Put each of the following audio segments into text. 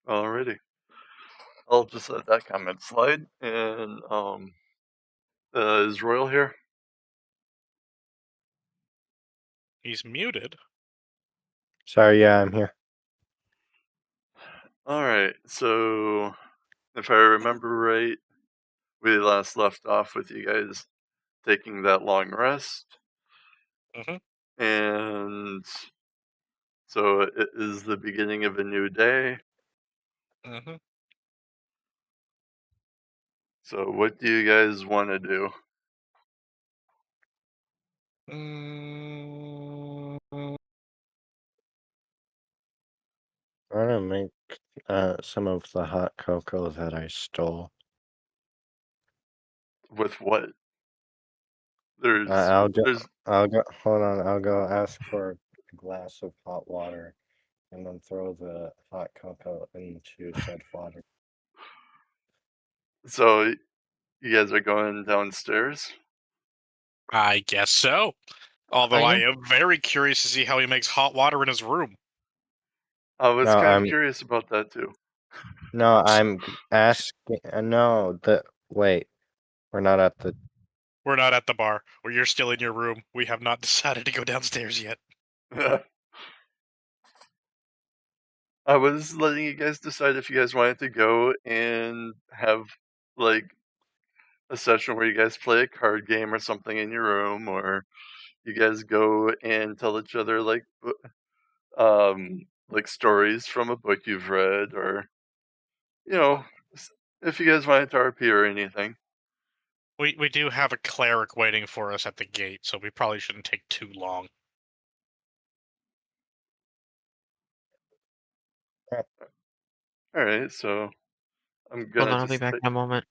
Alrighty. I'll just let that comment slide. And is Royal here? He's muted. Sorry, yeah, I'm here. Alright, so if I remember right, we last left off with you guys taking that long rest. And so it is the beginning of a new day. So what do you guys want to do? I want to make some of the hot cocoa that I stole. With what? I'll go. Hold on. I'll go ask for a glass of hot water, and then throw the hot cocoa into said water. So you guys are going downstairs? I guess so. Although I am. am very curious to see how he makes hot water in his room. I was No, kind of curious about that too. No, I'm asking. No, wait. We're not at the. We're not at the bar. Or you're still in your room. We have not decided to go downstairs yet. I was letting you guys decide if you guys wanted to go and have like a session where you guys play a card game or something in your room, or you guys go and tell each other like stories from a book you've read, or if you guys wanted to RP or anything. We do have a cleric waiting for us at the gate, so we probably shouldn't take too long. All right, so I'm Hold gonna on, I'll be back in a moment.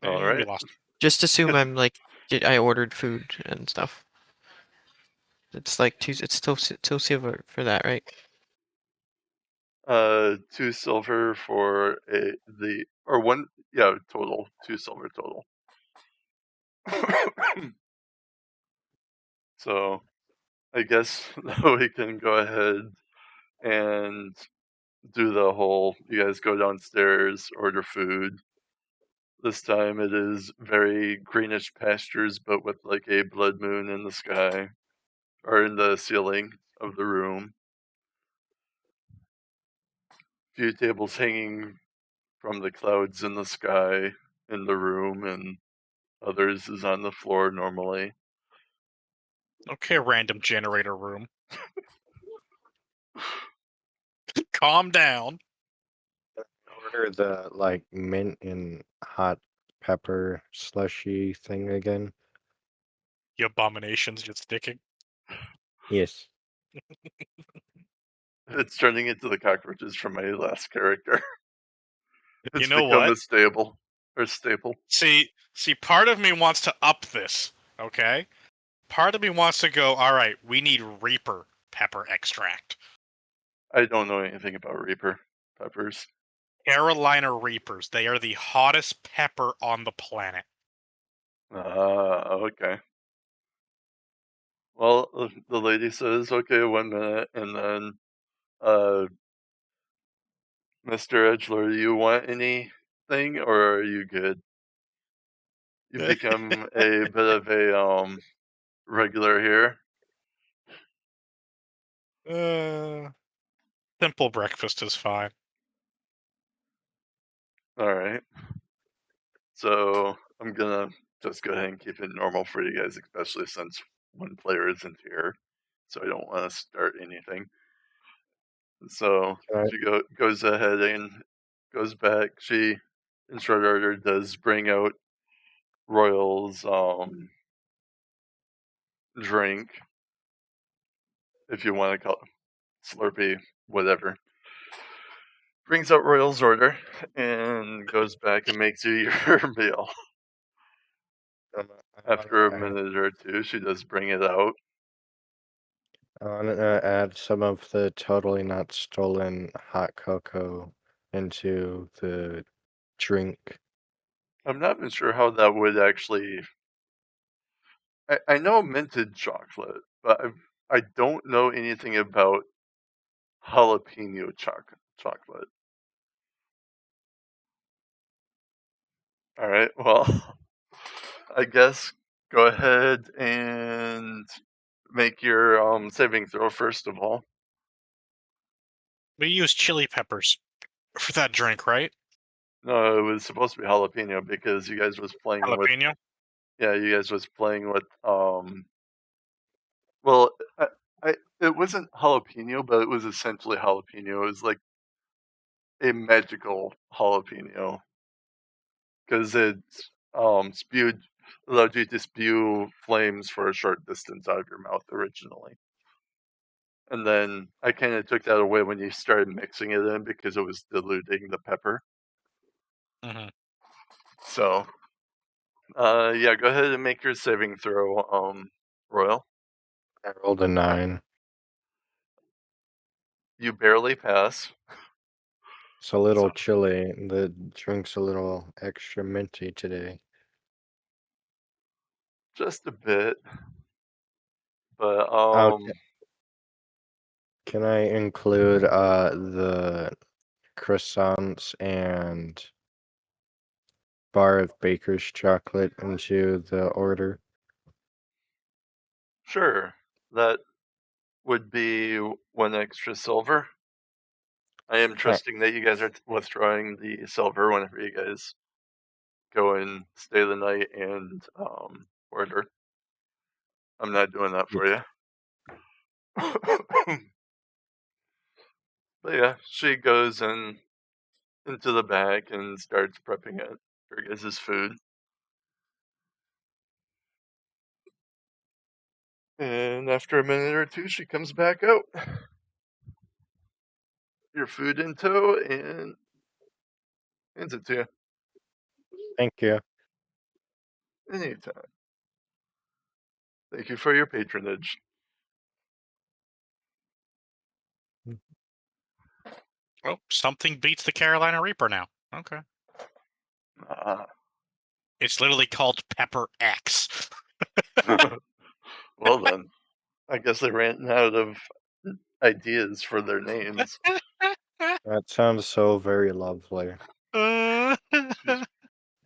All We right. lost. Just assume I'm like, I ordered food and stuff. It's like it's still silver for that, right? 2 silver for total 2 silver total. So I guess we can go ahead and do the whole, you guys go downstairs, order food. This time it is very greenish pastures, but with like a blood moon in the sky, or in the ceiling of the room. Few tables hanging from the clouds in the sky in the room, and others is on the floor normally. Okay, random generator room. Calm down. Order the mint and hot pepper slushy thing again. The abomination's just sticking. Yes. It's turning into the cockroaches from my last character. It's You know become what? a staple. See, part of me wants to up this, okay? Part of me wants to go, alright, we need Reaper pepper extract. I don't know anything about Reaper peppers. Carolina Reapers. They are the hottest pepper on the planet. Okay. Well, the lady says, okay, 1 minute, and then, Mr. Edgelord, do you want anything, or are you good? You've become a bit of a, regular here. Simple breakfast is fine. Alright. So, I'm gonna just go ahead and keep it normal for you guys, especially since one player isn't here. So I don't want to start anything. So she goes ahead and goes back. She, in short order, does bring out Royal's drink, if you want to call it Slurpee, whatever. Brings out Royal's order and goes back and makes you your meal. After a minute or two, she does bring it out. I want to add some of the totally not stolen hot cocoa into the drink. I'm not even sure how that would actually. I know minted chocolate, but I don't know anything about jalapeno chocolate. All right. Well, I guess go ahead and make your saving throw first of all. We use chili peppers for that drink, right? No, it was supposed to be jalapeno because you guys was playing with. Jalapeno. Yeah, you guys was playing with. Well, it wasn't jalapeno, but it was essentially jalapeno. It was like a magical jalapeno because it spewed allowed you to spew flames for a short distance out of your mouth originally. And then I kind of took that away when you started mixing it in because it was diluting the pepper. Mm-hmm. So, yeah, go ahead and make your saving throw, Royal. I rolled a 9. You barely pass. It's a little So- chilly. The drink's a little extra minty today. Just a bit. But, Okay. Can I include the croissants and bar of baker's chocolate into the order? sure. That would be 1 extra silver. I am trusting that you guys are withdrawing the silver whenever you guys go and stay the night and order. I'm not doing that for you. But yeah, she goes into the back and starts prepping it for your guys' food. And after a minute or two, she comes back out. Your food in tow and hands it to you. Thank you. Anytime. Thank you for your patronage. Oh, something beats the Carolina Reaper now. Okay. It's literally called Pepper X. Well then, I guess they ran out of ideas for their names. That sounds so very lovely. Yeah,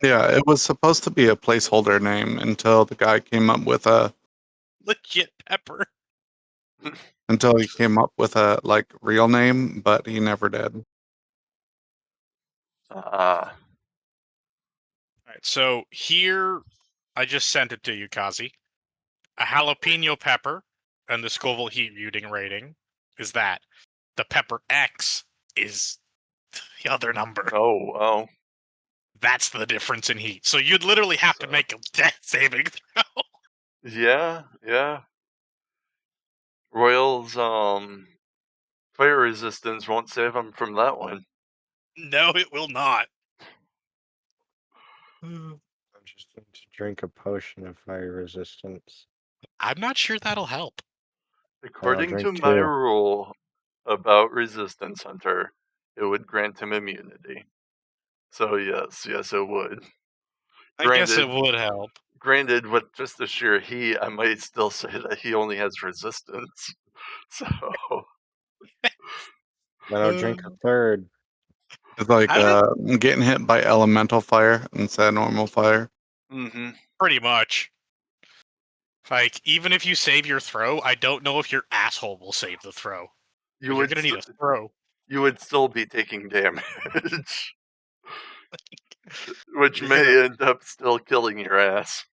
it was supposed to be a placeholder name until the guy came up with a Legit pepper. like real name, but he never did. Ah, Alright, so here I just sent it to you, Kazi. A jalapeno pepper and the Scoville heat rating is that. The Pepper X is the other number. oh, That's the difference in heat. So you'd literally have to So- make a death saving throw. yeah. Royal's fire resistance won't save him from that one. No, it will not. I just need to drink a potion of fire resistance. I'm not sure that'll help. According to drink my 2. rule about resistance hunter, it would grant him immunity. So yes, it would. I guess it would help. Granted, with just the sheer heat, I might still say that he only has resistance. So, Then I'll drink a 3rd. It's like getting hit by elemental fire instead of normal fire. mm-hmm. Pretty much. Like, even if you save your throw, I don't know if your asshole will save the throw. You're gonna need a throw. You would still be taking damage, which You're may gonna- end up still killing your ass.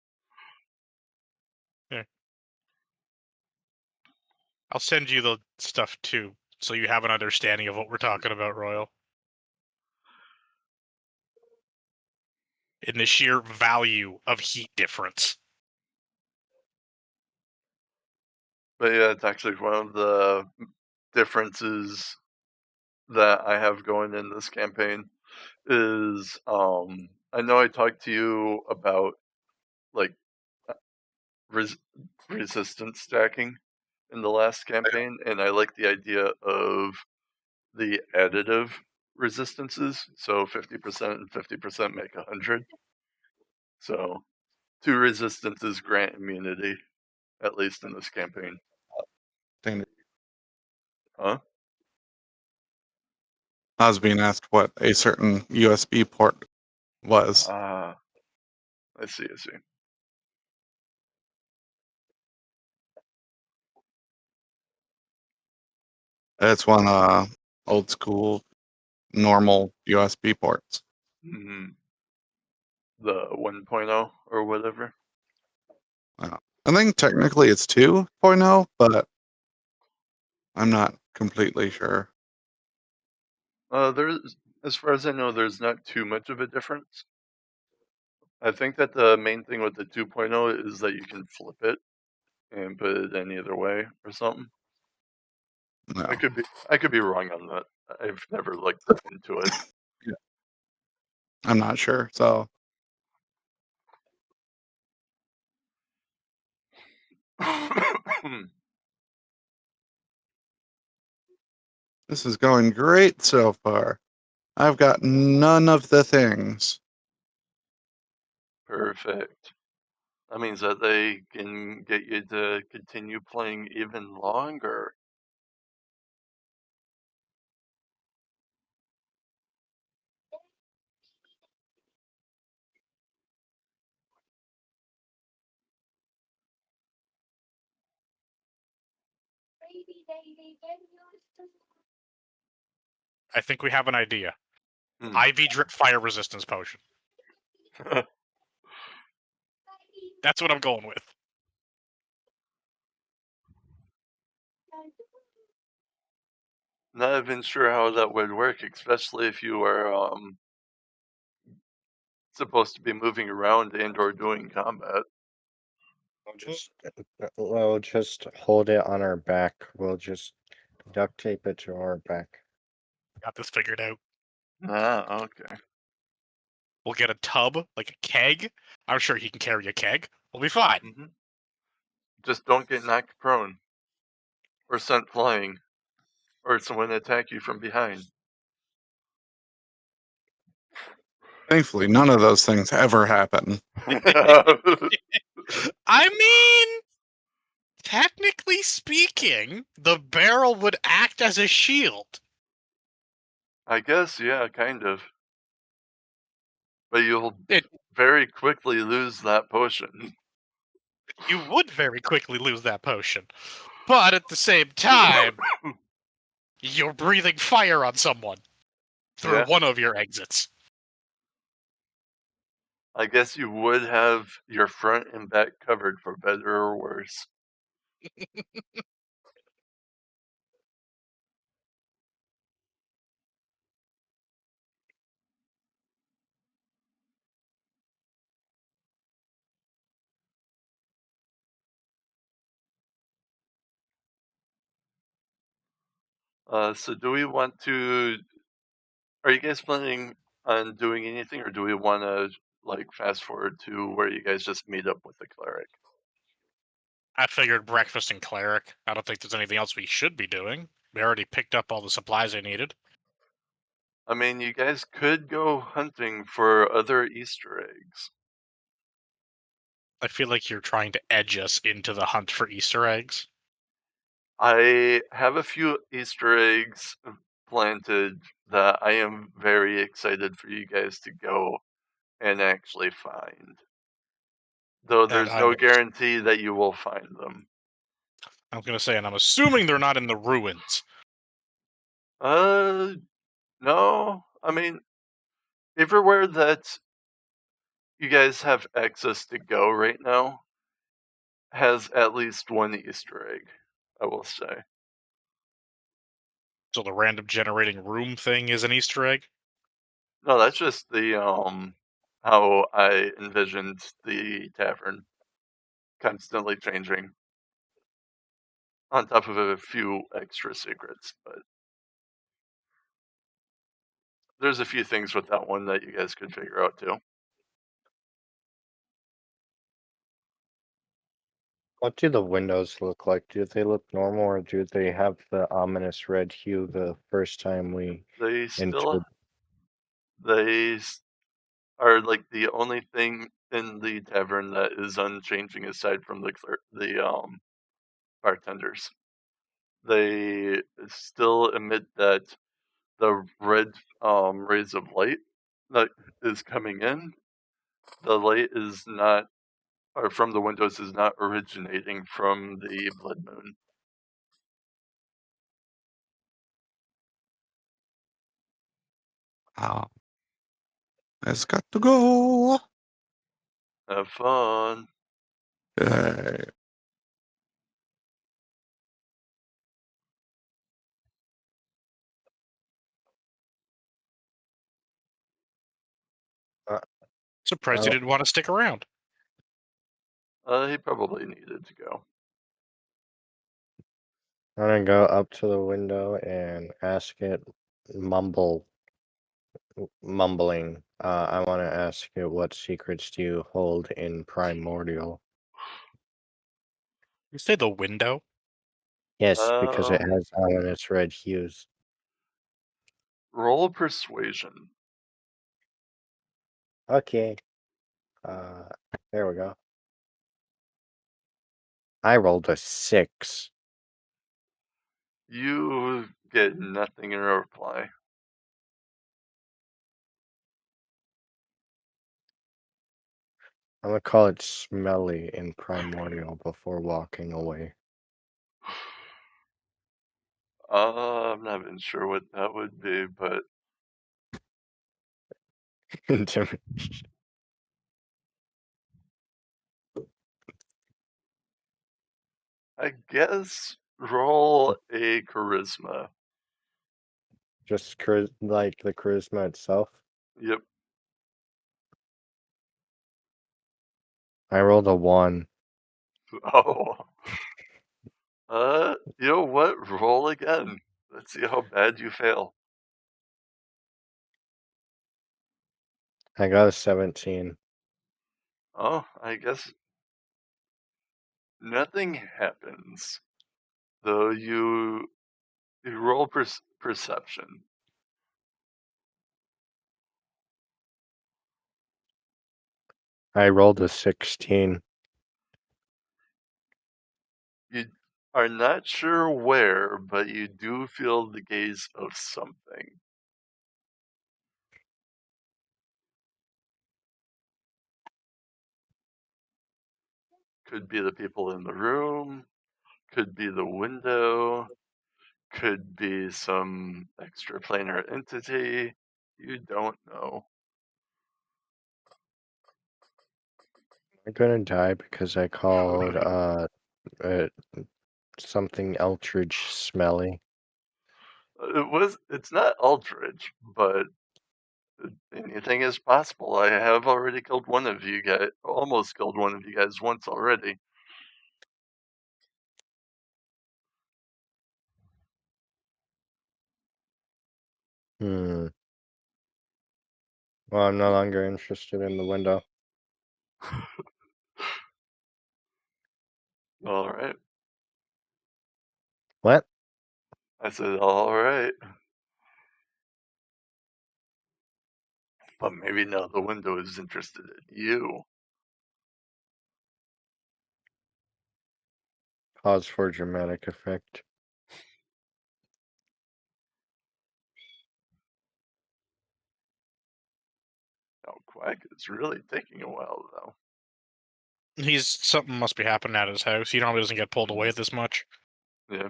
I'll send you the stuff too, so you have an understanding of what we're talking about, Royal. In the sheer value of heat difference. But yeah, it's actually one of the differences that I have going in this campaign is I know I talked to you about like resistance stacking in the last campaign, and I like the idea of the additive resistances. So 50% and 50% make 100. So 2 resistances grant immunity, at least in this campaign. Thing. Huh? I was being asked what a certain USB port was. Ah, I see. It's one old school normal USB ports. Hmm. The 1.0 or whatever. I think technically it's 2.0, but I'm not completely sure. There's, as far as I know, there's not too much of a difference. I think that the main thing with the 2.0 is that you can flip it and put it in either way or something. No. I could be wrong on that. I've never looked into it. I'm not sure. So this is going great so far. I've got none of the things. Perfect. That means that they can get you to continue playing even longer. I think we have an idea. Hmm. IV drip fire resistance potion. That's what I'm going with. Not even sure how that would work, especially if you are supposed to be moving around and/or doing combat. We'll just hold it on our back. We'll just duct tape it to our back. Got this figured out. Ah, okay. We'll get a tub, like a keg. I'm sure he can carry a keg. We'll be fine. Hmm. Just don't get knocked prone, or sent flying, or someone attack you from behind. Thankfully, none of those things ever happen. I mean, technically speaking, the barrel would act as a shield. I guess, yeah, kind of. But you'll It- very quickly lose that potion. You would very quickly lose that potion. But at the same time, you're breathing fire on someone through Yeah. one of your exits. I guess you would have your front and back covered for better or worse. So do we want to? Are you guys planning on doing anything, or do we want to like fast forward to where you guys just meet up with the cleric? I figured breakfast and cleric. I don't think there's anything else we should be doing. We already picked up all the supplies I needed. I mean, you guys could go hunting for other Easter eggs. I feel like you're trying to edge us into the hunt for Easter eggs. I have a few Easter eggs planted that I am very excited for you guys to go and actually find. Though And there's no guarantee that you will find them. I was gonna say, and I'm assuming they're not in the ruins. No. I mean, everywhere that you guys have access to go right now has at least one Easter egg, I will say. So the random generating room thing is an Easter egg? No, that's just the how I envisioned the tavern constantly changing. On top of a few extra secrets, but there's a few things with that one that you guys could figure out too. What do the windows look like? Do they look normal or do they have the ominous red hue the first time we They still entered? they are like the only thing in the tavern that is unchanging aside from the bartenders. They still emit that the red rays of light that is coming in, the light is not, or from the windows, is not originating from the blood moon. It's got to go. Have fun. Yay. Surprised he Oh. didn't want to stick around. He probably needed to go. I'm gonna go up to the window and ask it, mumbling. I want to ask it, what secrets do you hold in Primordial? You say the window? Yes, because it Um, has ominous red hues. roll persuasion. Okay. Uh, there we go. I rolled a 6. You get nothing in reply. I'm gonna call it smelly in Primordial before walking away. I'm not even sure what that would be, but Intimidation. I guess roll a charisma. Just like the charisma itself. Yep. I rolled a 1. Oh. You know what? Roll again. Let's see how bad you fail. I got a 17. Oh, I guess nothing happens. Though you roll perception. I rolled a 16. You are not sure where, but you do feel the gaze of something. Could be the people in the room, could be the window, could be some extraplanar entity. You don't know. I'm gonna die because I called uh something Eldridge smelly. It's not Aldrich, but anything is possible. I have already killed one of you guys, almost killed one of you guys once already. Hmm. Well, I'm no longer interested in the window. All right. What? I said, all right. But maybe now the window is interested in you. Pause for dramatic effect. Oh, Quack is really taking a while, though. Something must be happening at his house. He normally doesn't get pulled away this much. Yeah.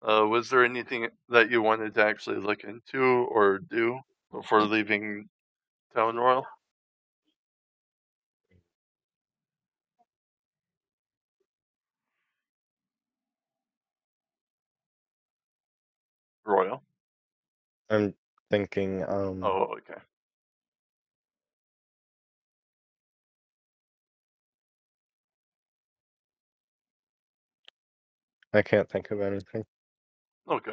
Was there anything that you wanted to actually look into or do before leaving Town Royal? Royal? I'm thinking, Oh, okay. I can't think of anything. Okay.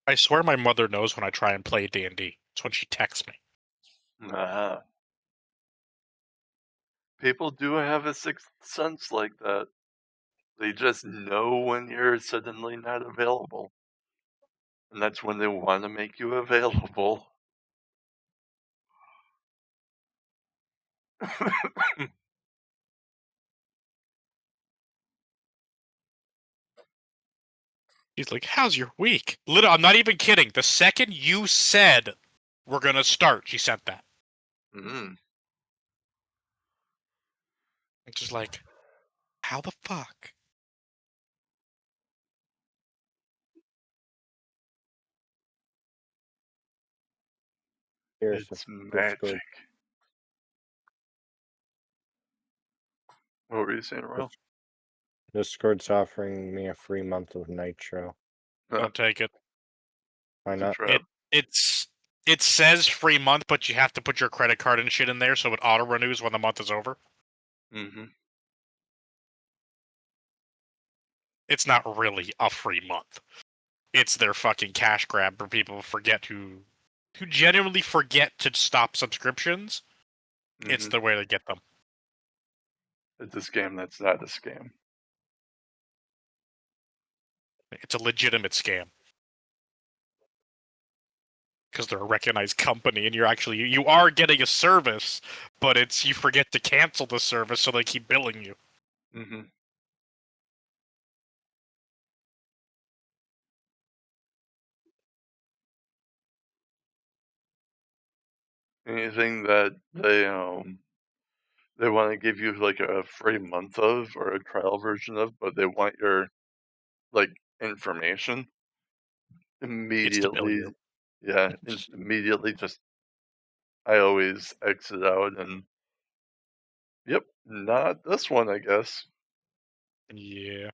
I swear my mother knows when I try and play D&D. It's when she texts me. Uh-huh. People do have a sixth sense like that. They just know when you're suddenly not available. And that's when they want to make you available. He's like, "How's your week?" Literally, I'm not even kidding. The second you said we're gonna start, she sent that. Mm. It's just like, how the fuck? Here's It's the magic. Discord. What were you saying, Royal? Discord's offering me a free month of Nitro. Don't take it. Why It's a not? trap. It says free month, but you have to put your credit card and shit in there, so it auto renews when the month is over. Mm-hmm. It's not really a free month. It's their fucking cash grab for people who genuinely forget to stop subscriptions. It's Mm-hmm. the way to get them. It's a scam that's not a scam. It's a legitimate scam. Because they're a recognized company and you are getting a service, but it's you forget to cancel the service, so they keep billing you. Mm-hmm. Anything that they want to give you like a free month of or a trial version of, but they want your like information It's to bill immediately. you. Yeah, immediately. Just I always exit out and yep, not this one, I guess. Yeah.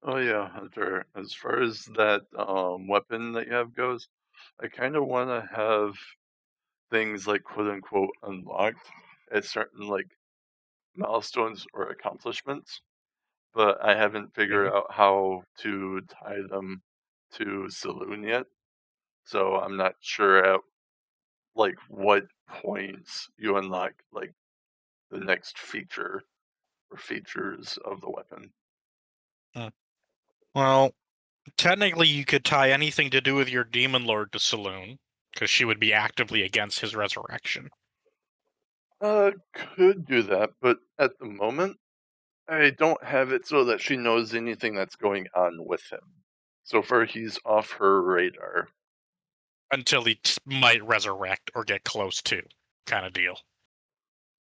Oh yeah, Hunter. As far as that weapon that you have goes, I kind of want to have things like quote unquote unlocked at certain like milestones or accomplishments, but I haven't figured out how to tie them to Saloon yet. So I'm not sure at like what points you unlock like the next feature or features of the weapon. Well, technically, you could tie anything to do with your demon lord to Saloon, because she would be actively against his resurrection. Could do that, but at the moment, I don't have it so that she knows anything that's going on with him. So far, he's off her radar. Until he might resurrect or get close to, kind of deal.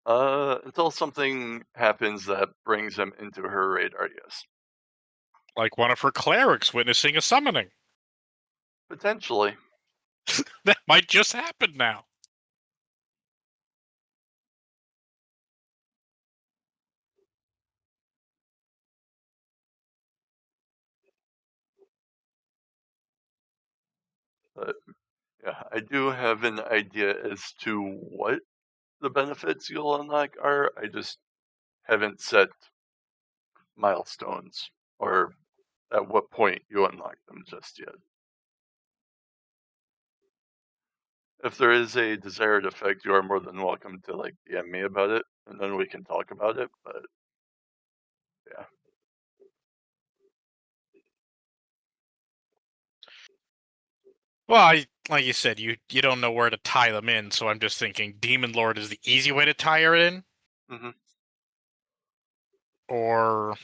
Until something happens that brings him into her radar, yes. Like one of her clerics witnessing a summoning. Potentially. That might just happen now. But yeah, I do have an idea as to what the benefits you'll unlock are. I just haven't set milestones or at what point you unlock them just yet. If there is a desired effect, you are more than welcome to like DM me about it, and then we can talk about it. But yeah, Well, like you said, you don't know where to tie them in, so I'm just thinking Demon Lord is the easy way to tie her in. hmm Or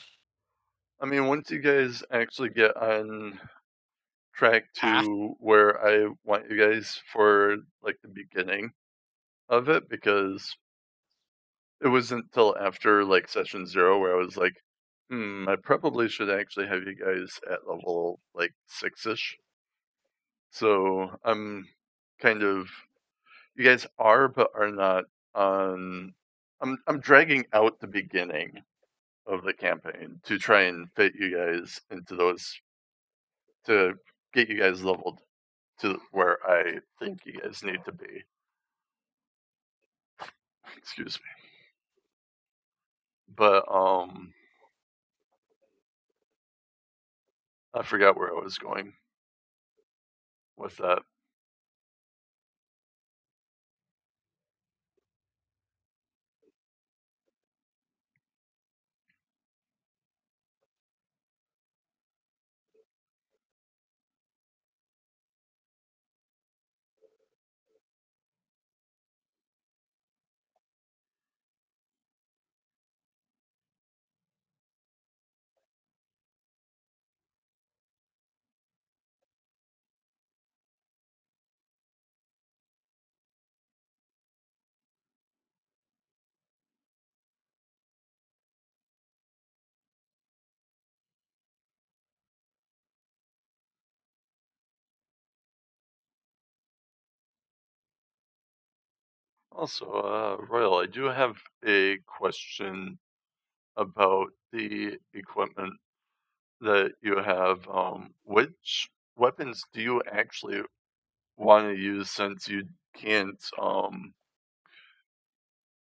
I mean, once you guys actually get on track path. to where I want you guys for like the beginning of it, because it wasn't until after like session 0 where I was like, I probably should actually have you guys at level like 6ish. So I'm kind of, you guys are but are not on. I'm dragging out the beginning of the campaign to try and fit you guys into those, to get you guys leveled to where I think you guys need to be. Excuse me. But I forgot where I was going with that. Also, Royal, I do have a question about the equipment that you have. Which weapons do you actually want to use, since you can't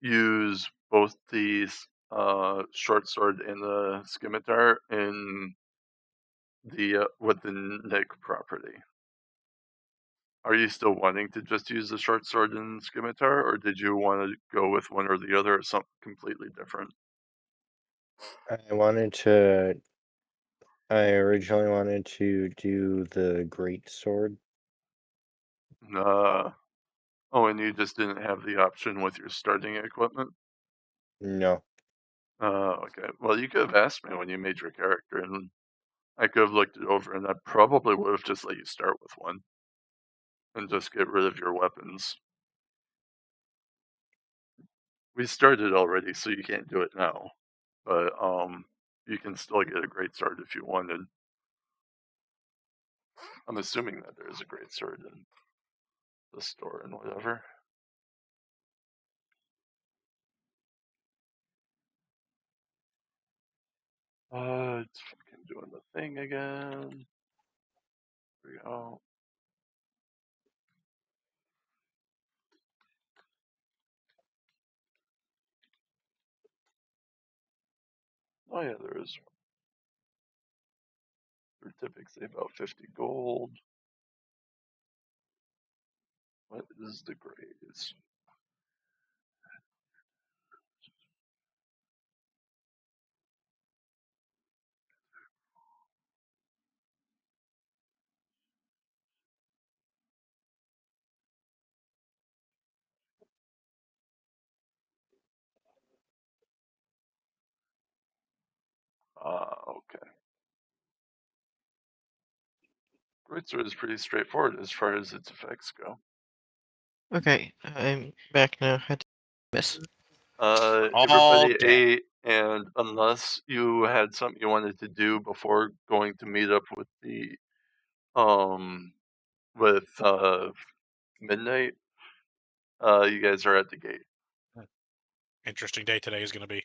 use both the short sword and the scimitar in the with the Nick property? Are you still wanting to just use the short sword and scimitar, or did you want to go with one or the other, or something completely different? I originally wanted to do the great sword. Oh, and you just didn't have the option with your starting equipment? No. Okay. Well, you could have asked me when you made your character, and I could have looked it over, and I probably would have just let you start with one and just get rid of your weapons. We started already, so you can't do it now. But you can still get a great sword if you wanted. I'm assuming that there is a great sword in the store and whatever. It's fucking doing the thing again. Here we go. Oh yeah, there is one. They're typically about 50 gold. What is the grades? Okay. Kreutzer is pretty straightforward as far as its effects go. Okay, I'm back now. Had to miss. All Everybody dead. ate, and unless you had something you wanted to do before going to meet up with the with midnight, you guys are at the gate. Interesting day today is going to be.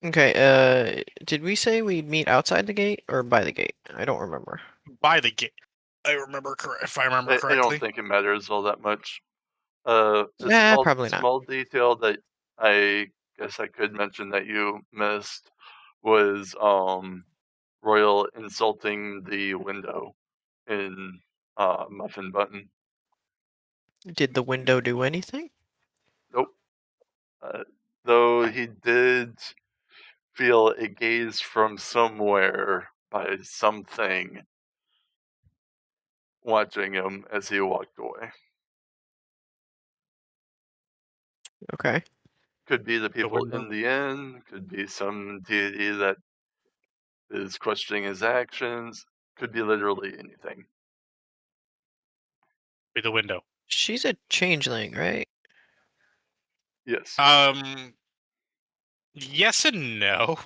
Okay, did we say we'd meet outside the gate or by the gate? I don't remember. By the gate. I remember if I remember I don't correctly. think it matters all that much. A Nah, probably not. small detail that I guess I could mention that you missed was Royal insulting the window in Muffin Button. Did the window do anything? Nope. Though he did feel a gaze from somewhere by something watching him as he walked away. Okay. Could be the people window? in the inn, could be some deity that is questioning his actions, could be literally anything. Be the window. She's a changeling, right? Yes. Yes and no.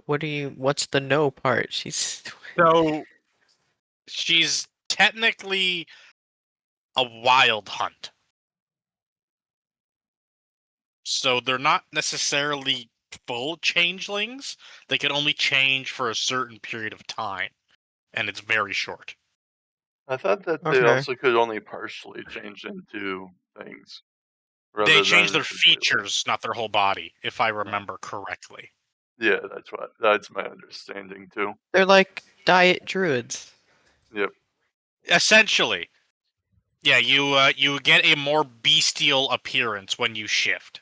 What's the no part? She's So she's technically a wild hunt. So they're not necessarily full changelings. They can only change for a certain period of time, and it's very short. I thought that they Okay. also could only partially change into things. They Rather change than their completely. features, not their whole body, if I remember correctly. Yeah, that's my understanding too. They're like diet druids. Yep. Essentially, yeah, you get a more bestial appearance when you shift.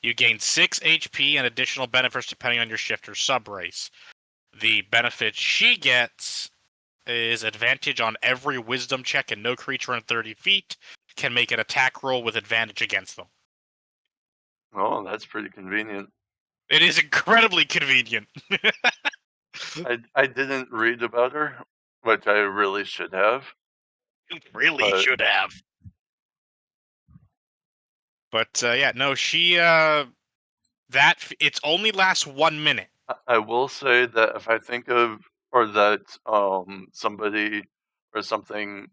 You gain 6 HP and additional benefits depending on your shift or subrace. The benefit she gets is advantage on every wisdom check, and no creature in 30 feet can make an attack roll with advantage against them. Oh, that's pretty convenient. It is incredibly convenient. I didn't read about her, which I really should have. Really But- should have. But yeah, no, she it's only lasts 1 minute. I will say that if I think of or that somebody or something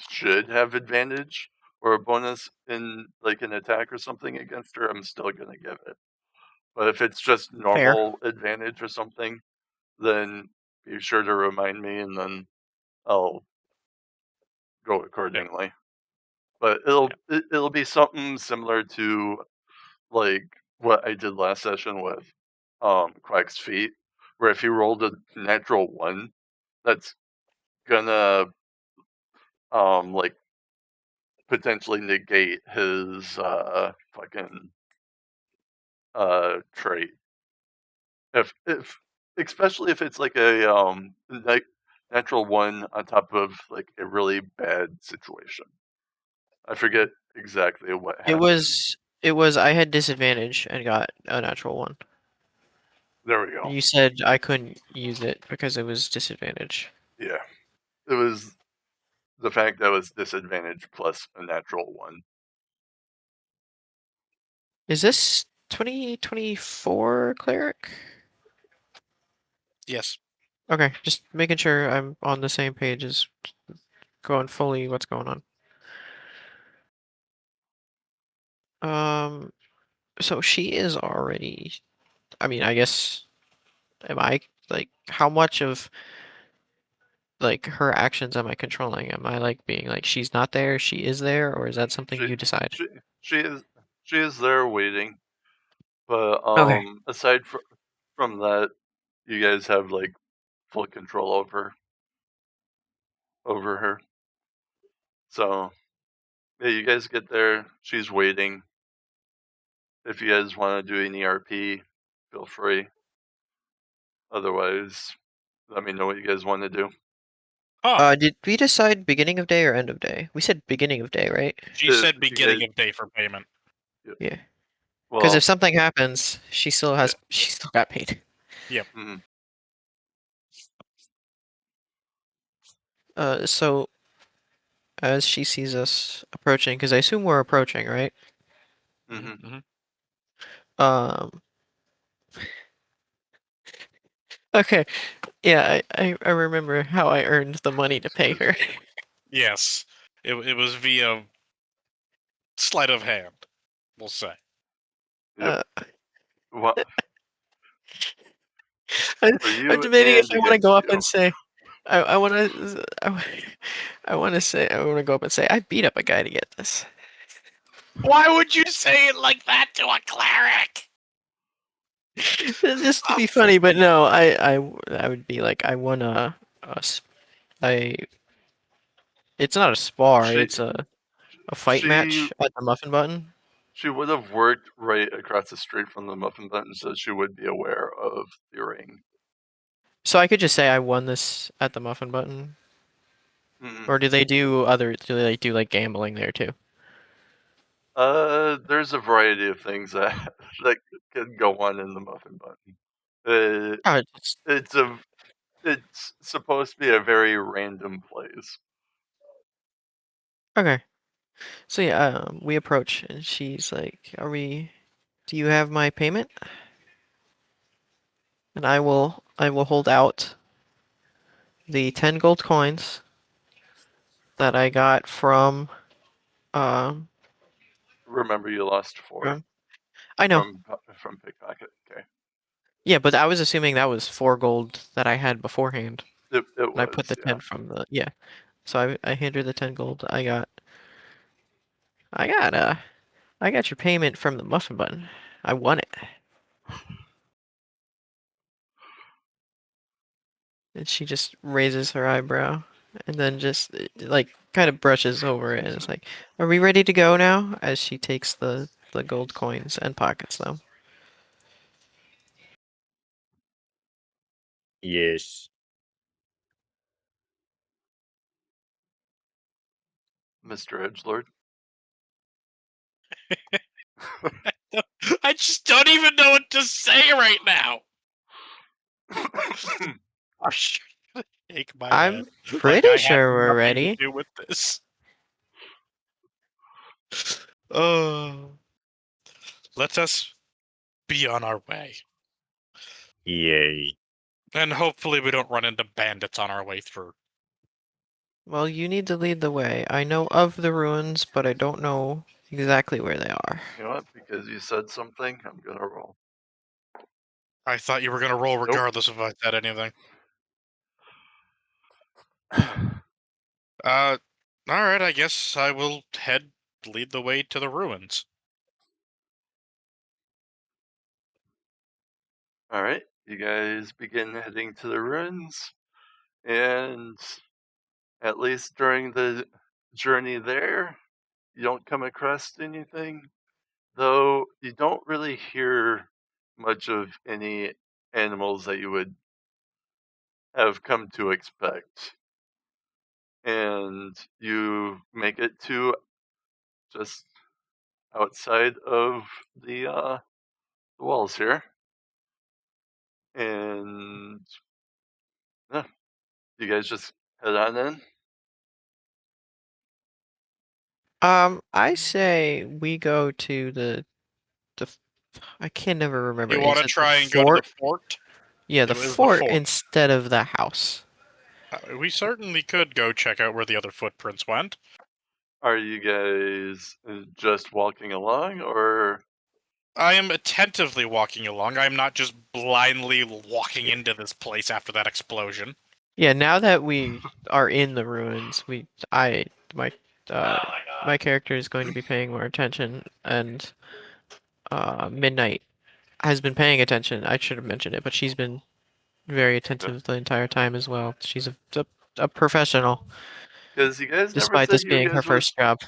should have advantage or a bonus in like an attack or something against her, I'm still gonna give it. But if it's just normal advantage or something, then be sure to remind me, and then I'll go accordingly. But it'll be something similar to like what I did last session with Quack's feet, where if he rolled a natural 1, that's gonna like potentially negate his fucking trait. If especially if it's like a natural 1 on top of like a really bad situation. I forget exactly what happened. It was I had disadvantage and got a natural one. There we go. You said I couldn't use it because it was disadvantage. Yeah. It was the fact that it was disadvantage plus a natural 1. Is this 2024 cleric? Yes. Okay, just making sure I'm on the same page as going fully what's going on. So she is already, I mean, I guess, am I, like, how much of, like, her actions am I controlling? Am I, like, being like, she's not there, she is there, or is that something you decide? She is there waiting. But Okay. aside from that, you guys have like full control over her. So yeah, you guys get there. She's waiting. If you guys want to do any RP, feel free. Otherwise, let me know what you guys want to do. Did we decide beginning of day or end of day? We said beginning of day, right? She said you beginning guys- of day for payment. Yeah. Because Well, if something happens, she still got paid. mhm. So as she sees us approaching, because I assume we're approaching, right? Mhm. Mhm. Um. Okay. Yeah, I remember how I earned the money to pay her. Yes, it was via sleight of hand, we'll say. Yep. Uh, What I'm for you debating if and I want to against go up you? and say, I want to, I want to say, I want to go up and say, I beat up a guy to get this. Why would you say it like that to a cleric? Just to be funny, but no, I would be like, I won I, it's not a spar, She it's a fight she match at the Muffin Button. she would have worked right across the street from the Muffin Button, so she would be aware of the ring. So I could just say I won this at the Muffin Button, Mhm. or do they do like gambling there too? There's a variety of things that that could go on in the Muffin Button. Uh, Oh, it's, it's a it's supposed to be a very random place. okay. So yeah, we approach and she's like, do you have my payment? And I will hold out the 10 gold coins that I got um Remember, you lost 4 from I know. from pickpocket. Okay, Yeah, but I was assuming that was 4 gold that I had beforehand. it And I put was, the yeah. 10 from the yeah. So I hand her the 10 gold. I got I got your payment from the Muffin Button. I won it. And she just raises her eyebrow and then just like kind of brushes over it and is like, "Are we ready to go now?" As she takes the gold coins and pockets them. Yes. Mr. Edgelord. I just don't even know what to say right now. I should shake my head I'm like pretty I had sure we're nothing to ready. do with this. Oh, let us be on our way, Yay. and hopefully we don't run into bandits on our way through. Well, you need to lead the way. I know of the ruins, but I don't know exactly where they are. You know what? Because you said something, I'm gonna roll. I thought you were gonna roll Nope. regardless if I said anything. All right. I guess I will lead the way to the ruins. All right, you guys begin heading to the ruins, and at least during the journey there, you don't come across anything, though you don't really hear much of any animals that you would have come to expect. And you make it to just outside of the walls here, and yeah, you guys just head on in. I say we go to the I can never remember. You want Is to it the try and go to the fort? fort? Yeah, the It was the fort fort. instead of the house. We certainly could go check out where the other footprints went. Are you guys just walking along, or I am attentively walking along. I am not just blindly walking into this place after that explosion. Yeah, now that we are in the ruins, my uh my character is going to be paying more attention, and Midnight has been paying attention. I should have mentioned it, but she's been very attentive the entire time as well. She's a professional, because you guys never despite said this being her first job.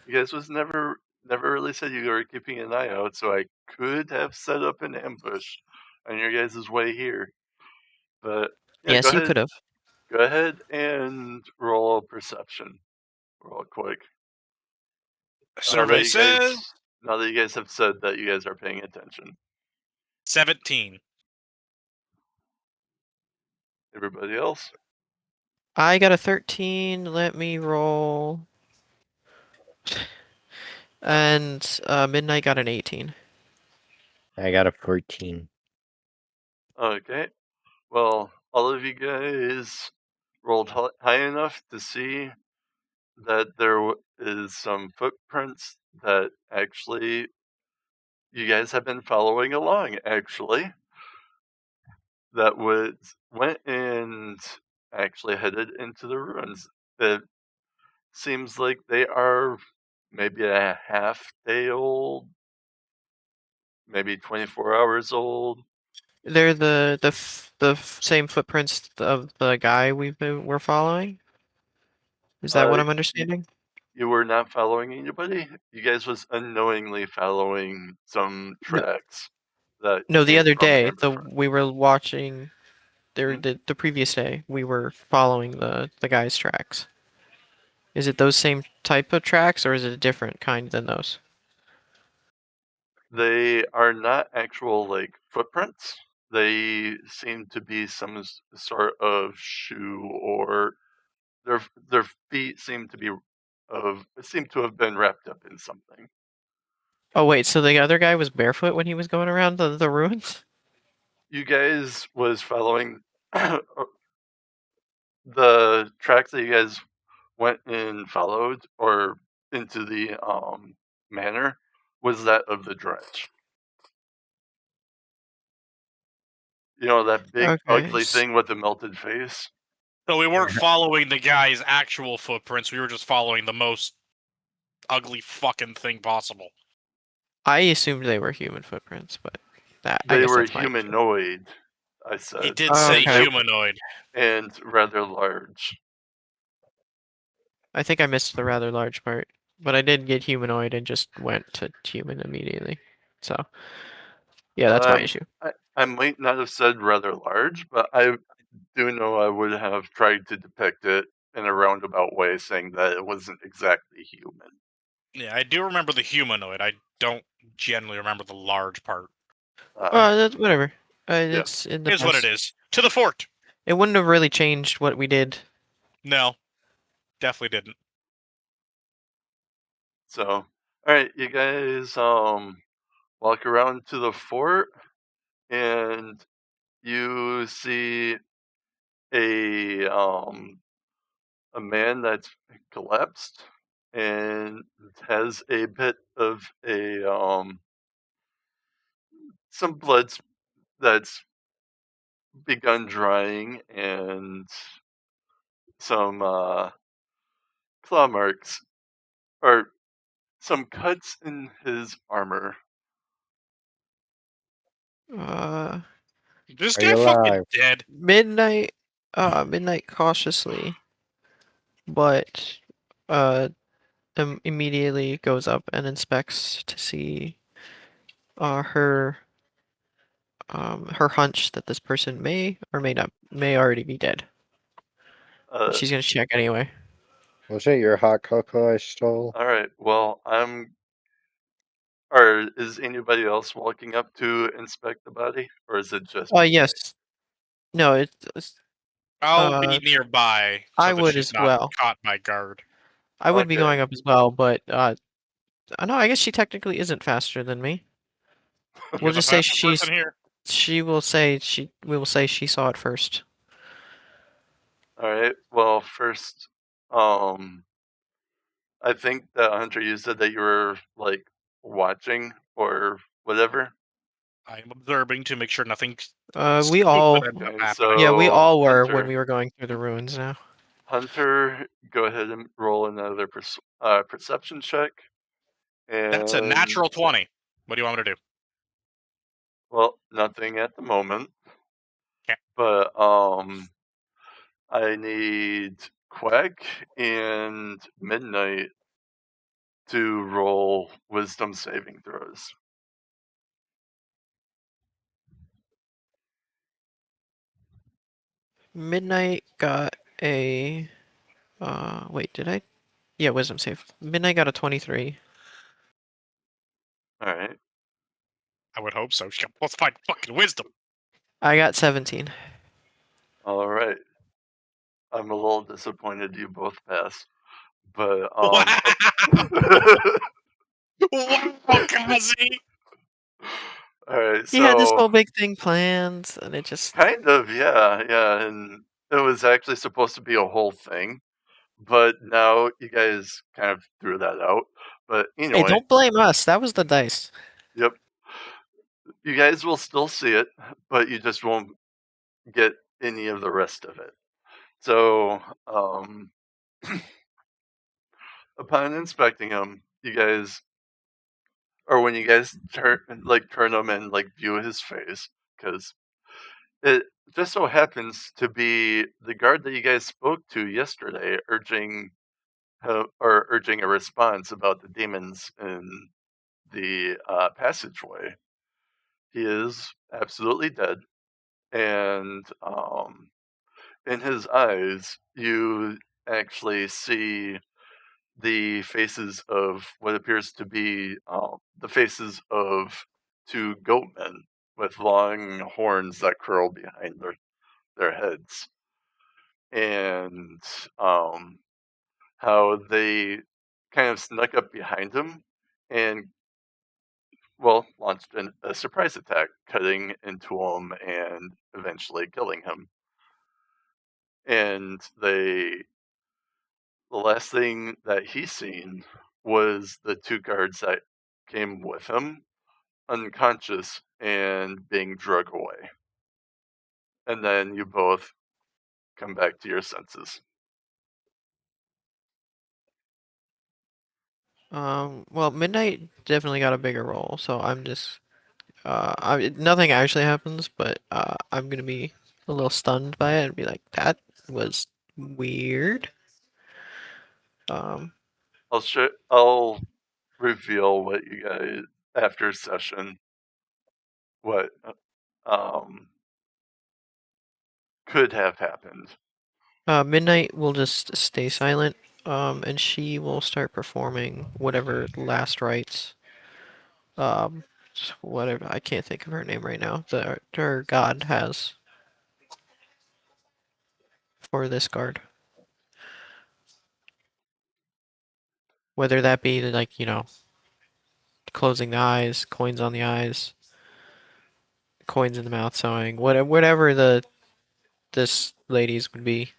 you guys was never really said you were keeping an eye out, so I could have set up an ambush on your guys' way here. But yeah, Yes, you could have. go ahead and roll perception real quick. I'll Survey let you guys says Now that you guys have said that you guys are paying attention. 17. Everybody else? I got a 13. Let me roll. And Midnight got an 18. I got a 14. Okay. Well, all of you guys rolled high enough to see that there is some footprints that actually you guys have been following along, actually. That went and actually headed into the ruins. It seems like they are maybe a half day old, maybe 24 hours old. They're the same footprints of the guy we're following. Is that what I'm understanding? You were not following anybody. You guys was unknowingly following some No, tracks that no. The came other from day, Amberfront. we were watching. Hmm? The previous day, we were following the guy's tracks. Is it those same type of tracks, or is it a different kind than those? They are not actual like footprints. They seem to be some sort of shoe, or their feet seem to have been wrapped up in something. Oh wait, so the other guy was barefoot when he was going around the ruins? You guys was following the tracks that you guys went and followed, or into the manor, was that of the dredge. You know, that big Okay. ugly thing with the melted face? So we weren't following the guy's actual footprints. We were just following the most ugly fucking thing possible. I assumed they were human footprints, but I They guess were that's my issue. humanoid, I He said. did say Okay. humanoid. And rather large. I think I missed the rather large part, but I did get humanoid and just went to human immediately. So, yeah, that's my issue. I might not have said rather large, but I do know I would have tried to depict it in a roundabout way, saying that it wasn't exactly human. Yeah, I do remember the humanoid. I don't generally remember the large part. That's whatever. Yeah. It's in the Is what it past. is. To the fort. It wouldn't have really changed what we did. No, definitely didn't. So, all right, you guys walk around to the fort, and you see a a man that's collapsed and has a bit of a some blood that's begun drying, and some claw marks, or some cuts in his armor. Uh, This Are guy you fucking alive? dead. Midnight cautiously, but uh, immediately goes up and inspects to see her her hunch that this person may already be dead. But Uh, she's gonna check anyway. Was it your hot cocoa I stole? all right. Well, or is anybody else walking up to inspect the body, or is it just me? Yes. No, it's I'll uh be nearby I so that would she's as not well. caught by guard. I would be Okay. going up as well, but I know I guess she technically isn't faster than me. We'll You're the just say fastest person here. we will say she saw it first. All right. Well, first, um, I think that Hunter, you said that you were like watching or whatever. I'm observing to make sure nothing We stupid all ends up Okay, happening. Yeah, we so all were when we were going through the ruins now. Hunter, go ahead and roll another perception check. That's a And natural 20. What do you want me to do? well, nothing at the moment, Okay. but I need Quack and Midnight to roll wisdom saving throws. Midnight got a wait, did I? Yeah, wisdom save. Midnight got a 23. All right. I would hope so. She got plus 5 fucking wisdom. I got 17. All right. I'm a little disappointed you both passed, but Wow, Kazi. all right. He had this So whole big thing planned, and it just. kind of, yeah, and it was actually supposed to be a whole thing, but now you guys kind of threw that out. But Hey, anyway, don't blame us. That was the dice. yep, you guys will still see it, but you just won't get any of the rest of it. So, upon inspecting him, you guys, or when you guys turn him and like view his face, because it just so happens to be the guard that you guys spoke to yesterday, urging a response about the demons in the passageway. He is absolutely dead, and in his eyes, you actually see the faces of what appears to be the faces of two goatmen with long horns that curl behind their heads, and how they kind of snuck up behind him and, well, launched a surprise attack, cutting into him and eventually killing him. And the last thing that he seen was the two guards that came with him, unconscious and being drug away. And then you both come back to your senses. Well, Midnight definitely got a bigger role, so I'm just. Nothing actually happens, but I'm gonna be a little stunned by it and be like, that was weird. Um, I'll reveal what you guys after session what um could have happened. Midnight will just stay silent, and she will start performing whatever last rites, um, whatever, I can't think of her name right now, that her god has for this guard. Whether that be like, closing the eyes, coins on the eyes, coins in the mouth sewing, whatever this lady's would be,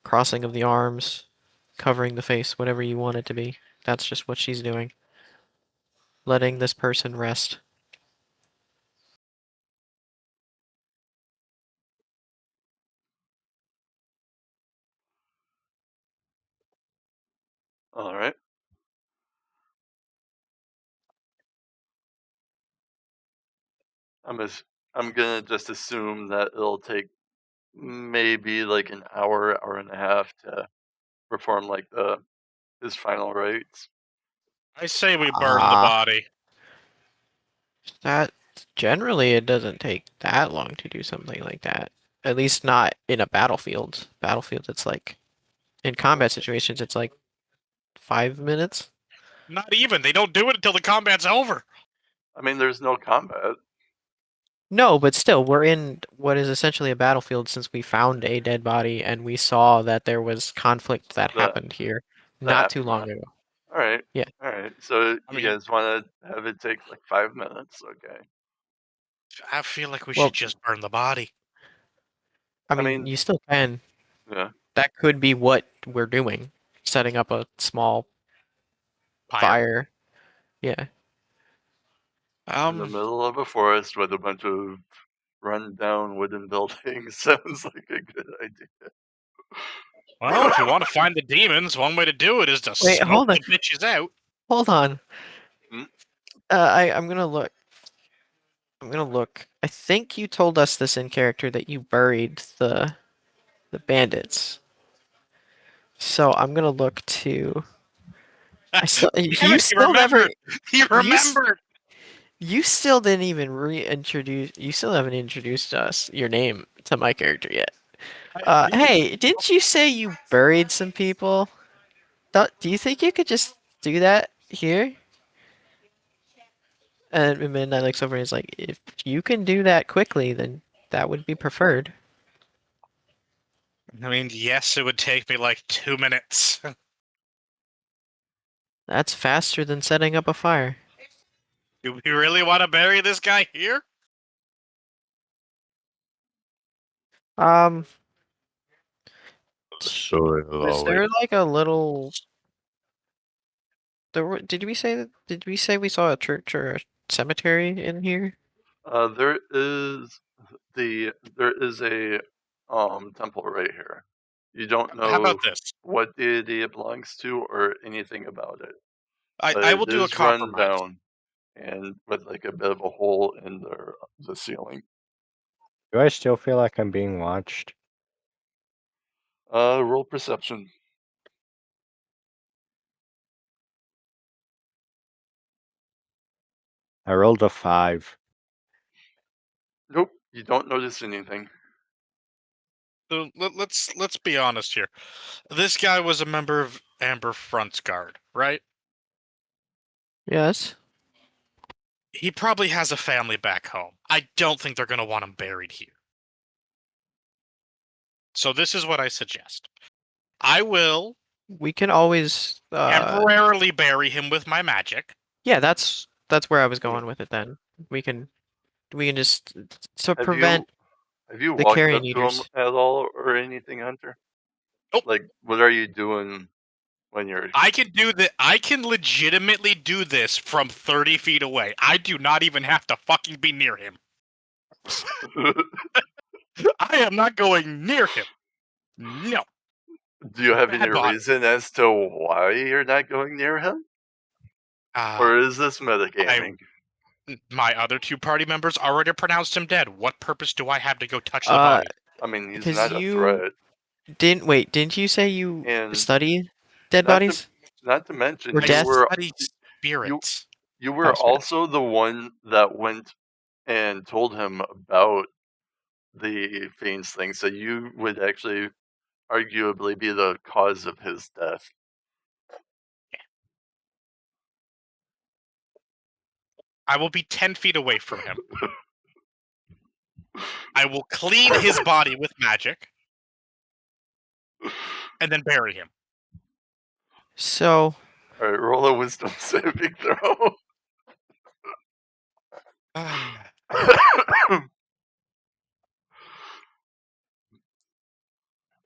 crossing of the arms, covering the face, whatever you want it to be. That's just what she's doing. Letting this person rest. All right. I'm as I'm gonna just assume that it'll take maybe like an hour and a half to perform like his final rites. I say we burn the Ah, body. that generally it doesn't take that long to do something like that. At least not in a battlefield. Battlefield, it's like in combat situations, it's like 5 minutes. Not even. They don't do it until the combat's over. I mean, there's no combat. No, but still, we're in what is essentially a battlefield since we found a dead body and we saw that there was conflict that That happened here that not too happened. long ago. All right. Yeah. All right. So I you mean, guys want to have it take like 5 minutes? Okay. I feel like we Well, should just burn the body. I I mean, mean, you still can. yeah. That could be what we're doing, setting up a small Pyre. fire. Yeah. In the middle of a forest with a bunch of run-down wooden buildings sounds like a good idea. Well, if we want to find the demons, one way to do it is to Wait, smoke hold on. the bitches out. Hold on. Hmm? I'm gonna look. I think you told us this in character that you buried the bandits. So I'm gonna look to. I still. Damn You it, he still never. remembered. He remembered. You still didn't even reintroduce. You still haven't introduced us your name to my character yet. Hey, didn't you say you buried some people? Do you think you could just do that here? And Midnight looks over and is like, if you can do that quickly, then that would be preferred. I mean, yes, it would take me like 2 minutes. That's faster than setting up a fire. Do we really want to bury this guy here? Um, Soil is there like a little? Did we say that? Did we say we saw a church or a cemetery in here? There is there is a temple right here. You don't How about know this? what deity it belongs to or anything about it, but I will it do a is run compromise. down and with like a bit of a hole in the ceiling. Do I still feel like I'm being watched? Roll perception. I rolled a 5. Nope, you don't notice anything. So let's be honest here. This guy was a member of Amber Front's guard, right? Yes. He probably has a family back home. I don't think they're going to want him buried here. So this is what I suggest. I will We can always. temporarily bury him with my magic. Yeah, that's where I was going with it. Then we can just to Have prevent you the walked carrion up to him eaters. at all or anything, Hunter? Nope. Like, what are you doing when you're? I can do that. I can legitimately do this from 30 feet away. I do not even have to fucking be near him. I am not going near him. No. Do you have any Bad bot. reason as to why you're not going near him, or is this metagaming? My other two party members already pronounced him dead. What purpose do I have to go touch the Uh, body? I mean, he's because not a you threat, didn't you say you and study dead not to bodies not to mention or I death? study you spirits. you Oh, were spirits. also the one that went and told him about the Fiends thing, so you would actually arguably be the cause of his death. I will be 10 feet away from him. I will clean his body with magic and then bury him. So All right, roll a wisdom saving throw.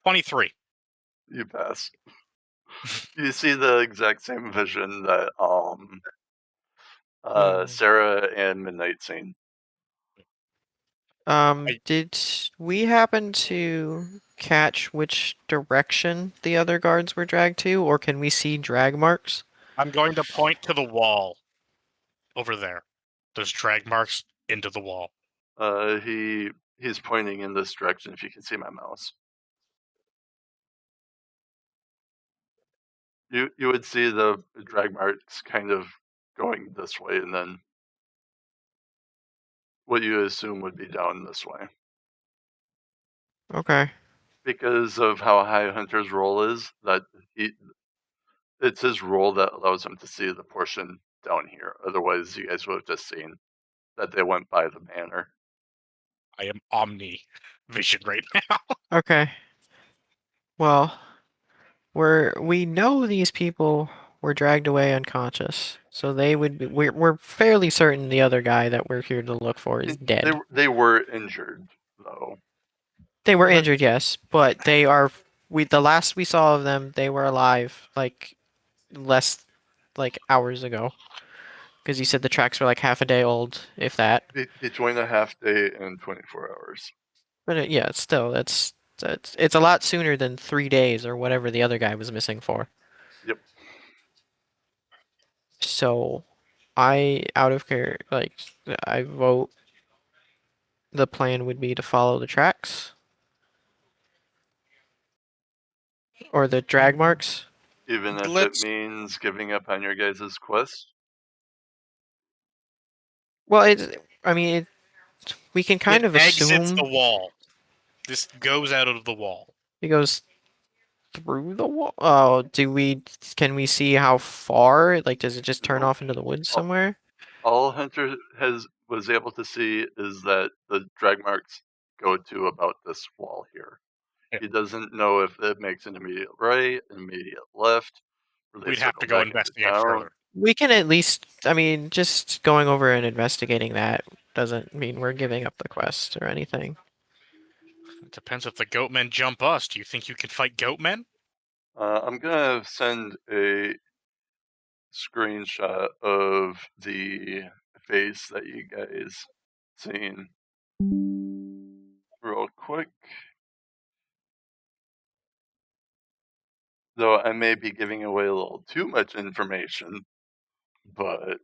23. You pass. You see the exact same vision that Sarah and Midnight seen. did we happen to catch which direction the other guards were dragged to, or can we see drag marks? I'm going to point to the wall over there. There's drag marks into the wall. He's pointing in this direction. If you can see my mouse, you would see the drag marks kind of going this way, and then what you assume would be down this way. Okay. Because of how high Hunter's roll is, it's his roll that allows him to see the portion down here. Otherwise, you guys would have just seen that they went by the banner. I am omni vision right now. Okay. Well, we know these people were dragged away unconscious, so they would be. We're fairly certain the other guy that we're here to look for is dead. They were injured though. They were injured, yes, but they are. The last we saw of them, they were alive, like less, like hours ago. Because you said the tracks were like half a day old, if that. Between a half day and 24 hours. But yeah, it's still it's a lot sooner than 3 days or whatever the other guy was missing for. Yep. So, out of care, like I vote the plan would be to follow the tracks or the drag marks. Even if it Let's. means giving up on your guys' quest. Well, I mean, we can kind It of exits assume the wall. This goes out of the wall. it goes through the wall. Oh, can we see how far? Like, does it just turn Nope. off into the woods somewhere? All Hunter was able to see is that the drag marks go to about this wall here. Yeah. He doesn't know if it makes an immediate right, an immediate left, or they We'd have circle to go back into investigate town. further. We can at least, I mean, just going over and investigating that doesn't mean we're giving up the quest or anything. It depends if the goatmen jump us. Do you think you can fight goatmen? I'm gonna send a screenshot of the face that you guys seen real quick. Though I may be giving away a little too much information, but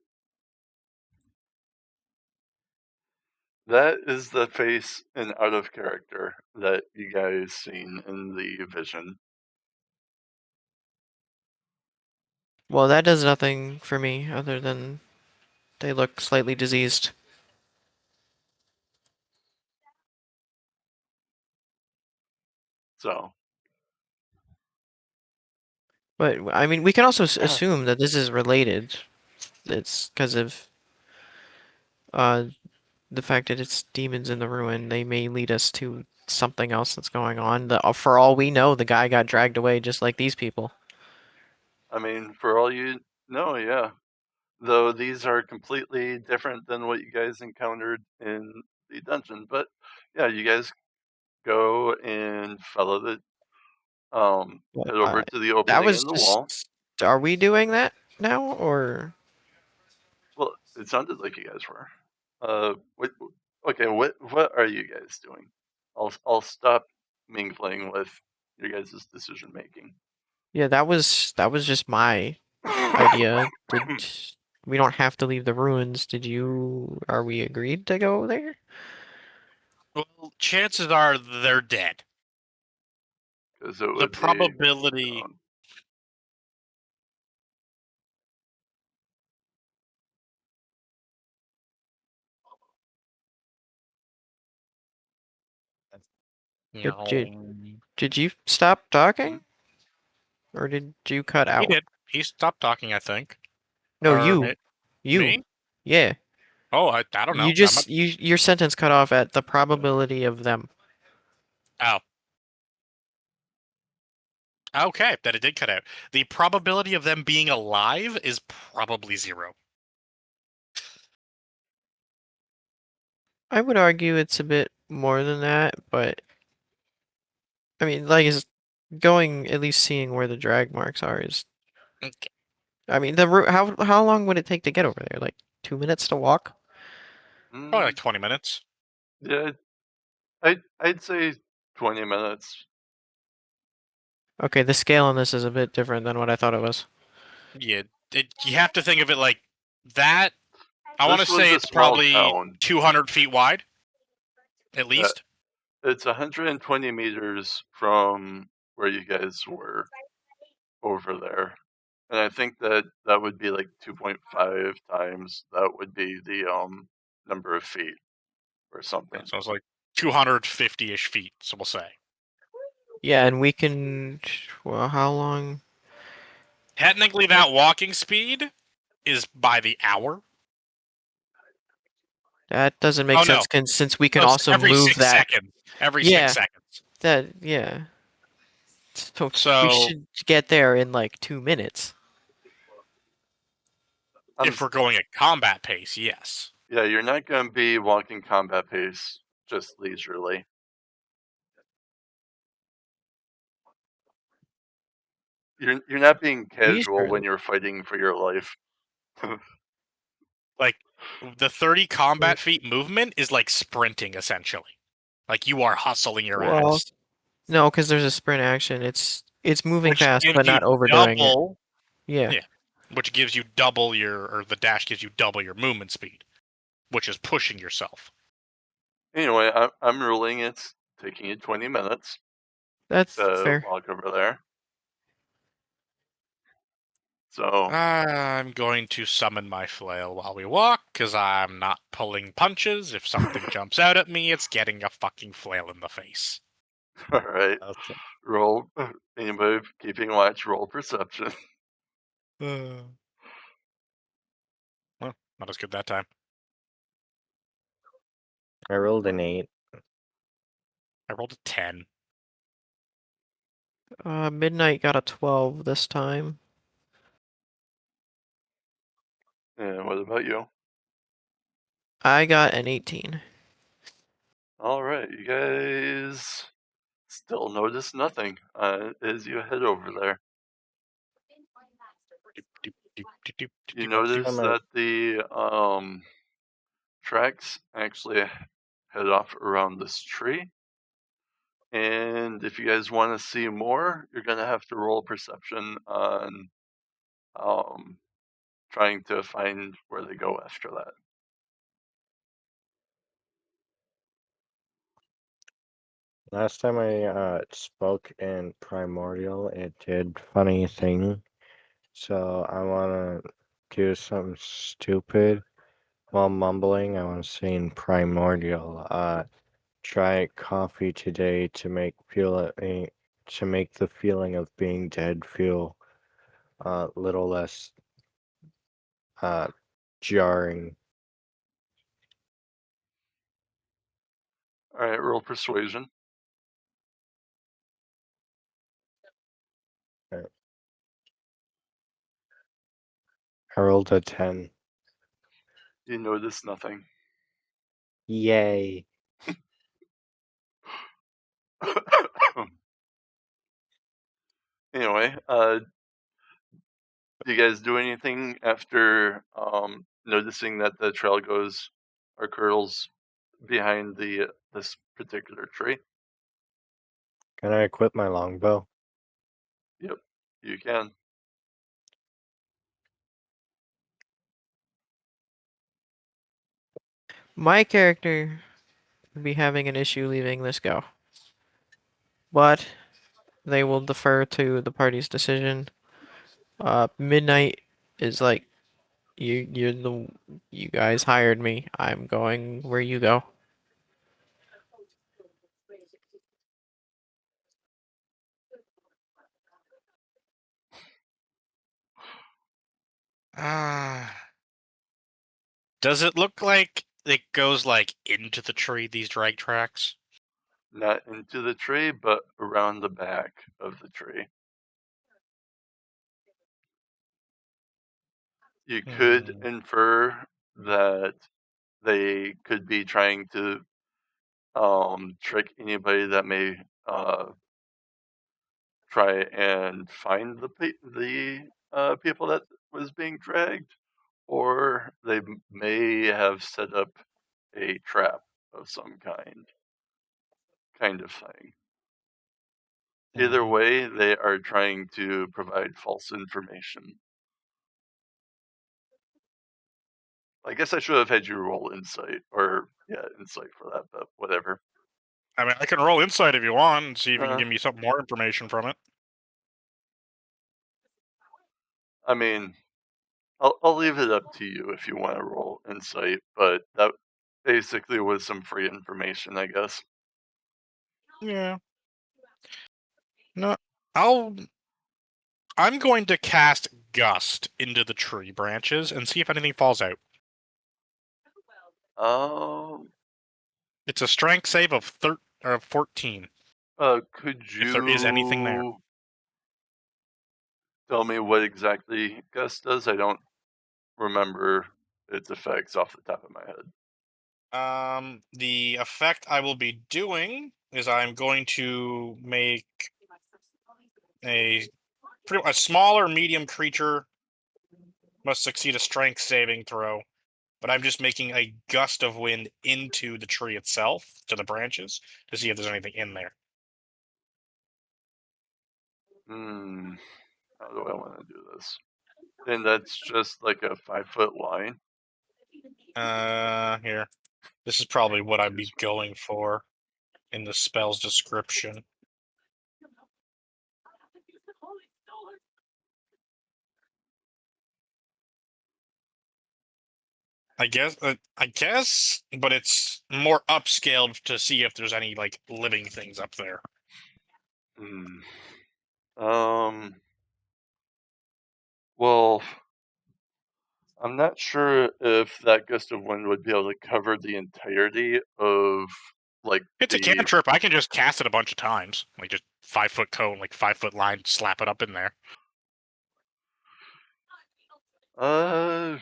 that is the face in out of character that you guys seen in the vision. Well, that does nothing for me other than they look slightly diseased. So But I mean, we can also assume that this is related. It's because of the fact that it's demons in the ruin. They may lead us to something else that's going on. For all we know, the guy got dragged away just like these people. I mean, for all you know, yeah. Though these are completely different than what you guys encountered in the dungeon. But yeah, you guys go and follow the But, head over to the that opening was in the wall. just. Are we doing that now, or? Well, it sounded like you guys were. What? Okay, what are you guys doing? I'll stop mingling with your guys' decision making. Yeah, that was just my idea. We don't have to leave the ruins? Are we agreed to go there? Well, chances are they're dead. Because it The would be probability. Did you stop talking? Or did you cut He out? did. He stopped talking, I think. No, Or you. me? Yeah. Oh, I don't know. Your sentence cut off at the probability of them. Oh. Okay, that it did cut out. The probability of them being alive is probably 0. I would argue it's a bit more than that, but I mean, like, is going at least seeing where the drag marks are is. Okay. I mean, the route. How long would it take to get over there? Like 2 minutes to walk? Probably like 20 minutes. Yeah, I'd say 20 minutes. Okay, the scale on this is a bit different than what I thought it was. Yeah, you have to think of it like that. I want to This was say a it's small probably town. 200 feet wide, at least. It's 120 meters from where you guys were over there. And I think that would be like 2.5 times that would be the number of feet or something. So it's like 250-ish feet, so we'll say. Yeah, and we can. Well, how long? Technically, that walking speed is by the hour. That doesn't make sense since we can No, also every move 6 that. seconds. Every Yeah. 6 seconds. Yeah. So So we should get there in like 2 minutes. If we're going at combat pace, yes. Yeah, you're not going to be walking combat pace just leisurely. You're not being casual when you're fighting for your life. Like the 30 combat feet movement is like sprinting essentially. Like you are hustling your ass. No, because there's a sprint action. It's moving Which fast, gives but you not overdoing it. double. Yeah. Which gives you double or the dash gives you double your movement speed, which is pushing yourself. Anyway, I'm ruling it's taking you 20 minutes. That's to fair. walk over there. So I'm going to summon my flail while we walk, because I'm not pulling punches. If something jumps out at me, it's getting a fucking flail in the face. all right, roll. Anybody keeping watch? Roll perception. Not as good that time. I rolled an 8. I rolled a 10. Midnight got a 12 this time. And what about you? I got an 18. All right, you guys still notice nothing as you head over there. You notice that the tracks actually head off around this tree. And if you guys want to see more, you're going to have to roll perception on trying to find where they go after that. Last time I spoke in Primordial, it did funny thing. So I want to do something stupid while mumbling. I want to say in Primordial, try coffee today to make the feeling of being dead feel a little less jarring. All right, roll persuasion. I rolled a 10. You notice nothing. Yay. Anyway, do you guys do anything after noticing that the trail goes or curls behind this particular tree? Can I equip my longbow? Yep, you can. My character would be having an issue leaving this go. But they will defer to the party's decision. Midnight is like, you guys hired me. I'm going where you go. Does it look like it goes like into the tree, these drag tracks? Not into the tree, but around the back of the tree. You could infer that they could be trying to trick anybody that may try and find the people that was being dragged, or they may have set up a trap of some kind of thing. Either way, they are trying to provide false information. I guess I should have had you roll insight, or insight for that, but whatever. I mean, I can roll insight if you want and see if you can give me some more information from it. I mean, I'll leave it up to you if you want to roll insight, but that basically was some free information, I guess. Yeah. No, I'm going to cast Gust into the tree branches and see if anything falls out. It's a strength save of 14. Could If there is anything there. you tell me what exactly Gus does? I don't remember its effects off the top of my head. The effect I will be doing is I'm going to make a smaller medium creature must succeed a strength saving throw, but I'm just making a gust of wind into the tree itself, to the branches, to see if there's anything in there. How do I want to do this? And that's just like a 5-foot line. Here. This is probably what I'd be going for in the spell's description. I guess, but it's more upscaled to see if there's any like living things up there. Well, I'm not sure if that gust of wind would be able to cover the entirety of like It's a the. cantrip. I can just cast it a bunch of times. Like just 5-foot cone, like 5-foot line, slap it up in there. All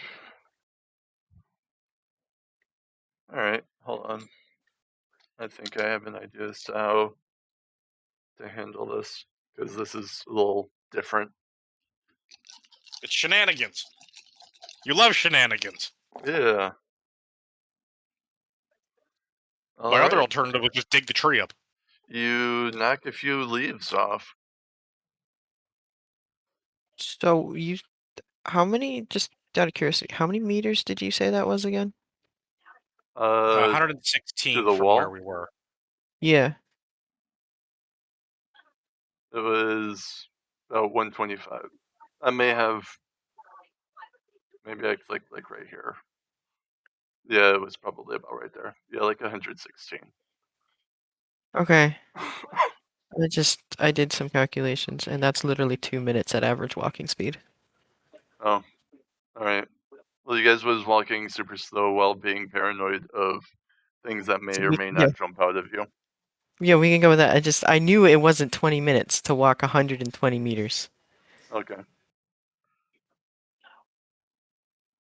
right, hold on. I think I have an idea as to how to handle this because this is a little different. It's shenanigans. You love shenanigans. Yeah. All My other right. alternative was just dig the tree up. You knock a few leaves off. So how many? Just out of curiosity, how many meters did you say that was again? 116 the from where wall? we were. Yeah. It was about 125. I may have. Maybe I clicked like right here. Yeah, it was probably about right there. Yeah, like 116. Okay. I did some calculations, and that's literally 2 minutes at average walking speed. Oh, all right. Well, you guys was walking super slow while being paranoid of things that may So or may yeah, not jump out of you. yeah, we can go with that. I knew it wasn't 20 minutes to walk 120 meters. Okay,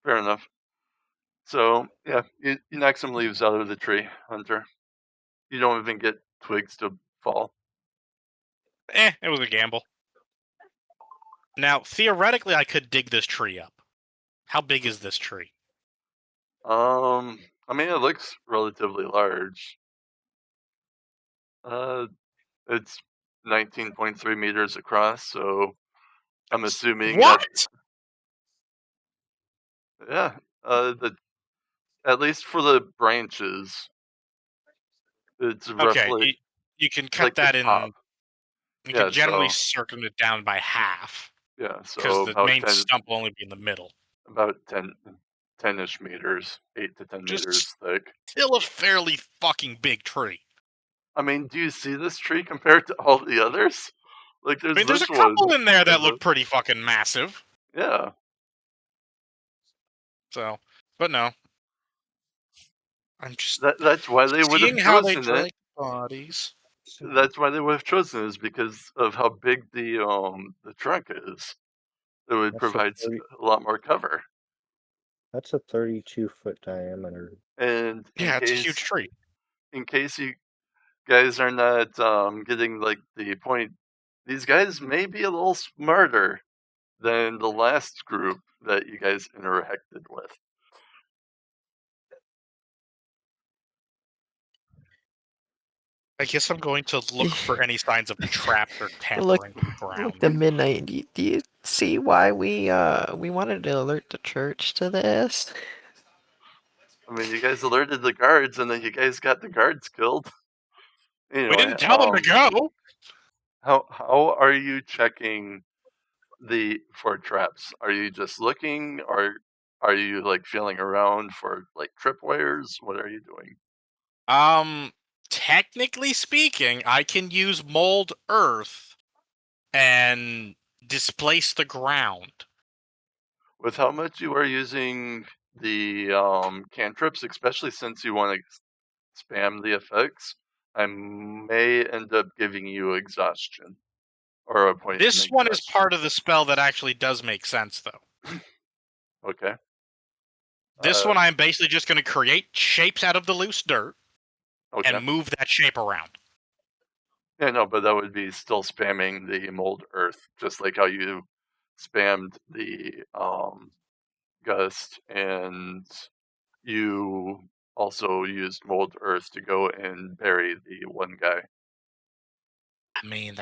fair enough. So yeah, you knock some leaves out of the tree, Hunter. You don't even get twigs to fall. It was a gamble. Now, theoretically, I could dig this tree up. How big is this tree? I mean, it looks relatively large. It's 19.3 meters across, so I'm assuming What? that, yeah, at least for the branches, it's Okay, roughly you can cut like the that top. in. You can Yeah, generally so circle it down by half yeah, because so the main stump will only be in the middle. about 10-ish meters, 8 to 10 Just meters thick. still a fairly fucking big tree. I mean, do you see this tree compared to all the others? Like, I there's mean, there's a this one, couple in there that and look pretty fucking massive. yeah. So, but no. I'm just That's why they would have seeing how they chosen it. drag bodies. That's why they would have chosen it, is because of how big the trunk is. It would That's a provide 30, a lot more cover. that's a 32-foot diameter. And Yeah, it's a huge tree. in case you guys are not getting like the point, these guys may be a little smarter than the last group that you guys interacted with. I guess I'm going to look for any signs of traps or Look, tampering with the ground. the midnight. Do you see why we wanted to alert the church to this? I mean, you guys alerted the guards, and then you guys got the guards killed. We Anyway, didn't tell them to go. how are you checking for traps? Are you just looking, or are you like feeling around for like tripwires? What are you doing? Technically speaking, I can use mold earth and displace the ground. With how much you are using the cantrips, especially since you want to spam the effects, I may end up giving you exhaustion or a point in This one is exhaustion. part of the spell that actually does make sense, though. Okay. This one, I'm basically just going to create shapes out of the loose dirt Okay. and move that shape around. Yeah, no, but that would be still spamming the mold earth, just like how you spammed the gust, and you also used mold earth to go and bury the one guy. I mean,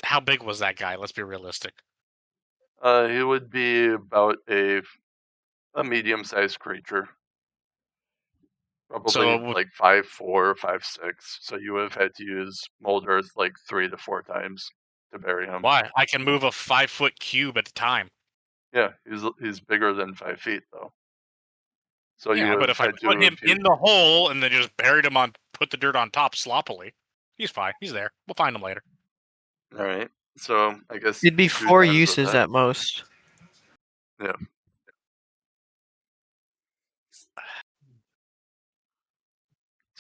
how big was that guy? Let's be realistic. He would be about a medium-sized creature, probably So like 5'4", 5'6". So you would have had to use mold earth like 3 to 4 times to bury him. why? I can move a 5-foot cube at a time. Yeah, he's bigger than 5 feet though. So you Yeah, would but have if I had put to him in the hole and then just buried him put the dirt on top sloppily, he's fine. He's there. We'll find him later. All right. So I guess It'd be 2 4 times of uses that. at most. Yeah.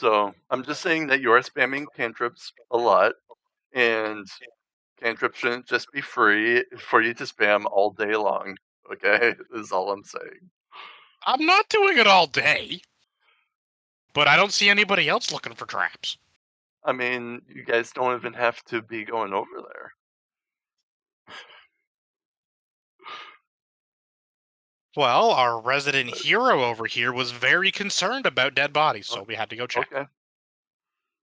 So I'm just saying that you are spamming cantrips a lot, and cantrips shouldn't just be free for you to spam all day long. Okay, is all I'm saying. I'm not doing it all day. But I don't see anybody else looking for traps. I mean, you guys don't even have to be going over there. Well, our resident hero over here was very concerned about dead bodies, so we had to go check. Okay.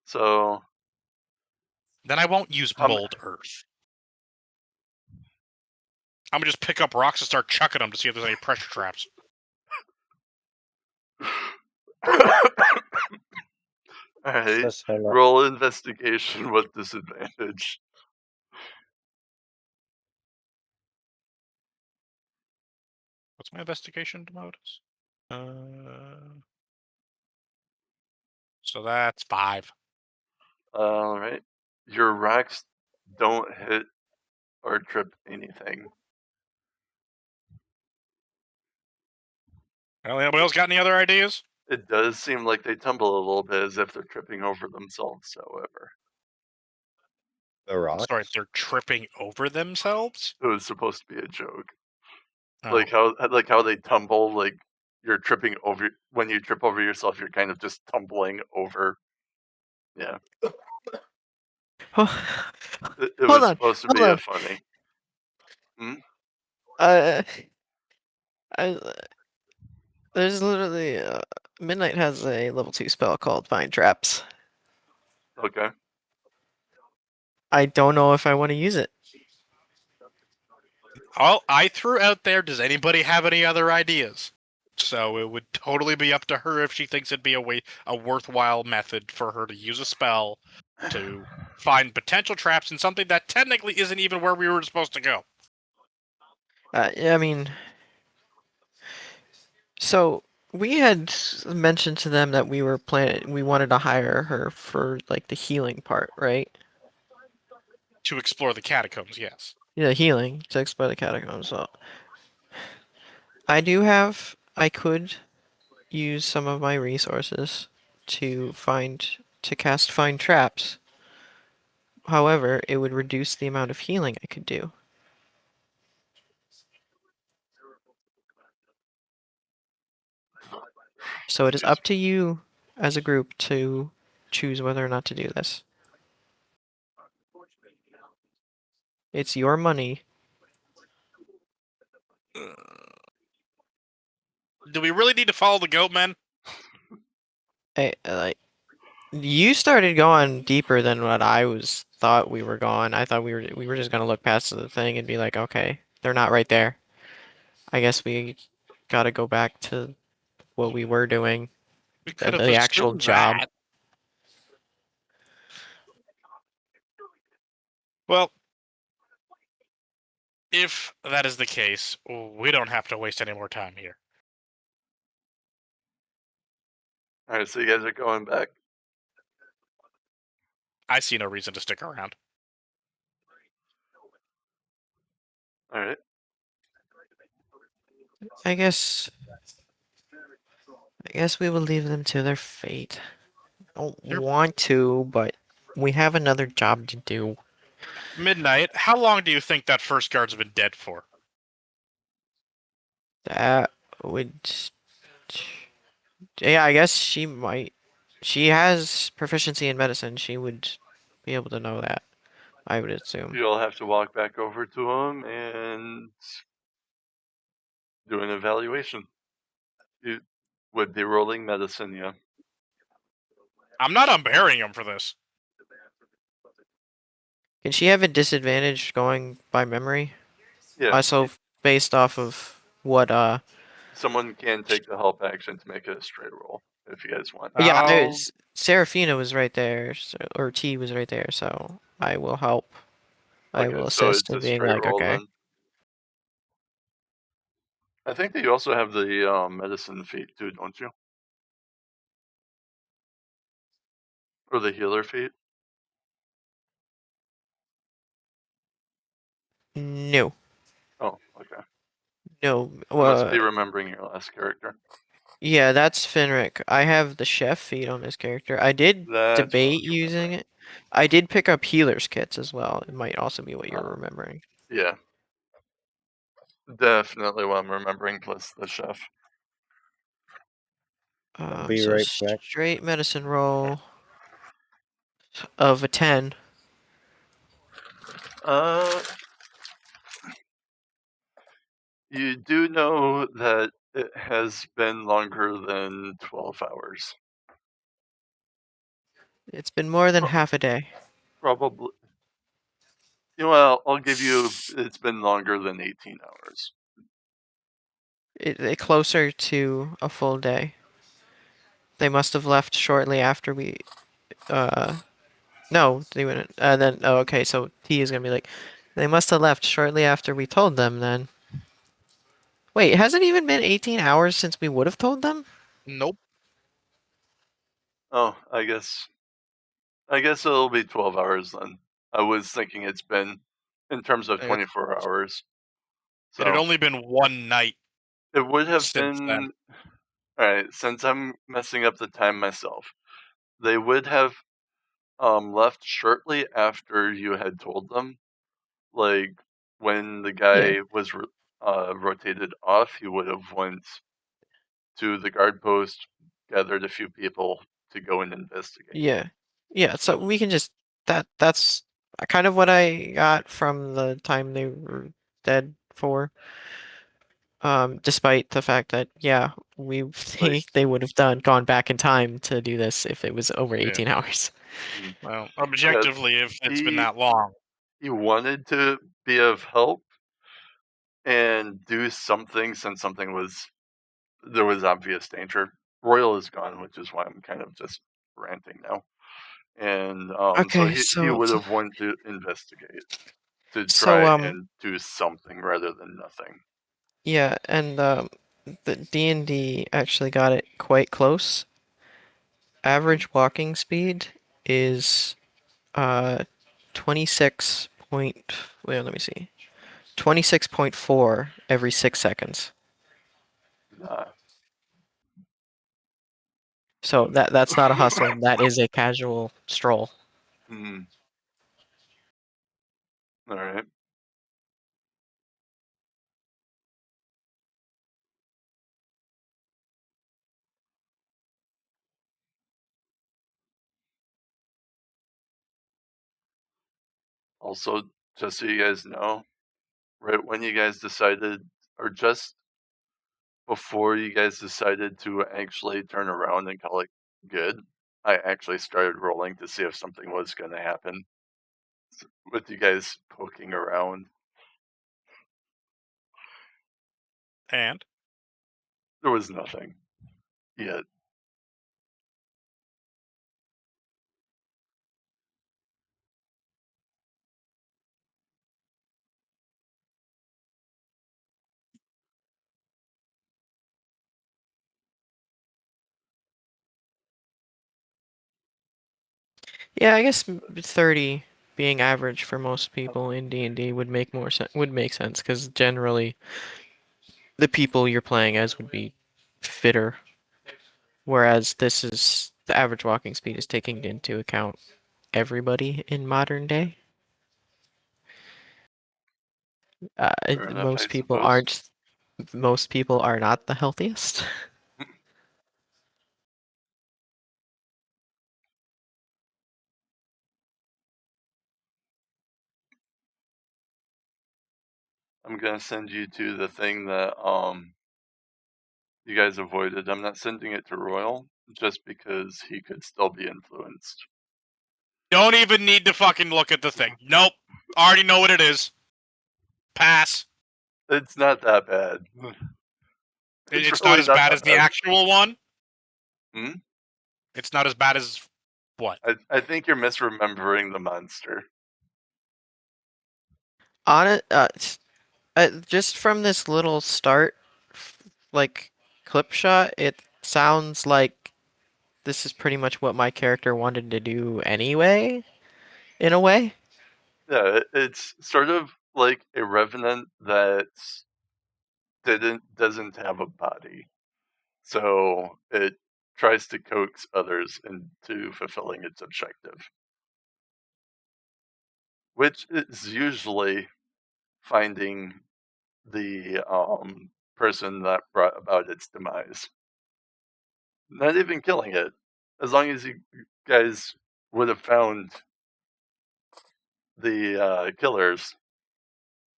So Then I won't use mold earth. I'm gonna just pick up rocks and start chucking them to see if there's any pressure traps. Alright. Just hang up. Roll investigation with disadvantage. What's my investigation modus? So that's 5. Alright. Your rocks don't hit or trip anything. Well, anybody else got any other ideas? It does seem like they tumble a little bit as if they're tripping over themselves, however. The rocks? Sorry, they're tripping over themselves? It was supposed to be a joke. Oh. Like how they tumble, like you're tripping over when you trip over yourself, you're kind of just tumbling over. Yeah. It Hold was on, supposed to hold be a on. funny. I, there's literally Midnight has a level 2 spell called Find Traps. Okay. I don't know if I want to use it. All I threw out there, does anybody have any other ideas? So it would totally be up to her if she thinks it'd be a worthwhile method for her to use a spell to find potential traps in something that technically isn't even where we were supposed to go. I mean, so we had mentioned to them that we wanted to hire her for like the healing part, right? To explore the catacombs, yes. Yeah, healing to explore the catacombs. So I could use some of my resources to cast find traps. However, it would reduce the amount of healing I could do. So it is up to you as a group to choose whether or not to do this. It's your money. Do we really need to follow the goat men? Like you started going deeper than what I thought we were going. I thought we were just gonna look past the thing and be like, okay, they're not right there. I guess we gotta go back to what we were doing, We could have the actual assumed job. that. Well, if that is the case, we don't have to waste any more time here. Alright, so you guys are going back. I see no reason to stick around. Alright. I guess we will leave them to their fate. I don't Sure. want to, but we have another job to do. Midnight, how long do you think that first guard's been dead for? That would. Yeah, I guess she might. She has proficiency in medicine. She would be able to know that. I would assume. You'll have to walk back over to them and do an evaluation. You would be rolling medicine, yeah. I'm not unburying him for this. Can she have a disadvantage going by memory? Yeah. Also, based off of what Someone can take the help action to make it a straight roll if you guys want. Yeah, I'll- Serafina was right there, or T was right there, so I will help. I Okay, will so assist it's in a being straight like, roll okay. then. I think that you also have the medicine feat too, don't you? Or the healer feat? No, Oh, okay. no. I must be remembering your last character. Yeah, that's Finric. I have the chef feat on this character. I did That's what I debate was using remembering. it. I did pick up healer's kits as well. It might also be what you're remembering. Yeah, definitely what I'm remembering. Plus the chef. I'll be So right back. straight medicine roll of a 10. Uh, you do know that it has been longer than 12 hours. It's been more than Pro- half a day. Probably. Well, I'll give you. It's been longer than 18 hours. It closer to a full day. They must have left shortly after we. No, they wouldn't. Then oh, okay. So T is gonna be like, they must have left shortly after we told them. Then wait, it hasn't even been 18 hours since we would have told them. Nope. Oh, I guess it'll be 12 hours then. I was thinking it's been in terms of It 24 hours. it had So only been one night it would have since then. been. Alright, since I'm messing up the time myself, they would have left shortly after you had told them. Like when the Yeah, guy was rotated off, he would have went to the guard post, gathered a few people to go and investigate. yeah, yeah. So we can just that's kind of what I got from the time they were dead for. Despite the fact that yeah, we Like, think they would have gone back in time to do this if it was over Yeah. 18 hours. mm, Well, yeah, objectively, if it's been he that long, he wanted to be of help and do something since there was obvious danger. Royal is gone, which is why I'm kind of just ranting now. And so Okay, he would have wanted to investigate to so try and do something rather than nothing. yeah, and the D&D actually got it quite close. Average walking speed is 26 point, wait, let me see. 26.4 every 6 seconds. Nah. So that's not a hustle, that is a casual stroll. Hmm. All right. Also, just so you guys know, right when you guys decided, or just before you guys decided to actually turn around and call it good, I actually started rolling to see if something was going to happen with you guys poking around. and There was nothing yet. Yeah, I guess 30 being average for most people in D&D would make more sense, would make sense because generally the people you're playing as would be fitter, whereas this is the average walking speed is taking into account everybody in modern day. Fair enough, I Most people suppose. aren't. Most people are not the healthiest. I'm gonna send you to the thing that you guys avoided. I'm not sending it to Royal just because he could still be influenced. don't even need to fucking look at the thing. Nope. Already know what it is. Pass. It's not that bad. It's It's not really as not bad that as the bad. actual one. Hmm? It's not as bad as what? I think you're misremembering the monster. On it, just from this little start, like clip shot, it sounds like this is pretty much what my character wanted to do anyway, in a way. Yeah, it's sort of like a revenant that doesn't have a body. So it tries to coax others into fulfilling its objective, which is usually finding the person that brought about its demise. Not even killing it. As long as you guys would have found the killers,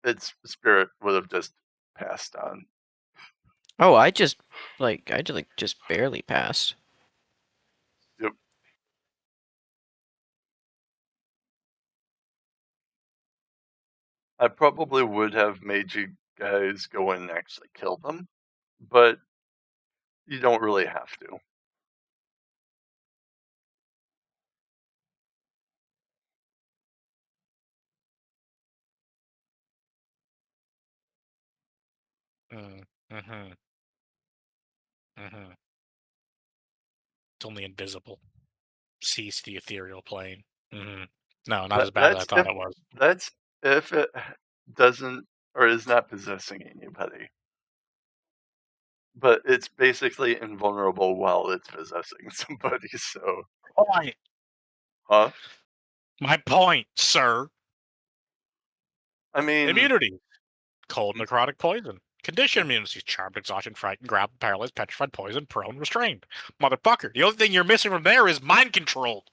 its spirit would have just passed on. Oh, I just barely passed. Yep. I probably would have made you guys go in and actually kill them, but you don't really have to. Mm-hmm. Mm-hmm. It's only invisible. Sees the ethereal plane. Mm-hmm. No, not as bad as I thought it was. That's if it doesn't or is not possessing anybody. But it's basically invulnerable while it's possessing somebody, so. Point. Huh? My point, sir. I mean. Immunity. Cold necrotic poison. Condition immunity. Charmed, exhaustion, frightened, grappled, paralyzed, petrified, poisoned, prone, restrained. Motherfucker. The only thing you're missing from there is mind control.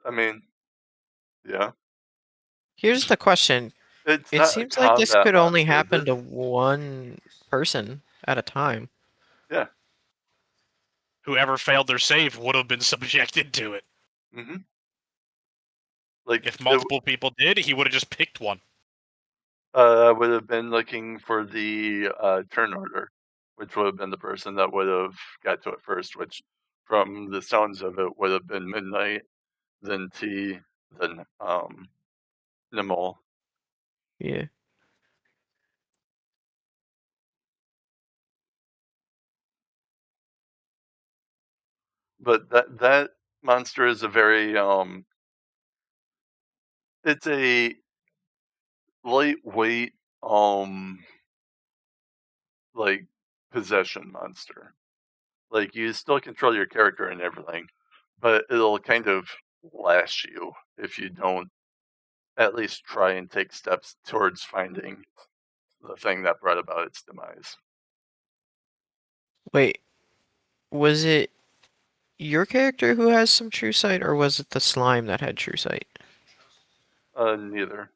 I mean. Yeah. Here's the question. It's It not a seems like this combat could only monster. happen to one person at a time. Yeah. Whoever failed their save would have been subjected to it. Mm-hmm. Like if multiple people did, he would have just picked one. I would have been looking for the turn order, which would have been the person that would have got to it first, which from the sounds of it would have been Midnight, then T, then Nimble. Yeah. But that monster is a very it's a lightweight like possession monster. Like you still control your character and everything, but it'll kind of lash you if you don't at least try and take steps towards finding the thing that brought about its demise. Wait, was it your character who has some true sight, or was it the slime that had true sight? Neither.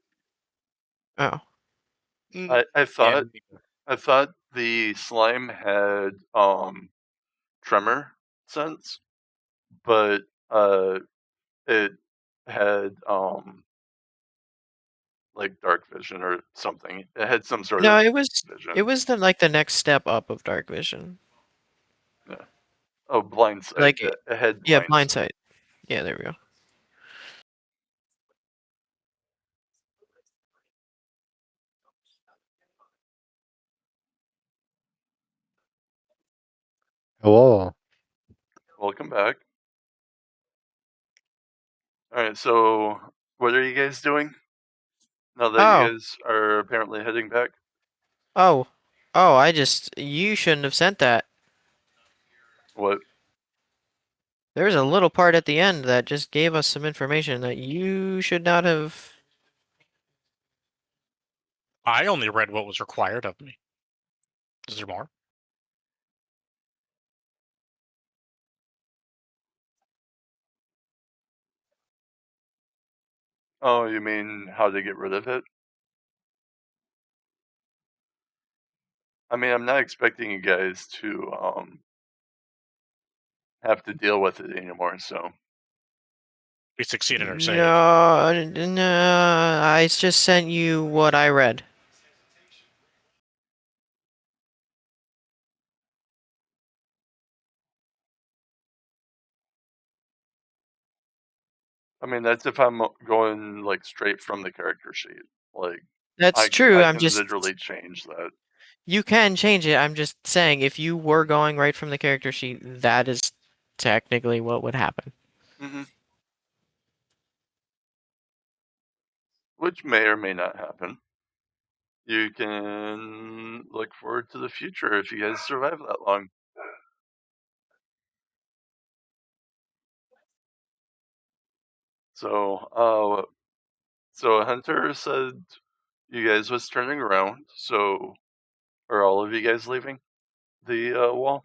Oh. I thought the slime had tremor sense, but it had like dark vision or something. It had some sort No, of it was vision. the next step up of dark vision. Yeah. Oh, blind sight. Like It had yeah, blind blind sight. sight. Yeah, there we go. Hello. Welcome back. All right, so what are you guys doing now that you Oh. guys are apparently heading back? Oh. You shouldn't have sent that. What? There was a little part at the end that just gave us some information that you should not have. I only read what was required of me. Is there more? Oh, you mean how to get rid of it? I mean, I'm not expecting you guys to have to deal with it anymore, so. We succeeded in our save. No, I just sent you what I read. I mean, that's if I'm going like straight from the character sheet. Like, That's true. I I'm can just. literally change that. You can change it. I'm just saying, if you were going right from the character sheet, that is technically what would happen. Mm-hmm. Which may or may not happen. You can look forward to the future if you guys survive that long. So, Hunter said you guys was turning around. So, are all of you guys leaving the wall?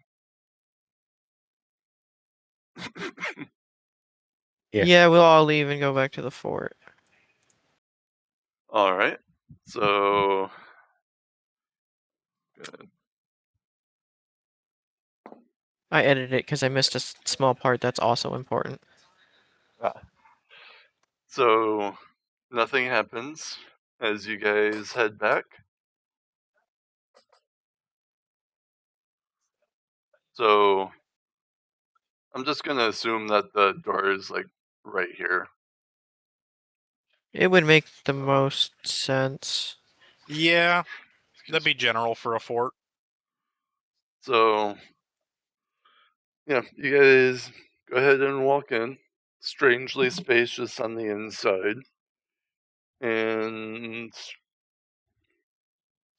Yeah. Yeah, we'll all leave and go back to the fort. All right. So, I edited it because I missed a small part that's also important. so nothing happens as you guys head back. So, I'm just gonna assume that the door is like right here. It would make the So, most sense. Yeah, excuse that'd be general for a fort. So, yeah, you guys go ahead and walk in. Strangely spacious on the inside. And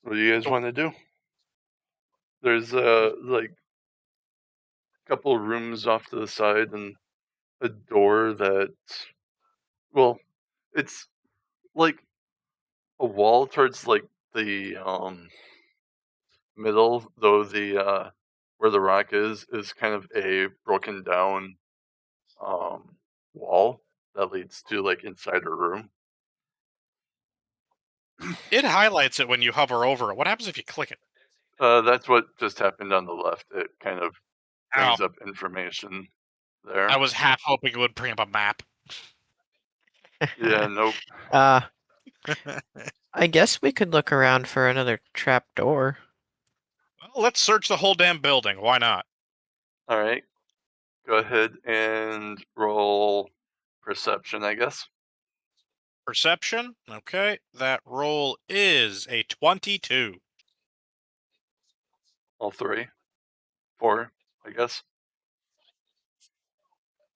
what do you guys want to do? There's like a couple rooms off to the side and a door that, well, it's like a wall towards like the middle, though the where the rock is kind of a broken down wall that leads to like inside a room. It highlights it when you hover over it. What happens if you click it? That's what just happened on the left. It kind of Ow. brings up information there. I was half hoping it would bring up a map. Yeah, nope. I guess we could look around for another trap door. Well, let's search the whole damn building. Why not? All right. Go ahead and roll perception, I guess. Perception. Okay, that roll is a 22. All three. 4, I guess.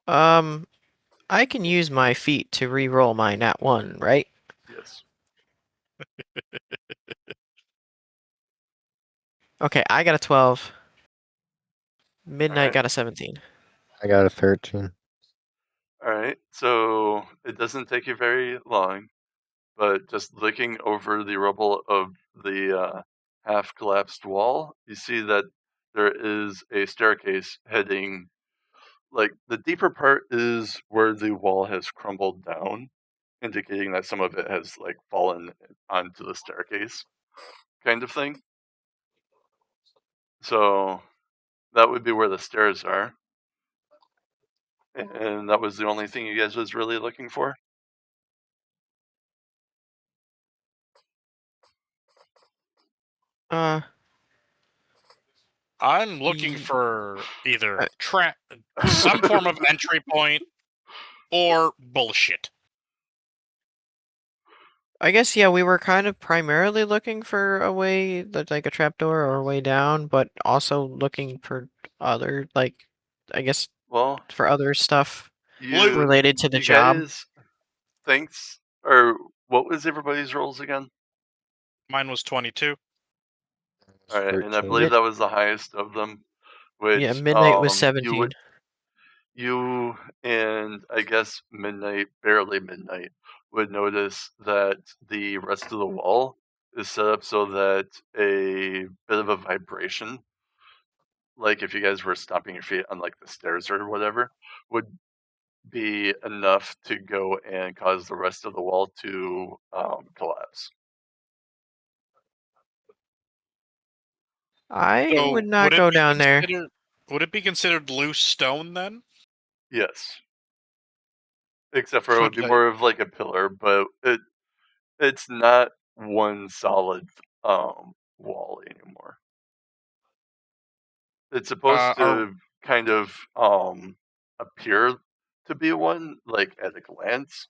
I can use my feet to re-roll my nat 1, right? Yes. Okay, I got a 12. Midnight Alright. got a 17. I got a 13. Alright. So it doesn't take you very long, but just looking over the rubble of the half collapsed wall, you see that there is a staircase heading. Like, the deeper part is where the wall has crumbled down, indicating that some of it has, like, fallen onto the staircase, kind of thing. So, that would be where the stairs are. And that was the only thing you guys was really looking for? I'm looking Ye- for either I- some form of entry point or bullshit. I guess, yeah, we were kind of primarily looking for a way that's like a trapdoor or a way down, but also looking for other, like, I guess, Well, for other stuff you related to the you job. guys thanks or what was everybody's roles again? Mine was 22. All right, and I 13. believe that was the highest of them, Yeah, which Midnight was you 17. would you and I guess Midnight, barely Midnight, would notice that the rest of the wall is set up so that a bit of a vibration, like if you guys were stomping your feet on like the stairs or whatever, would be enough to go and cause the rest of the wall to collapse. I So would not go down there. Would it be considered loose stone then? Yes, except for it would Could be I, more of like a pillar, but it's not one solid wall anymore. It's supposed are to kind of appear to be one, like at a glance,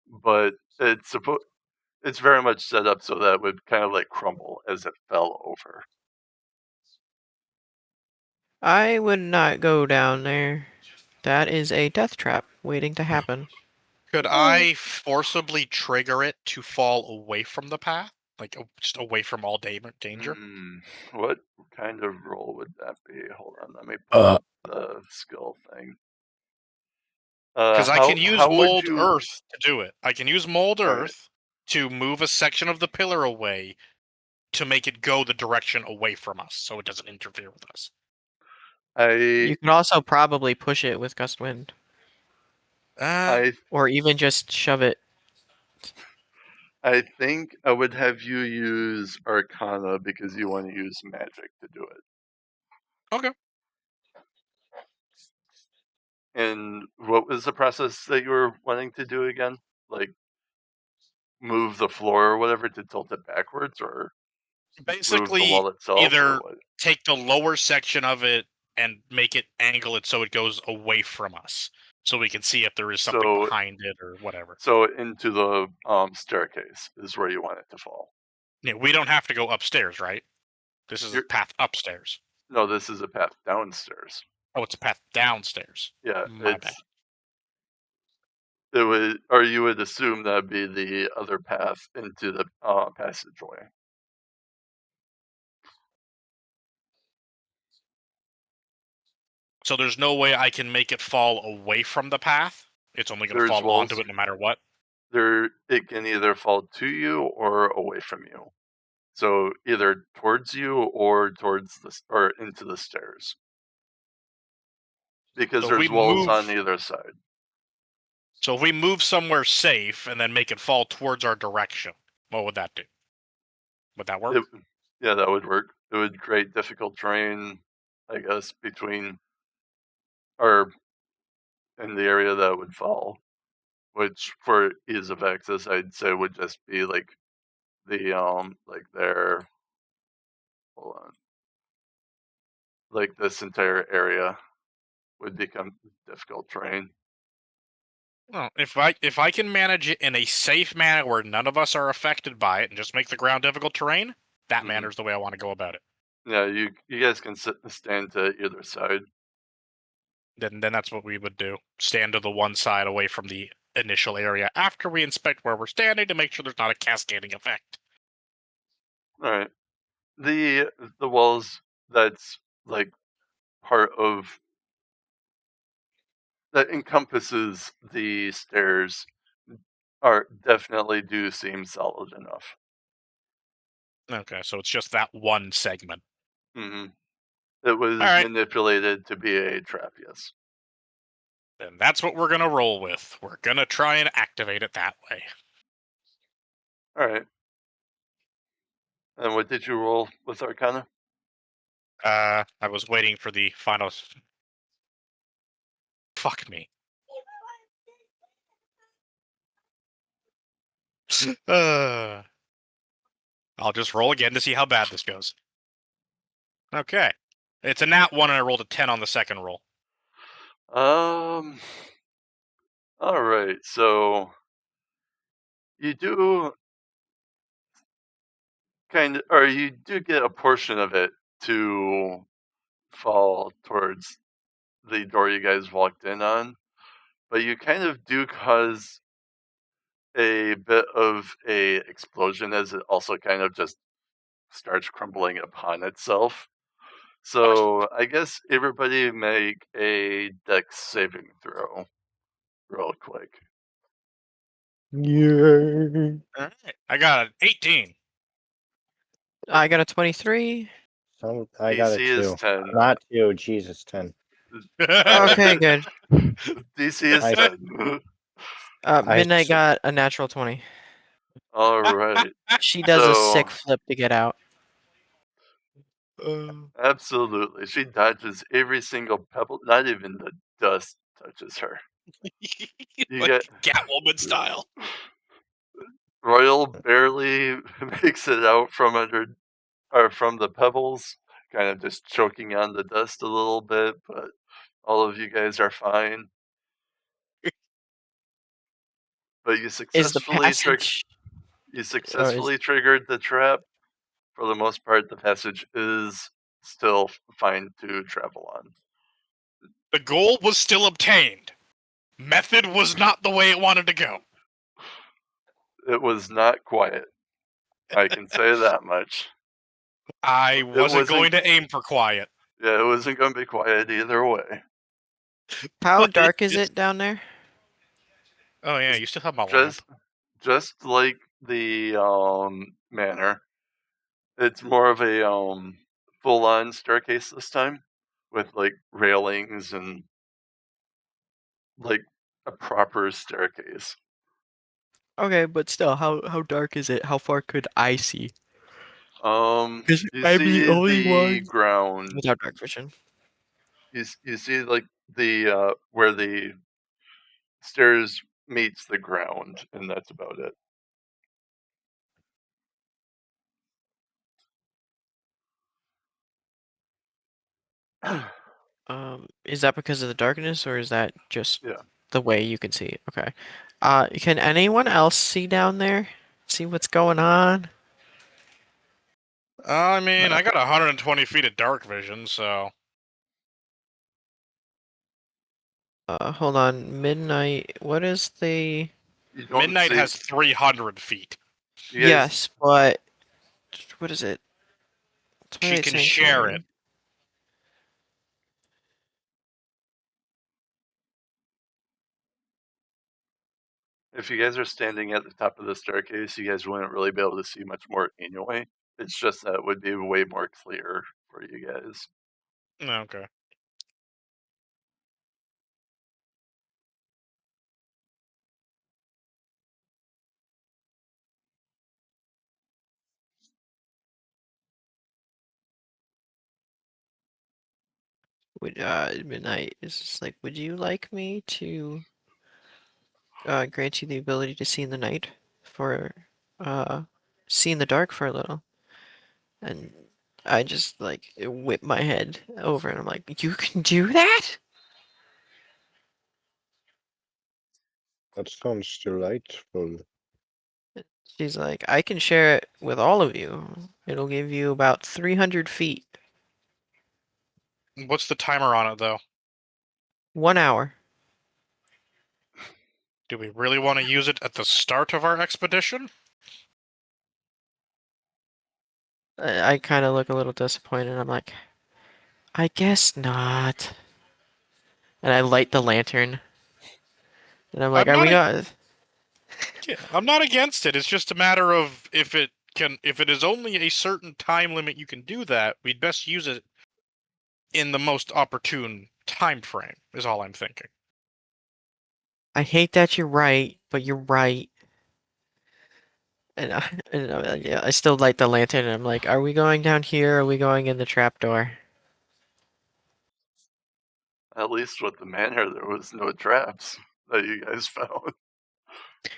but it's very much set up so that it would kind of like crumble as it fell over. I would not go down there. That is a death trap waiting to happen. could I forcibly trigger it to fall away from the path, like just away from all danger? What kind of roll would that be? Hold on, let me pull up the skill thing. Because I can use how would mold you? earth to do it. I can use mold All right. earth to move a section of the pillar away to make it go the direction away from us, so it doesn't interfere with us. You can also probably push it with gust wind, I or even just shove it. I think I would have you use Arcana because you want to use magic to do it. Okay. And what was the process that you were wanting to do again? Like move the floor or whatever to tilt it backwards, or move the Basically, wall itself, or either what? take the lower section of it and make it angle it so it goes away from us, so we can see if there is something So, behind it or whatever. so into the staircase is where you want it to fall. Yeah, we don't have to go upstairs, right? This is a You're- path upstairs. No, this is a path downstairs. Oh, it's a path downstairs. Yeah, My bad. It would, or you would assume that'd be the other path into the passageway. So there's no way I can make it fall away from the path. It's only going to There's fall walls. onto it no matter what. It can either fall to you or away from you. So either towards you or or into the stairs. Because So if we there's walls move, on either side. so if we move somewhere safe and then make it fall towards our direction, what would that do? Would that work? Yeah, that would work. It would create difficult terrain, I guess, between or in the area that would fall. Which for ease of access I'd say would just be like the like there, hold on. Like this entire area would become difficult terrain. Well, if I can manage it in a safe manner where none of us are affected by it and just make the ground difficult terrain, that manner's the way I want to go about it. Yeah, you guys can stand to either side. Then that's what we would do. Stand to the one side away from the initial area after we inspect where we're standing to make sure there's not a cascading effect. All right. The walls that's like part of that encompasses the stairs are definitely do seem solid enough. Okay, so it's just that one segment. Mm-hmm. It was right. manipulated to be a trap, yes. Then that's what we're gonna roll with. We're gonna try and activate it that way. All right. And what did you roll with Arcana? I was waiting for the final. Fuck me. I'll just roll again to see how bad this goes. Okay. It's a nat 1 and I rolled a 10 on the second roll. All right. So you do you do get a portion of it to fall towards the door you guys walked in on, but you kind of do cause a bit of a explosion as it also kind of just starts crumbling upon itself. So I guess everybody make a dex saving throw real quick. Yeah. Alright. I got an 18. I got a 23. I got a DC is 2. 10. Not 2, Jesus, 10. Okay, good. DC is I- 10. Midnight got a natural 20. All right. She does a sick So- flip to get out. Absolutely. She dodges every single pebble. Not even the dust touches her. You Like get Catwoman style. Royal barely makes it out from from the pebbles, kind of just choking on the dust a little bit, but all of you guys are fine. But you Is the successfully passage? triggered the trap. For the most part, the passage is still fine to travel on. The goal was still obtained. Method was not the way it wanted to go. It was not quiet. I can say that much. I wasn't going to aim for quiet. Yeah, it wasn't going to be quiet either way. How But dark is it's- it down there? Oh yeah, you still have my lamp. Just like the manor, it's more of a full-on staircase this time, with like railings and like a proper staircase. Okay, but still, how dark is it? How far could I see? Because You I'm the see only the one ground. without dark vision. You see like the where the stairs meets the ground, and that's about it. Is that because of the darkness, or is that just Yeah. the way you can see? Okay. Can anyone else see down there? See what's going on? I mean, I got 120 feet of dark vision, so Hold on. Midnight. What is the? You don't Midnight see. has 300 feet. You guys, Yes, but what is it? She Twilight can share it. Sanctuary. if you guys are standing at the top of the staircase, you guys wouldn't really be able to see much more anyway. It's just that it would be way more clear for you guys. Okay. Would Midnight is just like, would you like me to grant you the ability to see in the night for see in the dark for a little? And I just like whip my head over and I'm like, you can do that? That sounds delightful. She's like, I can share it with all of you. It'll give you about 300 feet. What's the timer on it, though? 1 hour. Do we really want to use it at the start of our expedition? I kind of look a little disappointed. I'm like, I guess not. And I light the lantern. And I'm like, I'm are not. we not? Yeah, I'm not against it. It's just a matter of if it is only a certain time limit you can do that, we'd best use it in the most opportune time frame. Is all I'm thinking. I hate that you're right, but you're right. And yeah, I still light the lantern and I'm like, are we going down here or are we going in the trapdoor? At least with the manor, there was no traps that you guys found.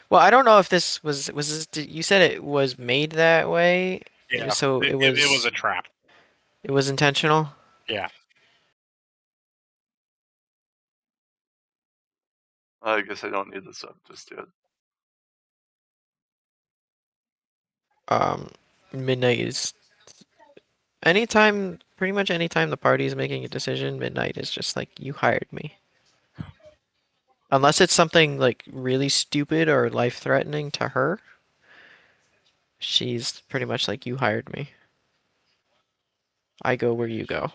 Well, I don't know if this was this, you said it was made that way, Yeah, so it was a trap. it was intentional. Yeah. I guess I don't need this up just yet. Um, Midnight is anytime, pretty much anytime the party is making a decision, Midnight is just like, you hired me. Unless it's something like really stupid or life-threatening to her, she's pretty much like, you hired me. I go where you go.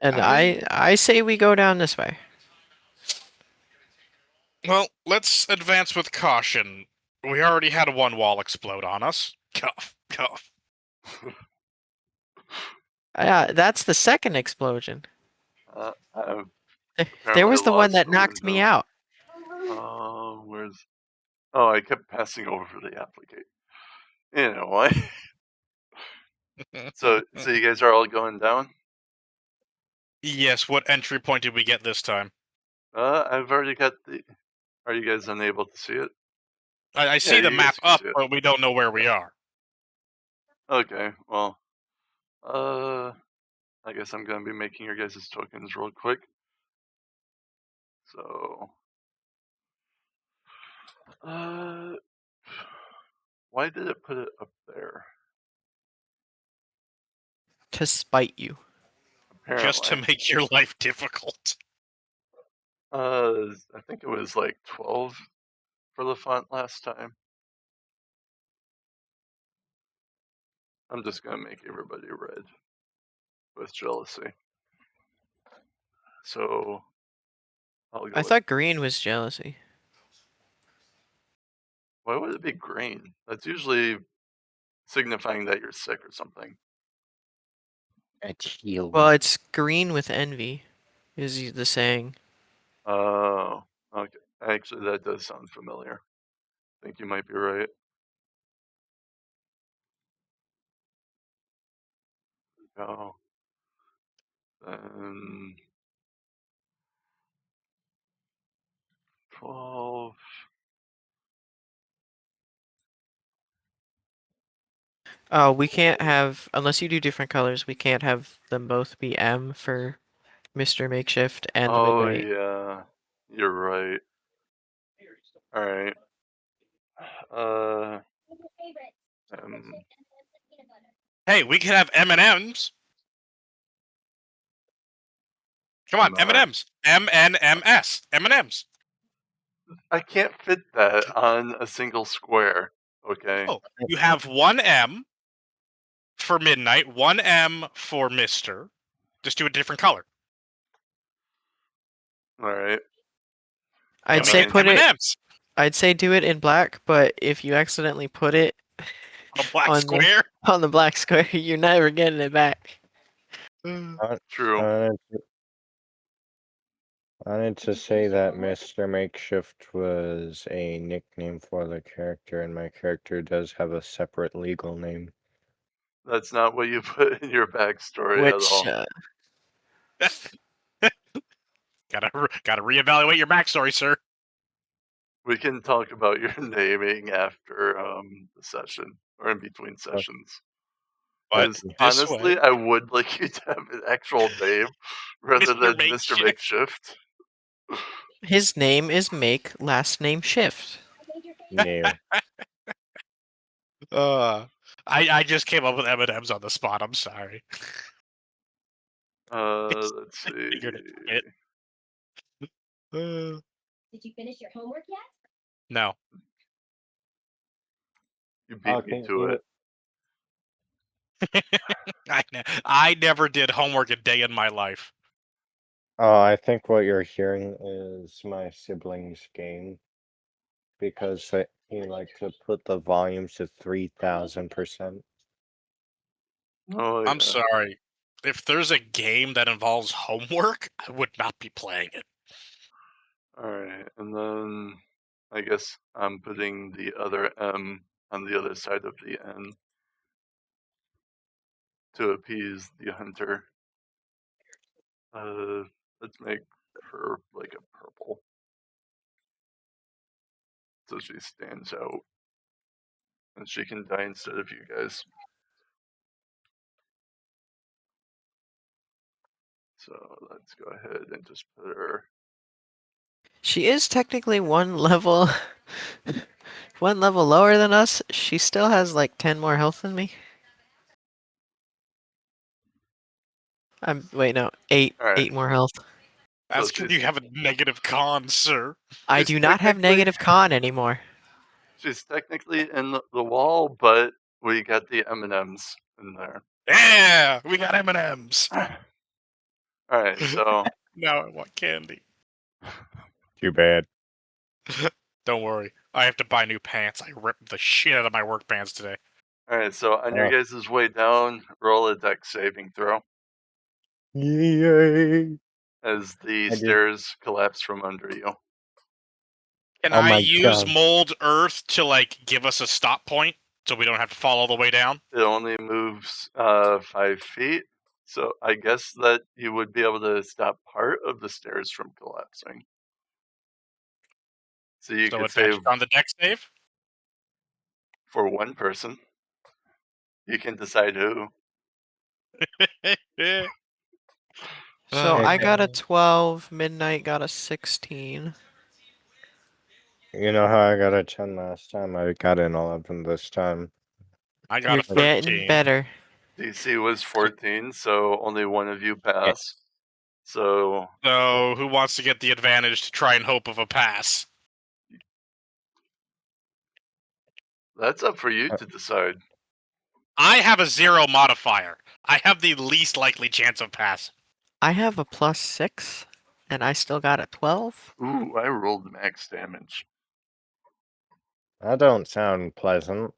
And I mean, I say we go down this way. well, let's advance with caution. We already had one wall explode on us. Cough, cough. That's the second explosion. I've There apparently was the one lost that the knocked me window. out. Where's? Oh, I kept passing over the applicate. Anyway, so you guys are all going down. Yes. What entry point did we get this time? I've already got the. Are you guys unable to see it? I Yeah, see the you map guys can up, see it. but we don't know where we are. Okay, well, I guess I'm gonna be making your guys' tokens real quick. So, why did it put it up there? To spite you. Just to Apparently, make your life difficult. I think it was like 12 for the font last time. I'm just gonna make everybody red with jealousy. So I'll go I with. thought green was jealousy. Why would it be green? That's usually signifying that you're sick or something. It's healed. Well, it's green with envy, is the saying. Oh, okay. Actually, that does sound familiar. I think you might be right. Oh, then 12. Oh, we can't have, unless you do different colors, we can't have them both be M for Mr. Makeshift and the Oh, Midnight. yeah. You're right. All right. Uh, um, Hey, we can have M&Ms. Come on, M. M&Ms. M-N-M-S. M&Ms. I can't fit that on a single square. Okay. Oh, you have one M for Midnight, one M for Mister. Just do a different color. All right. I'd And we say get Fine. put it, M&Ms. I'd say do it in black, but if you accidentally put it A black on the square. on the black square, you're never getting it back. True. I wanted to say that Mr. Makeshift was a nickname for the character, and my character does have a separate legal name. That's not what you put in your backstory at Which all. Gotta reevaluate your backstory, sir. We can talk about your naming after the session or in between sessions. But Because this honestly, way, I would like you to have an actual name rather Mr. than Mr. Makeshift. Makeshift. his name is Make, last name Shift. No. I just came up with M&M's on the spot. I'm sorry. Let's I see. figured it. Uh, Did you finish your homework yet? no. You beat me to it. I never did homework a day in my life. Oh, I think what you're hearing is my siblings' game because he like to put the volume to 3,000%. Oh, I'm yeah. sorry. If there's a game that involves homework, I would not be playing it. Alright, and then I guess I'm putting the other M on the other side of the N to appease the hunter. Let's make her like a purple so she stands out and she can die instead of you guys. So let's go ahead and just put her. She is technically one level one level lower than us. She still has like 10 more health than me. Wait, no, 8 Alright, more health. That's so because you have a negative con, sir. I she's do not have technically negative con anymore. she's technically in the wall, but we got the M&Ms in there. Yeah, we got M&Ms. Alright, so Now I want candy. Too bad. Don't worry. I have to buy new pants. I ripped the shit out of my work pants today. alright, so on your guys' way down, roll a dex saving throw Yay! as the I did. stairs collapse from under you. Can Oh I my use God. mold earth to like give us a stop point so we don't have to fall all the way down? It only moves 5 feet, so I guess that you would be able to stop part of the stairs from collapsing. So you So could save advantage on the deck save? for one person. You can decide who. So Uh, I got a 12, Midnight got a 16. You know how I got a 10 last time? I got an 11 this time. I got You're a getting 13. better. DC was 14, so only one of you pass. So So who wants to get the advantage to try and hope of a pass? that's up for you to decide. I have a 0 modifier. I have the least likely chance of pass. I have a +6. And I still got a 12. Ooh, I rolled max damage. That don't sound pleasant.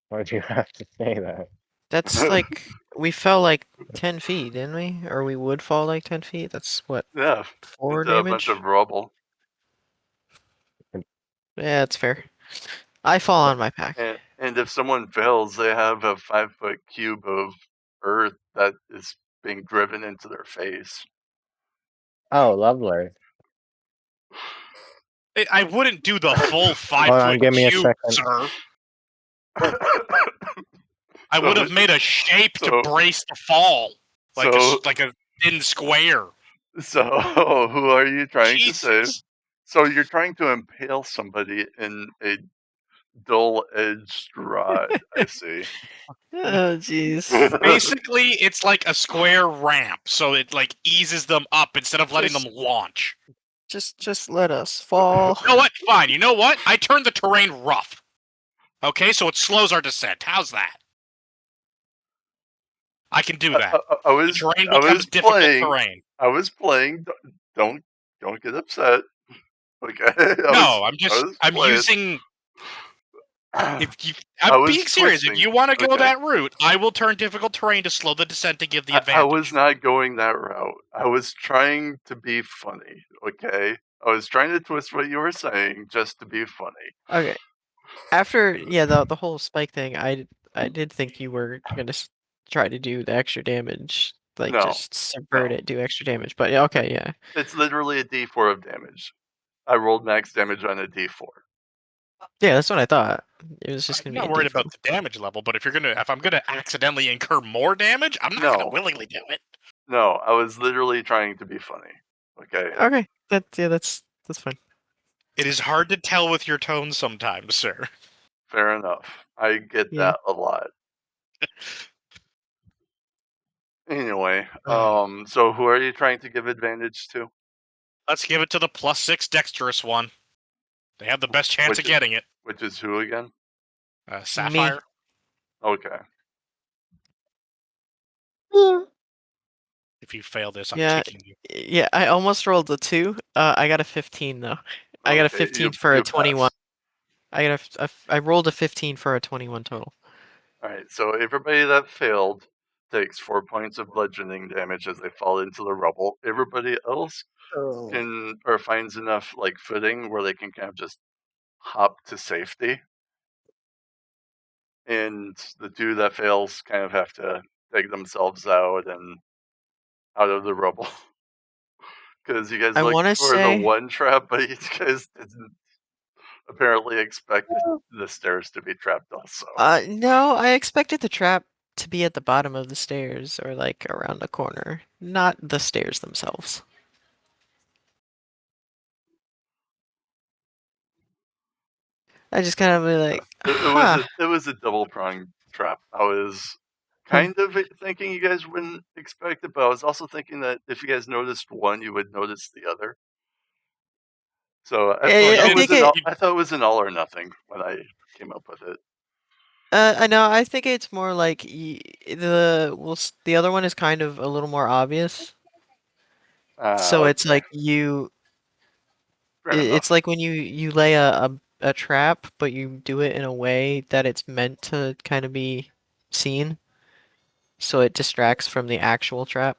Why'd you have to say that? That's like we fell like 10 feet, didn't we? Or we would fall like 10 feet. That's what, Yeah, 4 into a bunch damage? of rubble. Yeah, that's fair. I fall on my pack. And if someone fails, they have a 5-foot cube of earth that is being driven into their face. Oh, lovely. I wouldn't do the full 5 Hold on, foot give me a cube, second. sir. I would have made a shape to so- brace the fall, like so- like a thin square. So, who are you trying to save? Jesus. So you're trying to impale somebody in a dull-edged rod. I see. Oh, jeez. Basically, it's like a square ramp, so it like eases them up instead of letting them launch. Just let us fall. You know what? Fine. You know what? I turned the terrain rough. Okay, so it slows our descent. How's that? I can do that. I The was terrain I becomes was difficult playing. terrain. I was playing. Don't get upset. Okay. No, I was I'm playing. using. If you, I I'm was being serious. If twisting. you want to go Okay. that route, I will turn difficult terrain to slow the descent to give the I advantage. was not going that route. I was trying to be funny. Okay. I was trying to twist what you were saying just to be funny. Okay. After the whole spike thing, I did think you were gonna try to do the extra damage, like No, just subvert no. it, do extra damage. But yeah, okay, yeah. It's literally a D4 of damage. I rolled max damage on a D4. Yeah, that's what I thought. It was just I'm gonna be not a worried D4. about the damage level, but if I'm gonna accidentally incur more damage, I'm not gonna No. willingly do it. No, I was literally trying to be funny. Okay. Okay, that's fine. It is hard to tell with your tone sometimes, sir. Fair enough. I get Yeah. that a lot. Anyway, so who are you trying to give advantage to? Let's give it to the +6 dexterous one. They have the best chance of getting it. Which is who again? Sapphire. Okay. If you fail this, I'm Yeah, kicking you. yeah. I almost rolled a 2. I got a 15 though. I got a Okay, 15 for a you 21. pass. I rolled a 15 for a 21 total. Alright, so everybody that failed takes 4 points of bludgeoning damage as they fall into the rubble. Everybody else can or finds enough like footing where they can kind of just hop to safety. And the 2 that fails kind of have to dig themselves out and out of the rubble. Because you guys I looked wanna for the say- one trap, but you guys didn't apparently expect the stairs to be trapped also. No, I expected the trap to be at the bottom of the stairs or like around the corner, not the stairs themselves. I just kind of be like, It was a double pronged trap. I was kind of thinking you guys wouldn't expect it, but I was also thinking that if you guys noticed one, you would notice the other. So I thought it was an all or nothing when I came up with it. I know. I think it's more like the other one is kind of a little more obvious. So it's like Fair enough. it's like when you lay a trap, but you do it in a way that it's meant to kind of be seen, so it distracts from the actual trap.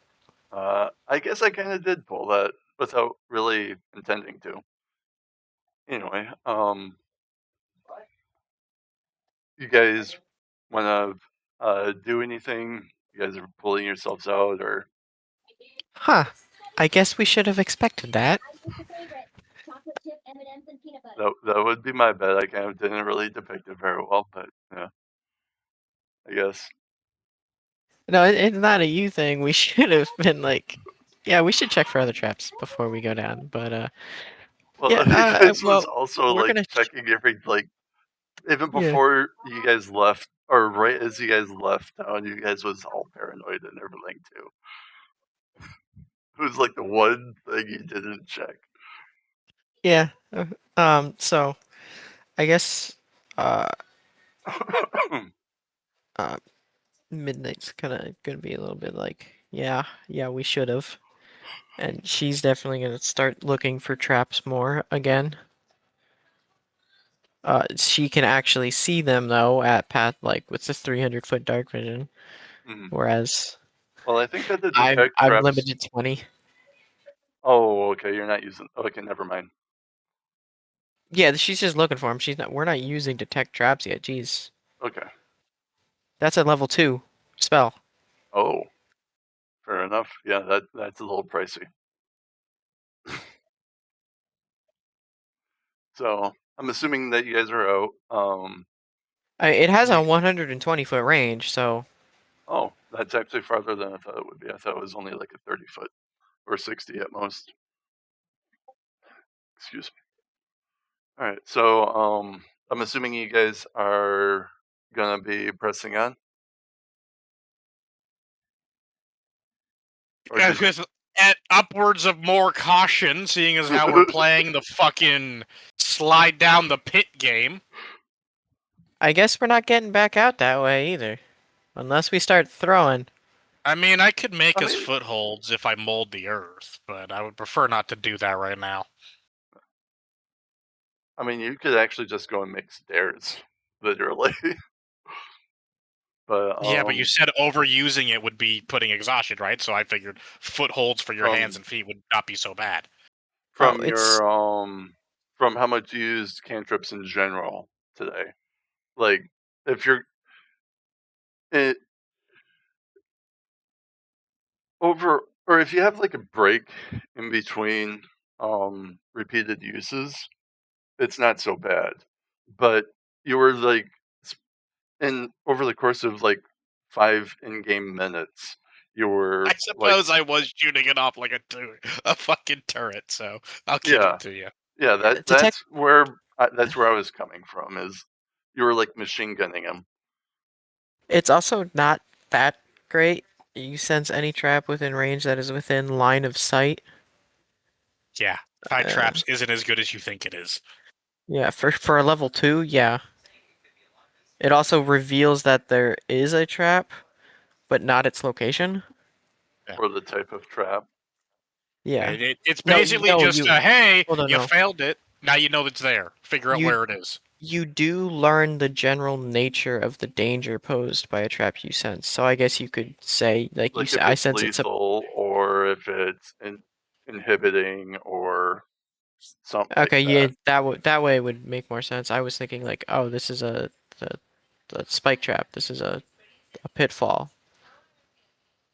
I guess I kind of did pull that without really intending to. Anyway, you guys want to do anything? You guys are pulling yourselves out, or Huh. I guess we should have expected that. What's your favorite? Chocolate chip, M&Ms, and peanut butter. that would be my bad. I kind of didn't really depict it very well, but yeah, I guess. No, it's not a you thing. We should have been like, yeah, we should check for other traps before we go down. But Well, yeah, you guys was well, also we're like gonna checking every like even Yeah. before you guys left, or right as you guys left town, you guys was all paranoid and everything too. It was like the one thing you didn't check. Yeah. So I guess Midnight's kind of gonna be a little bit like, yeah, we should have. And she's definitely gonna start looking for traps more again. She can actually see them though at path like with the 300-foot dark vision, Mhm. whereas Well, I think that the I'm detect traps. limited to 20. Oh, okay. You're not using. Okay, never mind. Yeah, she's just looking for him. We're not using detect traps yet. Jeez, Okay. that's a level 2 spell. Oh, fair enough. Yeah, that's a little pricey. So I'm assuming that you guys are out. It has a you- 120-foot range, so oh, that's actually farther than I thought it would be. I thought it was only like a 30-foot or 60 at most. Excuse me. All right. So I'm assuming you guys are gonna be pressing on, or did With at upwards of more caution, seeing as how we're playing the fucking slide down the pit game. I guess we're not getting back out that way either, unless we start throwing. I mean, I could make I us mean- footholds if I mold the earth, but I would prefer not to do that right now. I mean, you could actually just go and make stairs, literally. But Yeah, but you said overusing it would be putting exhaustion, right? So I figured footholds for your hands and feet would not be so bad. from it's your from how much you used cantrips in general today, like if you're it over or if you have like a break in between repeated uses, it's not so bad. But you were like in over the course of like 5 in-game minutes, you were I like suppose I was shooting it off like a fucking turret, so I'll give yeah it to you. yeah detect. that's where I was coming from is you were like machine gunning him. It's also not that great. You sense any trap within range that is within line of sight. Yeah, find Uh, traps isn't as good as you think it is. Yeah, for a level 2, yeah. It also reveals that there is a trap, but not its location. Or the type of trap. Yeah. It's No, basically just hey, hold on, you no. failed it. Now you know it's there. Figure out You where it is. you do learn the general nature of the danger posed by a trap you sense. So I guess you could say, like Like if I it's sense it's a. lethal or if it's inhibiting or something like Okay, yeah, that. that way would make more sense. I was thinking like, oh, this is the spike trap. This is a pitfall,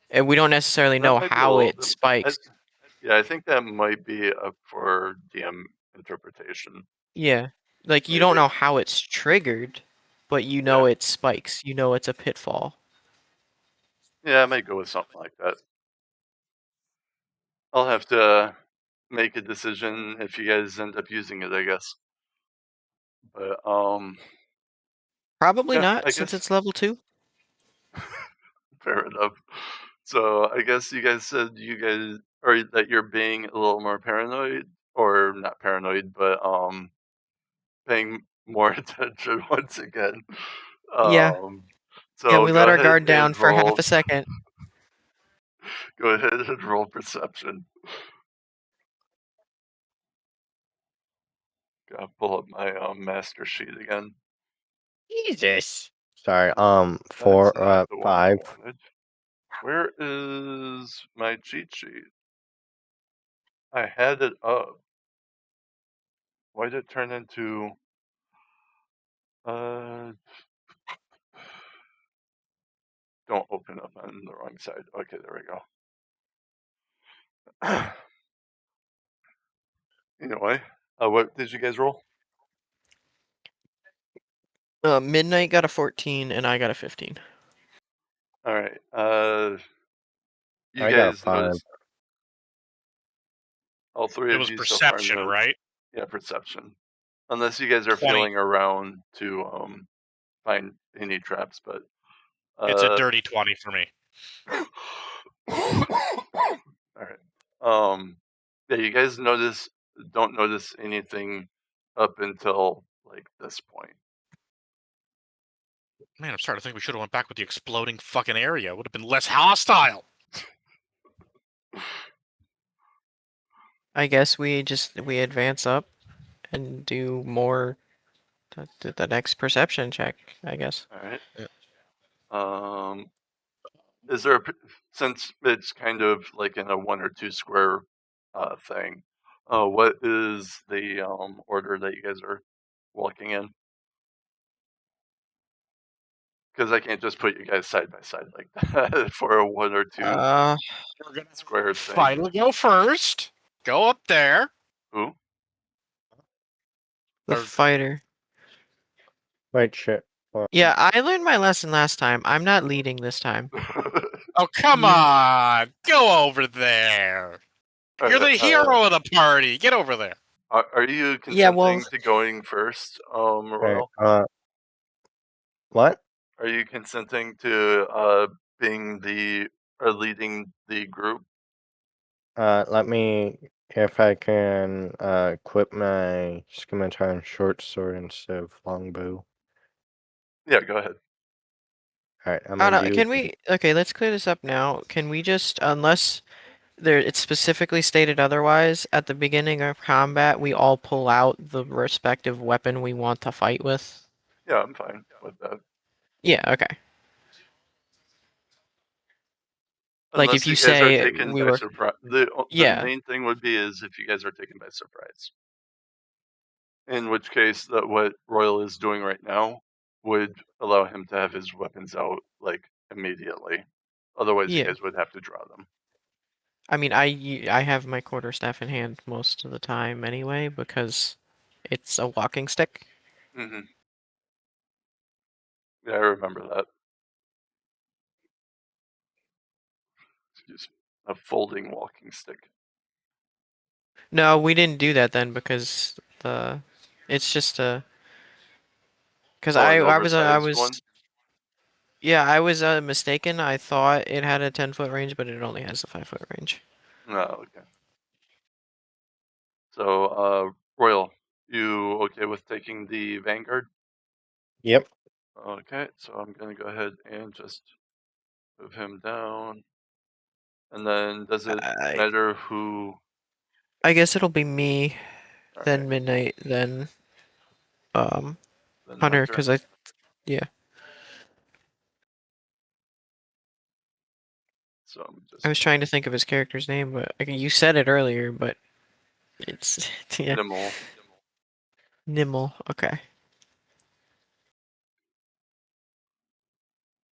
and we don't necessarily That know might be a how little it bit. spikes. Yeah, I think that might be up for DM interpretation. Yeah, like you don't Maybe. know how it's triggered, but you know Yeah. it spikes. You know it's a pitfall. Yeah, I might go with something like that. I'll have to make a decision if you guys end up using it, I guess. But Probably yeah, not, I since guess it's level 2. fair enough. So I guess you guys said you guys or that you're being a little more paranoid, or not paranoid, but paying more attention once again. Yeah, yeah, So we go let our ahead guard down and for half roll. a second. Go ahead and roll perception. Gotta pull up my master sheet again. Jesus. Sorry. That's 4, not the one I 5. wanted. Where is my cheat sheet? I had it up. Why did it turn into don't open up on the wrong side. Okay, there we go. Anyway, what did you guys roll? Midnight got a 14 and I got a 15. All right. You I got guys 5. notice all three It of was you so far perception, know. right? Yeah, perception. Unless you guys are 20. feeling around to find any traps, but It's a dirty 20 for me. all right. Yeah, you guys don't notice anything up until like this point. Man, I'm starting to think we should have went back with the exploding fucking area. It would have been less hostile. I guess we advance up and do more. The next perception check, I guess. All right. Yeah. Is there since it's kind of like in a 1 or 2 square thing? What is the order that you guys are walking in? Because I can't just put you guys side by side like that for a 1 or 2 We're gonna square thing. Fight will go first. Go up there. Who? The Or- fighter. Wait, shit. Well, Yeah, I learned my lesson last time. I'm not leading this time. Oh, come on. Go over there. You're the hero of the party. Get over there. Are you Yeah, consenting well- to going first, okay, Royal? what? Are you consenting to being or leading the group? Let me, if I can, equip my scimitar short sword instead of longbow. Yeah, go ahead. Alright, I'm I gonna don't know, use. can we? Okay, let's clear this up now. Can we just, unless it's specifically stated otherwise, at the beginning of combat, we all pull out the respective weapon we want to fight with? Yeah, I'm fine with that. Yeah. Okay. Like Unless if you you guys are say taken we by were. surprise. The Yeah. main thing would be is if you guys are taken by surprise. In which case, what Royal is doing right now would allow him to have his weapons out like immediately. Otherwise, you Yeah. guys would have to draw them. I mean, I have my quarterstaff in hand most of the time anyway because it's a walking stick. Mm-hmm. Yeah, I remember that. Excuse me. A folding walking stick. No, we didn't do that then because it's just a. Because Oh, an I oversized was one? yeah, I was mistaken. I thought it had a 10-foot range, but it only has a 5-foot range. No, okay. So, Royal, you okay with taking the Vanguard? Yep. Okay, so I'm gonna go ahead and just move him down. And then, does it matter who? I guess it'll be me, All then right, Midnight, then then Hunter, Hunter. because yeah. So I'm just I was trying to think of his character's name, but you said it earlier, but it's yeah. Nimble. Nimble. Okay.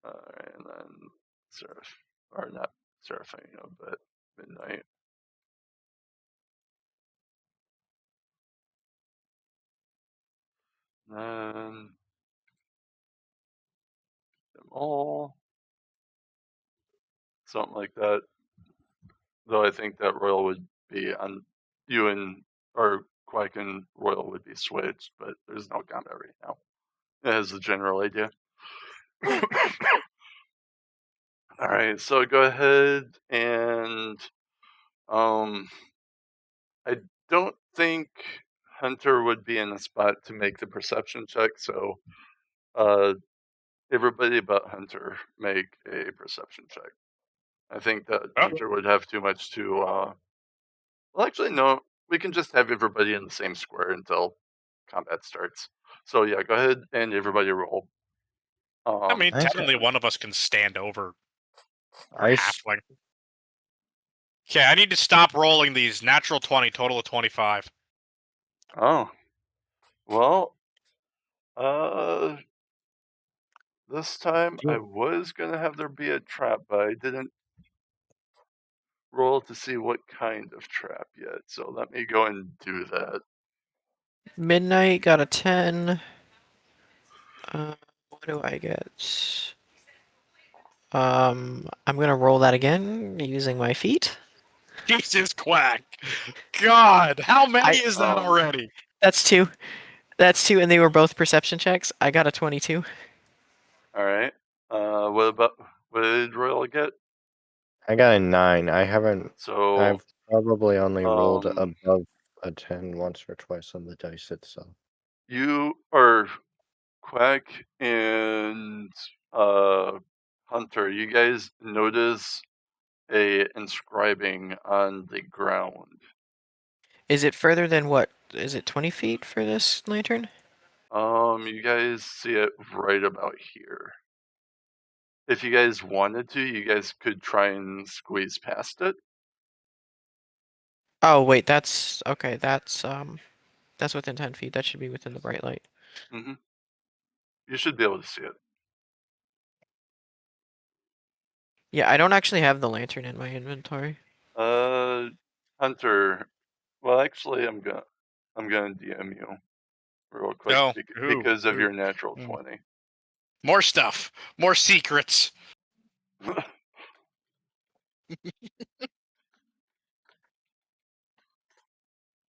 Alright, and then Seraph, or not Seraphina, but Midnight. And then them all. Something like that. Though I think that Royal would be on you and or Quack and Royal would be switched, but there's no combat right now. As the general idea. Alright, so go ahead and I don't think Hunter would be in a spot to make the perception check, so everybody but Hunter make a perception check. I think that Hunter would have too much to well actually no, we can just have everybody in the same square until combat starts. So yeah, go ahead and everybody roll. I mean, I technically, one of us can stand over our I s- halfling. Okay, I need to stop rolling these. Natural 20, total of 25. Oh. Well, this time I was gonna have there be a trap, but I didn't roll to see what kind of trap yet. So let me go and do that. Midnight got a 10. What do I get? I'm gonna roll that again using my feet. Jesus, Quack. God, how many is that Um, already? That's 2. That's 2, and they were both perception checks. I got a 22. All right. What did Royal get? I got a 9. So I've probably only rolled um, above a 10 once or twice on the dice itself. you or Quack and Hunter, you guys notice a inscribing on the ground. Is it further than what? Is it 20 feet for this lantern? You guys see it right about here. If you guys wanted to, you guys could try and squeeze past it. Oh wait, that's okay. That's within 10 feet. That should be within the bright light. Mm-hmm. You should be able to see it. Yeah, I don't actually have the lantern in my inventory. Hunter. Well, actually, I'm gonna DM you real quick No. because of Ooh. your natural Mm. 20. More stuff. More secrets.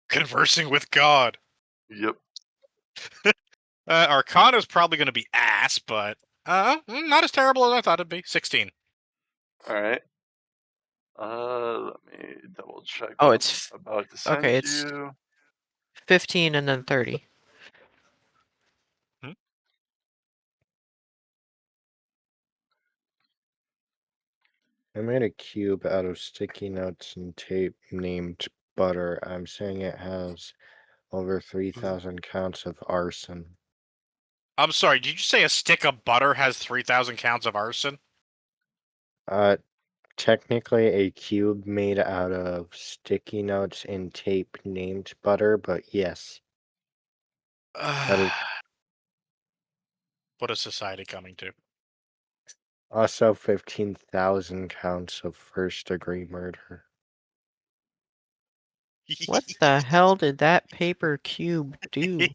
Conversing with God. Yep. Arcana's probably going to be ass, but not as terrible as I thought it'd be. 16. All right. Let me double check Oh, what it's I'm about to send okay. to It's you. 15 and then 30. I made a cube out of sticky notes and tape named Butter. I'm saying it has over 3,000 counts of arson. I'm sorry, did you say a stick of butter has 3,000 counts of arson? Technically a cube made out of sticky notes and tape named Butter, but yes. That is What is society coming to? also 15,000 counts of first-degree murder. What the hell did that paper cube do?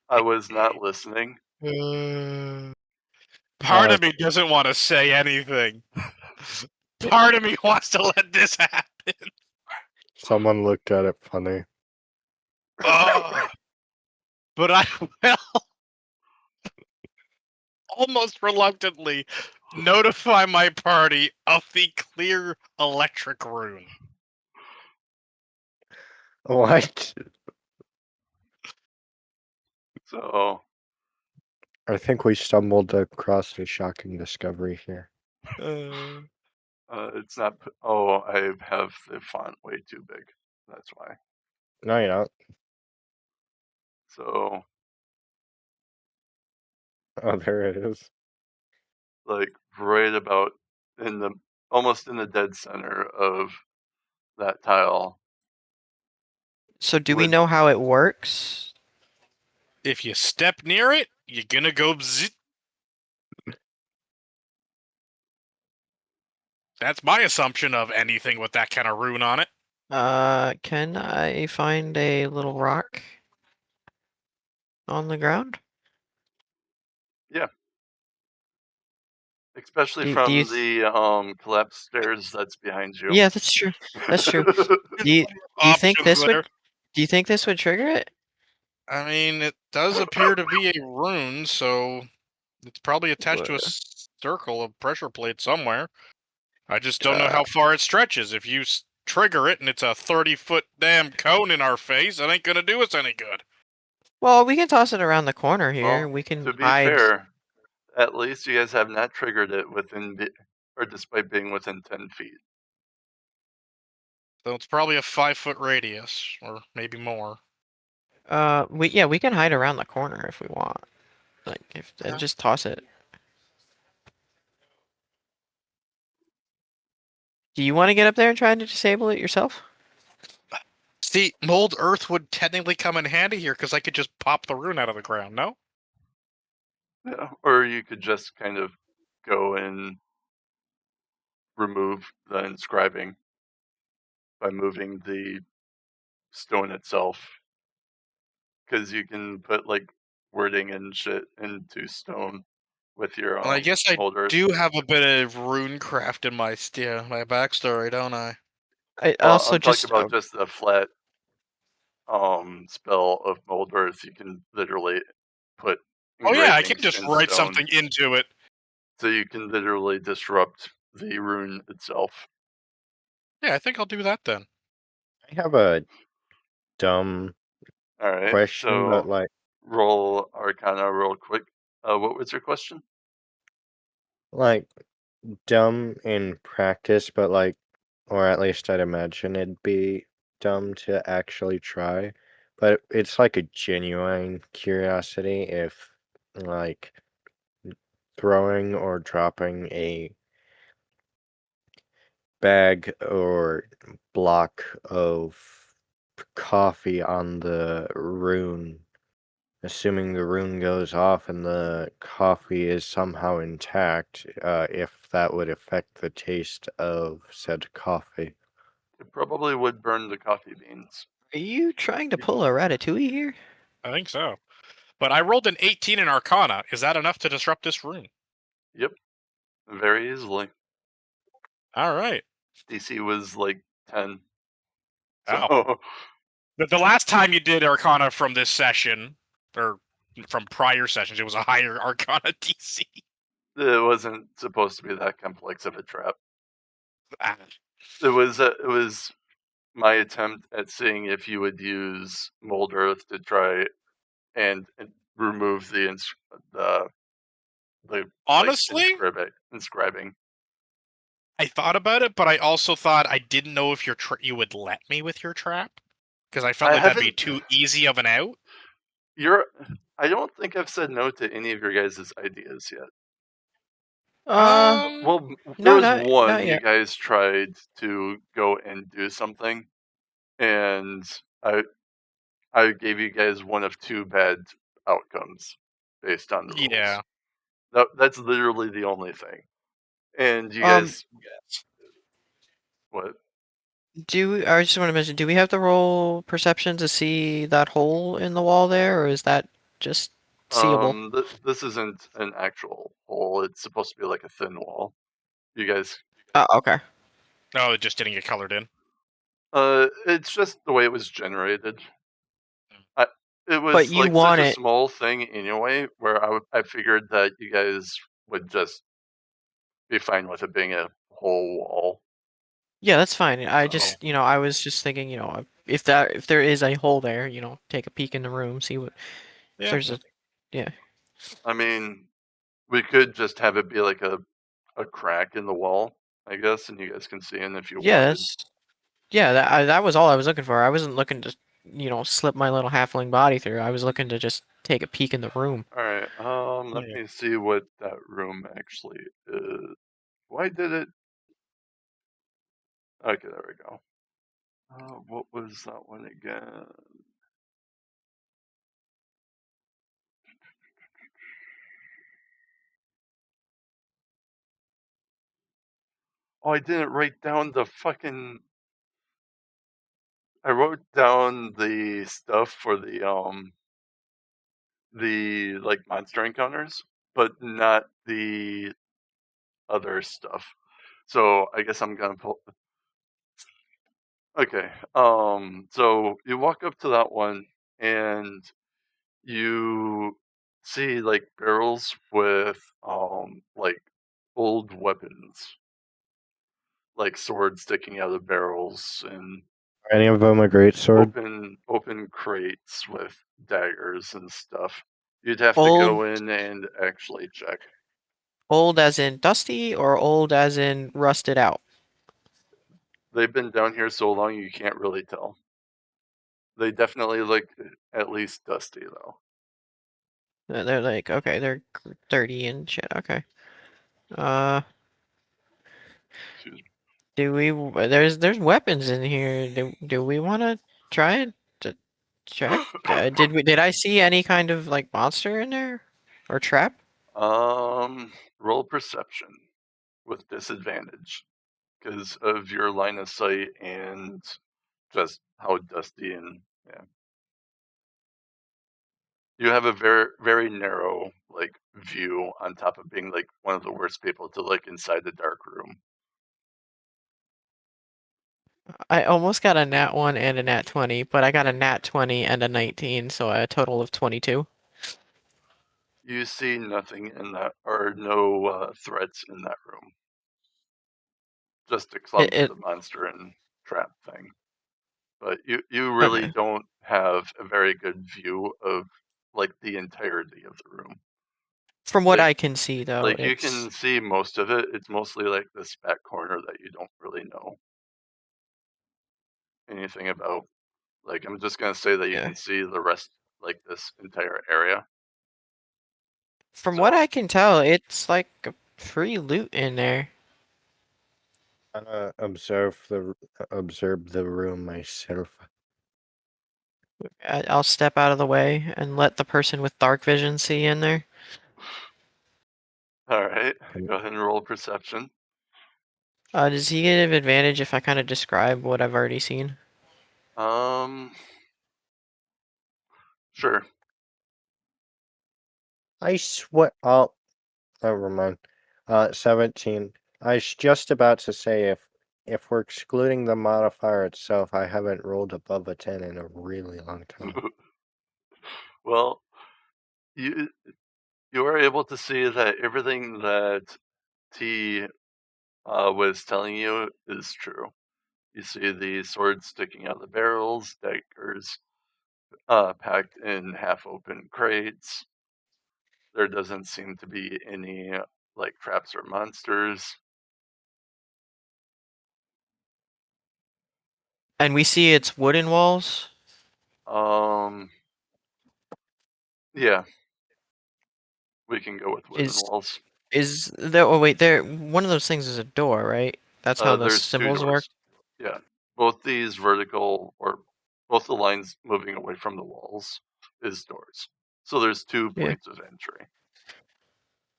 I was not listening. Part of me doesn't want to say anything. Part of me wants to let this happen. Someone looked at it funny. Oh, but I will almost reluctantly notify my party of the clear electric rune. What? So, I think we stumbled across a shocking discovery here. it's not. Oh, I have the font way too big. That's why. No, you don't. So, Oh, there it is. like right about in the almost in the dead center of that tile. So do we Would know how it works? If you step near it, you're gonna go bzzzt. That's my assumption of anything with that kind of rune on it. Can I find a little rock on the ground? Yeah. Especially Do you from the collapsed stairs that's behind you. Yeah, that's true. That's true. Do you think Options this would there. do you think this would trigger it? I mean, it does appear to be a rune, so it's probably attached to a circle of pressure plate somewhere. I just don't know how far it stretches. If you trigger it and it's a 30-foot damn cone in our face, it ain't gonna do us any good. Well, we can toss it around the corner here. Well, We can to be hide. fair, at least you guys have not triggered it or despite being within 10 feet. So it's probably a 5-foot radius, or maybe more. We can hide around the corner if we want. And just toss it. Do you want to get up there and try to disable it yourself? See, mold earth would technically come in handy here because I could just pop the rune out of the ground, no? Yeah. Or you could just kind of go and remove the inscribing by moving the stone itself. Because you can put like wording and shit into stone with your Well, I guess I mold earth. do have a bit of runecraft in my my backstory, don't I? I Well, also I'm just talking about just a flat spell of mold earth. You can literally put Oh yeah, I can engravings just in write stone. something into it. So you can literally disrupt the rune itself. Yeah, I think I'll do that then. I have a dumb All right. question, but So like, roll Arcana real quick. What was your question? Like, dumb in practice, but like, or at least I'd imagine it'd be dumb to actually try. But it's like a genuine curiosity if, like, throwing or dropping a bag or block of coffee on the rune, assuming the rune goes off and the coffee is somehow intact, if that would affect the taste of said coffee. It probably would burn the coffee beans. Are you trying to pull a Ratatouille here? I think so. But I rolled an 18 in Arcana. Is that enough to disrupt this room? Yep, very easily. All right. DC was like 10. So Ow. The last time you did Arcana from this session, or from prior sessions, it was a higher Arcana DC. it wasn't supposed to be that complex of a trap. Ah, It was my attempt at seeing if you would use mold earth to try and remove the Honestly, inscribing. I thought about it, but I also thought I didn't know if you would let me with your trap, because I felt I like that'd be haven't- too easy of an out. I don't think I've said no to any of your guys' ideas yet. Um, Well, there no, was not one you yet. guys tried to go and do something, and I gave you guys one of two bad outcomes based on the rules. Yeah. That's literally the only thing. And you Um, guys, what? I just want to mention, do we have to roll perception to see that hole in the wall there, or is that just seeable? This isn't an actual hole. It's supposed to be like a thin wall. You guys, Okay. No, it just didn't get colored in. it's just the way it was generated. It was But you like want such a it. small thing anyway, where I figured that you guys would just be fine with it being a whole wall. Yeah, that's fine. I So, just, I was just thinking, if there is a hole there, take a peek in the room, see what if Yeah. there's a. Yeah. I mean, we could just have it be like a crack in the wall, I guess, and you guys can see in if you Yeah, wanted. that was all I was looking for. I wasn't looking to, slip my little halfling body through. I was looking to just take a peek in the room. All right. Let Yeah. me see what that room actually is. Why did it? Okay, there we go. What was that one again? Oh, I didn't write down the fucking. I wrote down the stuff for the like monster encounters, but not the other stuff. So I guess I'm gonna pull. Okay. So you walk up to that one and you see like barrels with like old weapons, like swords sticking out of barrels, and Are any of them a great sword? open crates with daggers and stuff. You'd have to Old, go in and actually check. old as in dusty, or old as in rusted out. They've been down here so long you can't really tell. They definitely look at least dusty though. They're like, okay, they're dirty and shit. Okay. Uh, Excuse me. do we? There's weapons in here. Do we want to try it to check? Did I see any kind of like monster in there or trap? Roll perception with disadvantage because of your line of sight and just how dusty and yeah. You have a very narrow like view on top of being like one of the worst people to look inside the dark room. I almost got a nat 1 and a nat 20, but I got a nat 20 and a 19, so a total of 22. You see nothing in that, or no threats in that room. Just a clump It of the monster and trap thing. But you really okay. don't have a very good view of like the entirety of the room. From what Like- I can see, though, Like you it's can see most of it. It's mostly like this back corner that you don't really know anything about. Like I'm just gonna say that you Yeah. can see the rest, like this entire area. from So what I can tell, it's like a free loot in there. I'm gonna observe the room myself. I'll step out of the way and let the person with dark vision see in there. all right, Can- go ahead and roll perception. Does he get an advantage if I kind of describe what I've already seen? Sure. I swear. Oh, never mind. 17. I was just about to say if we're excluding the modifier itself, I haven't rolled above a 10 in a really long time. Well, you are able to see that everything that T was telling you is true. You see the swords sticking out of the barrels, daggers packed in half-open crates. There doesn't seem to be any like traps or monsters. And we see it's wooden walls. Yeah, we can go with wooden Is walls. is there? Oh wait, there. One of those things is a door, right? That's how the There's two symbols work. doors. Yeah, both these vertical or both the lines moving away from the walls is doors. So there's 2 Yeah. points of entry.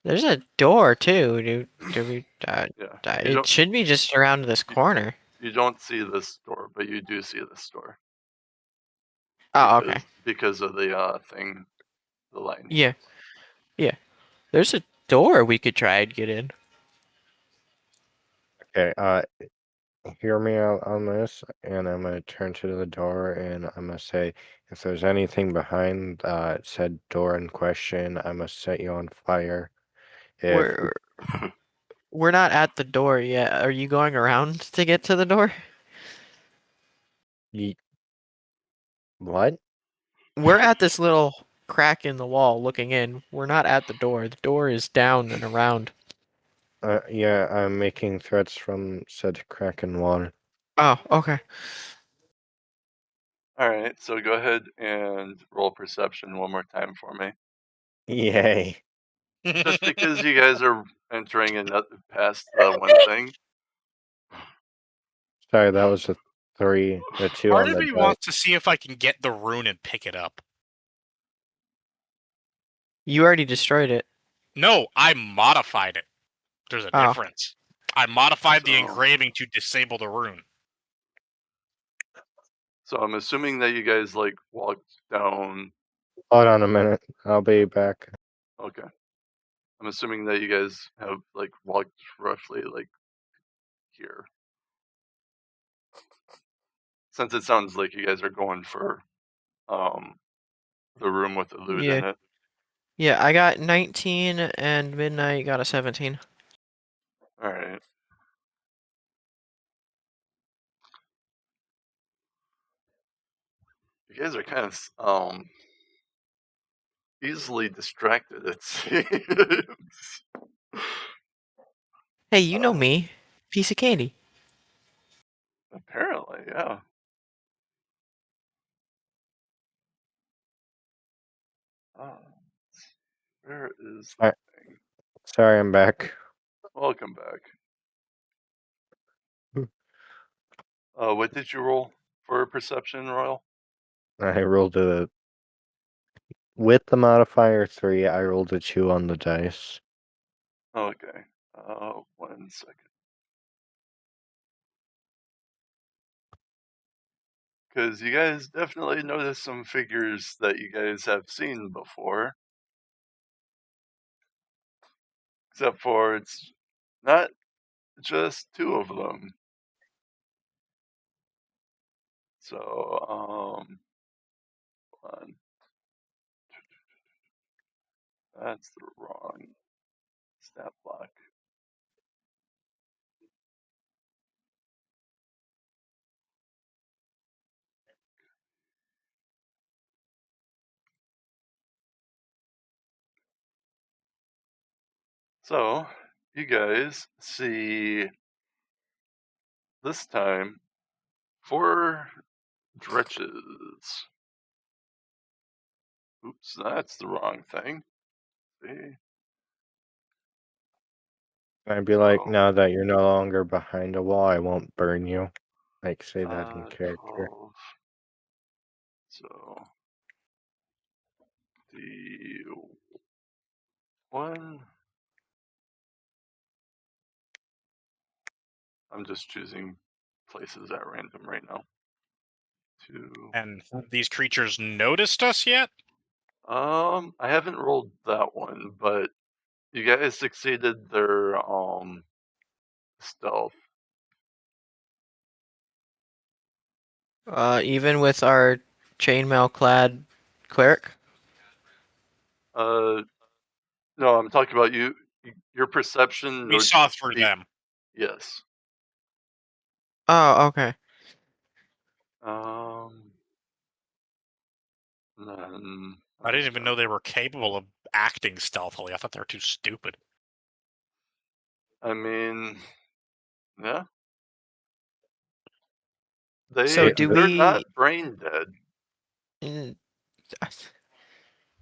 There's a door too. Do we? Yeah, you It don't should be just around this corner. you don't see this door, but you do see this door Oh, okay. because of the thing, the line Yeah, here. yeah. There's a door we could try and get in. Okay, hear me out on this, and I'm gonna turn to the door and I'm gonna say, if there's anything behind said door in question, I must set you on fire. If We're we're not at the door yet. Are you going around to get to the door? you, what? We're at this little crack in the wall looking in. We're not at the door. The door is down and around. Yeah, I'm making threats from said Kraken water. Oh, okay. All right, so go ahead and roll perception one more time for me. Yay. Just because you guys are entering another past the one thing. Sorry, that was a 2 Part on of the me die. wants to see if I can get the rune and pick it up. You already destroyed it. No, I modified it. There's a Oh. difference. I modified the So- engraving to disable the rune. So I'm assuming that you guys like walked down. Hold on a minute. I'll be back. Okay. I'm assuming that you guys have like walked roughly like here. Since it sounds like you guys are going for the room with the loot in it. Yeah, I got 19 and Midnight got a 17. All right. You guys are kind of easily distracted, it seems. Hey, you know me. Piece of candy. Apparently, yeah. Oh, where is Alright. the thing? Sorry, I'm back. Welcome back. What did you roll for perception, Royal? I rolled with the modifier 3, I rolled a 2 on the dice. Okay. 1 second. Because you guys definitely noticed some figures that you guys have seen before. Except for it's not just 2 of them. So, hold on. That's the wrong stat block. So, you guys see this time 4 dretches. Oops, that's the wrong thing. See? I'd be like, So, now that you're no longer behind a wall, I won't burn you. Like, say that in character. 12. So, the 1. I'm just choosing places at random right now. 2. And these creatures noticed us yet? I haven't rolled that one, but you guys succeeded their stealth. Even with our chainmail clad cleric. No, I'm talking about you. Your perception. We saw through them. Yes. Oh, okay. Then I didn't even know they were capable of acting stealthily. I thought they were too stupid. I mean, yeah. So Hey, do They're we? not brain dead. Mm,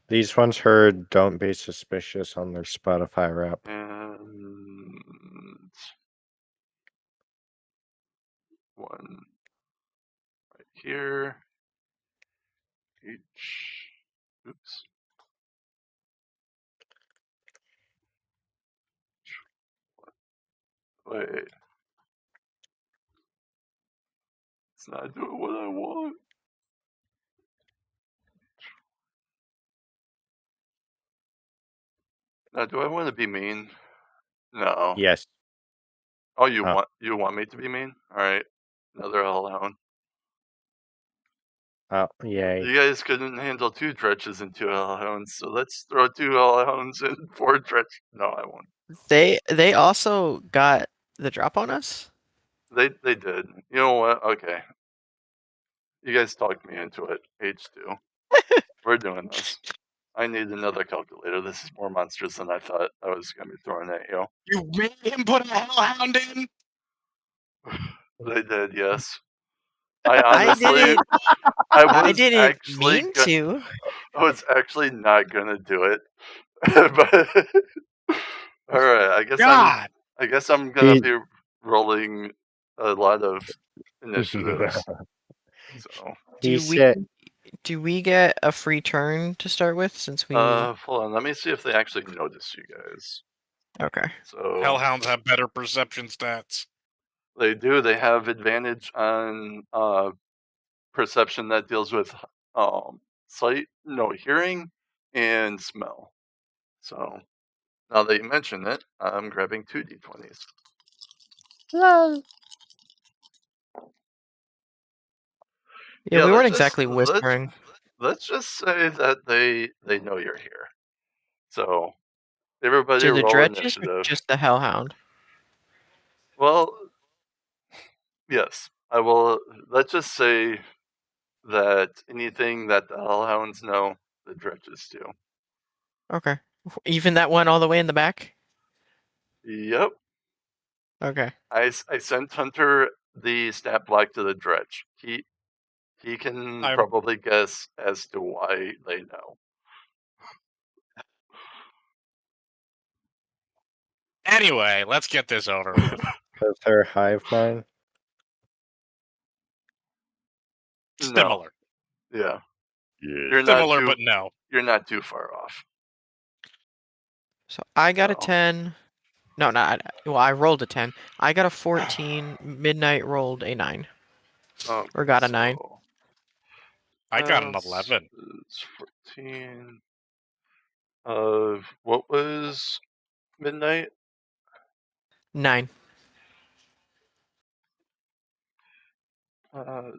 These ones heard "Don't be suspicious" on their Spotify rap. And 1 right here. Each. Oops. Wait. It's not doing what I want. Now, do I want to be mean? No. Yes. Oh, you Oh. want me to be mean? All right. Another hellhound. Oh, yay. You guys couldn't handle 2 dretches and 2 hellhounds, so let's throw 2 hellhounds and 4 dretch. No, I won't. they also got the drop on us. They did. You know what? Okay. You guys talked me into it. H2. We're doing this. I need another calculator. This is more monsters than I thought I was going to be throwing at you. You made him put a hellhound in? They did, yes. I I honestly, didn't. I I was didn't actually, mean to. I was actually not gonna do it, but all right. God! I guess I'm gonna He- be rolling a lot of initiatives. So, He Do we? said, Do we get a free turn to start with since we? hold on. Let me see if they actually notice you guys. Okay. So Hellhounds have better perception stats. they do. They have advantage on perception that deals with sight, no hearing, and smell. So now that you mention it, I'm grabbing 2 d20s. Yeah, we weren't let's exactly just whispering. let's just say that they know you're here. So everybody To the roll dredges or initiative. just the hellhound? Well, yes, I will. Let's just say that anything that the hellhounds know, the dredges do. Okay. Even that one all the way in the back? Yep. Okay. I sent Hunter the stat block to the dredge. He can I'm probably guess as to why they know. Anyway, let's get this over with. because they're hive mind. No. Similar. Yeah. Yeah. You're not Similar, too but no. you're not too far off. So I got a So 10. No, not. Well, I rolled a 10. I got a 14. Midnight rolled a 9. okay, Or got a 9. so I got an that's 11. 14. What was midnight? 9. 9.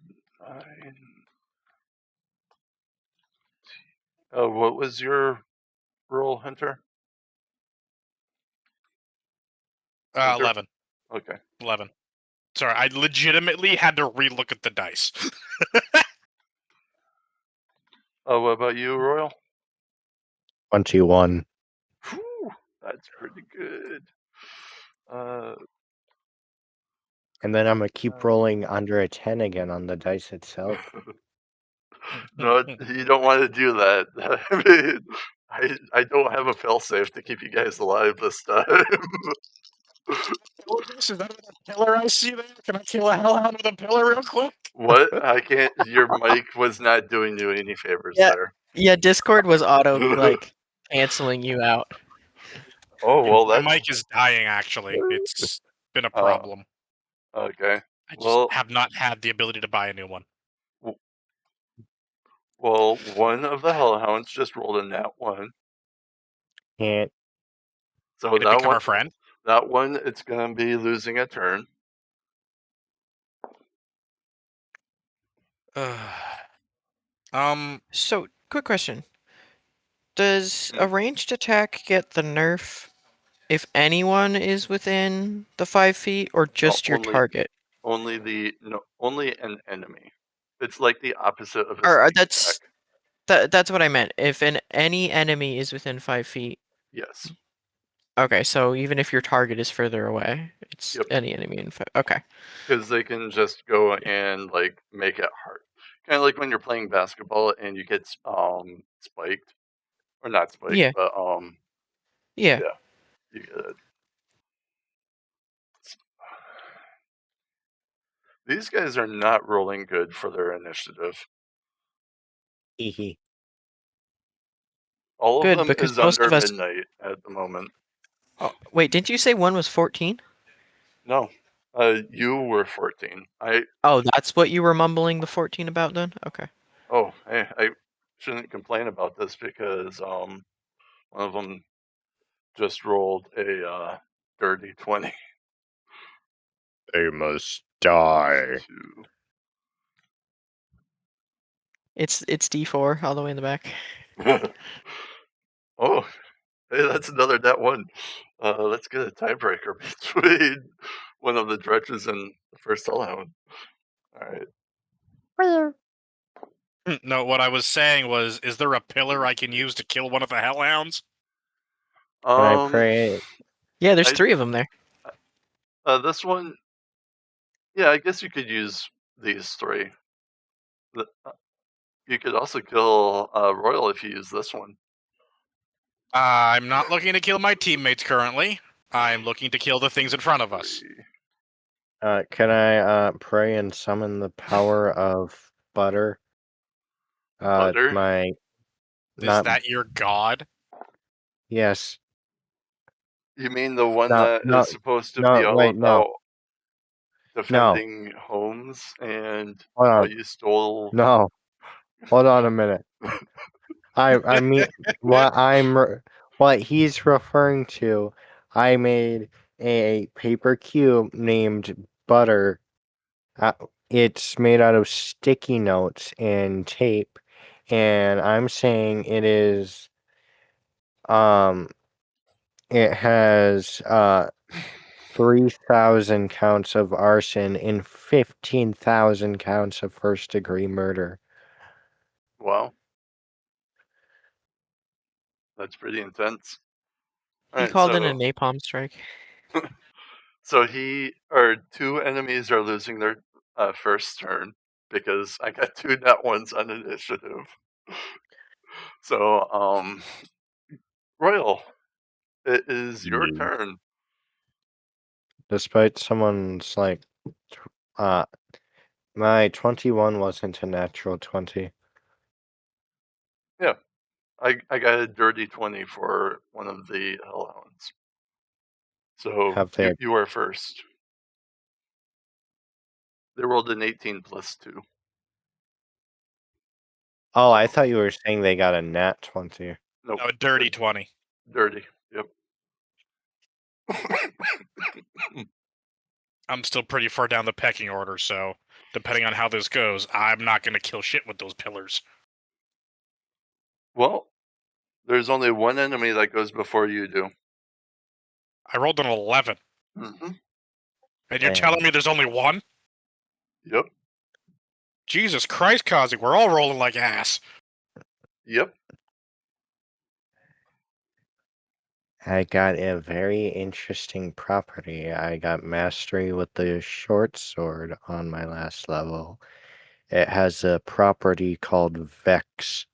What was your roll, Hunter? Hunter? 11. Okay. 11. Sorry, I legitimately had to relook at the dice. What about you, Royal? 21. Whew, That's pretty good. And then I'm gonna keep rolling under a 10 again on the dice itself. No, you don't want to do that. I mean, I don't have a failsafe to keep you guys alive this time. Is that a pillar I see there? Can I kill a hellhound with a pillar real quick? What? I can't. Your mic was not doing you any favors Yeah. there. Yeah, Discord was auto like canceling you out. Oh well, My that. mic is dying, actually. It's been a Oh, problem. okay. I just Well, have not had the ability to buy a new one. well, one of the hellhounds just rolled a nat 1. Can't. So Did it become our friend? that one, it's gonna be losing a turn. So, quick question. Does a ranged attack get the nerf if anyone is within the 5 feet or just your only- target? Only an enemy. It's like the opposite of a Or sneak attack. that's what I meant. If any enemy is within 5 feet. Yes. Okay, so even if your target is further away, it's Yep. any enemy in 5. Okay. Because they can just go and like make it hard. Kind of like when you're playing basketball and you get spiked, or not spiked, Yeah. but Yeah. you get it. These guys are not rolling good for their initiative. Hee. All of Good, them because is most under of us. midnight at the moment. Oh, wait, didn't you say one was 14? No, you were 14. Oh, that's what you were mumbling the 14 about then? Okay. Oh, hey, I shouldn't complain about this because one of them just rolled a dirty 20. They must die. It's D4 all the way in the back. Oh, hey, that's another net 1. Let's get a tiebreaker between one of the dredges and the first hellhound. All right. No, what I was saying was, is there a pillar I can use to kill one of the hellhounds? Can I pray? Yeah, there's 3 of them there. This one, yeah, I guess you could use these 3. You could also kill Royal if you use this one. I'm not looking to kill my teammates currently. I'm looking to kill the things in front of us. Can I pray and summon the power of butter? Butter? My Is that your god? Yes. You mean the one No, that no, is supposed to no, be all wait, no. about defending homes and Hold how on. you stole? No. Hold on a minute. I mean what he's referring to, I made a paper cube named butter. It's made out of sticky notes and tape, and I'm saying it is it has 3,000 counts of arson and 15,000 counts of first-degree murder. Wow, that's pretty intense. He Alright, called in a napalm strike. so 2 enemies are losing their first turn because I got 2 net 1s on initiative. So, Royal, it is your Yes. turn. Despite someone's my 21 wasn't a natural 20. Yeah, I got a dirty 20 for one of the hellhounds. So Have they? you are first. They rolled an 18 plus 2. Oh, I thought you were saying they got a nat 20. Nope. No, a dirty 20. Dirty. Yep. I'm still pretty far down the pecking order, so depending on how this goes, I'm not going to kill shit with those pillars. Well, there's only one enemy that goes before you do. I rolled an 11. Mm-hmm. And you're Damn. telling me there's only one? Yep. Jesus Christ, Kazi, we're all rolling like ass. Yep. I got a very interesting property. I got mastery with the short sword on my last level. It has a property called Vex.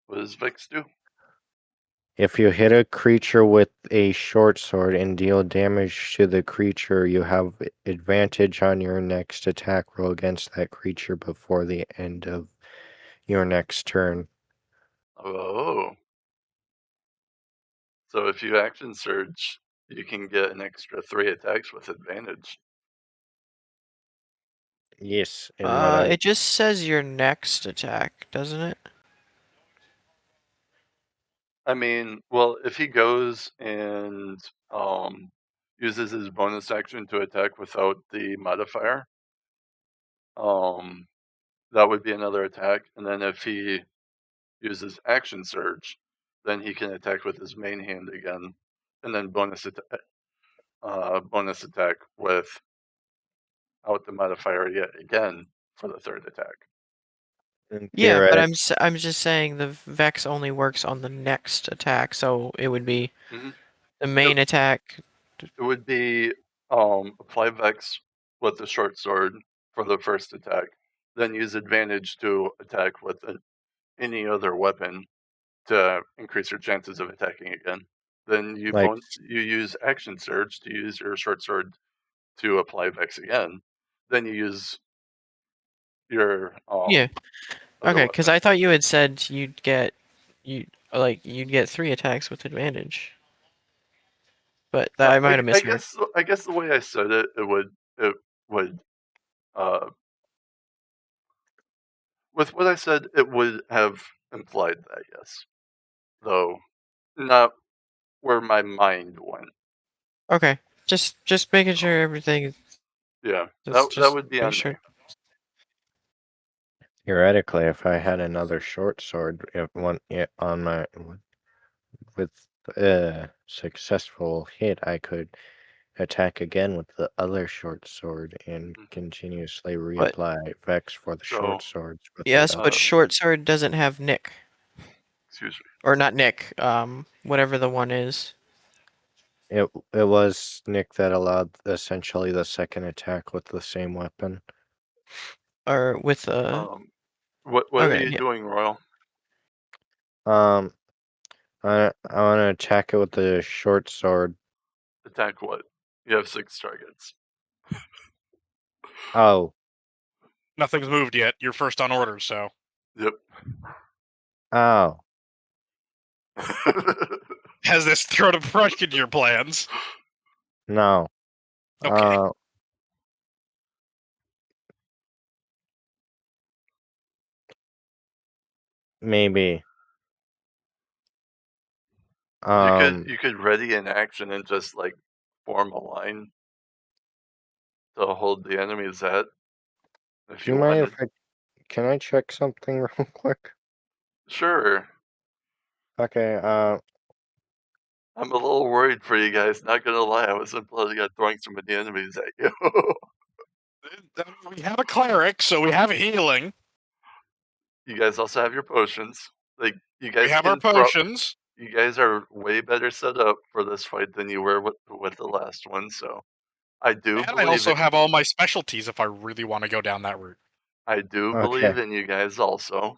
What does Vex do? If you hit a creature with a short sword and deal damage to the creature, you have advantage on your next attack roll against that creature before the end of your next turn. Oh. So if you action surge, you can get an extra 3 attacks with advantage. Yes, and what I It just says your next attack, doesn't it? I mean, well, if he goes and uses his bonus action to attack without the modifier, that would be another attack. And then if he uses action surge, then he can attack with his main hand again, and then bonus attack without the modifier yet again for the third attack. Yeah, but theoretic I'm just saying the Vex only works on the next attack, so it would be Mhm. the main attack. It would be apply Vex with the short sword for the first attack, then use advantage to attack with any other weapon to increase your chances of attacking again. Then you like you use action surge to use your short sword to apply Vex again. Then you use your Yeah. other Okay, because weapon. I thought you had said you'd get you'd get 3 attacks with advantage. But I might have misheard. I guess the way I said it, it would uh, with what I said, it would have implied that, yes. Though not where my mind went. Okay, just making sure everything. Yeah, that Just would be make on me. sure. theoretically, if I had another short sword, if one on my with a successful hit, I could attack again with the other short sword and Mhm. continuously But reapply Vex for the So, short swords with the yes, other. but short sword doesn't have Nick, excuse me. or not Nick. Whatever the one is, It was Nick that allowed essentially the second attack with the same weapon. or with What are Okay, you yeah. doing, Royal? Um, I want to attack it with the short sword. Attack what? You have 6 targets. Oh, Nothing's moved yet. You're first on order, so Yep. oh, has this thrown a wrench into your plans? no. Okay. Maybe. you could ready an action and just like form a line to hold the enemy's head if Do you you mind wanted. if can I check something real quick? Sure. Okay, I'm a little worried for you guys, not gonna lie. I wasn't planning on throwing so many enemies at you. We have a cleric, so we have healing. You guys also have your potions. Like you We guys have our can throw. potions. You guys are way better set up for this fight than you were with the last one. So I do And I believe also it. have all my specialties if I really want to go down that route. I do okay. believe in you guys also.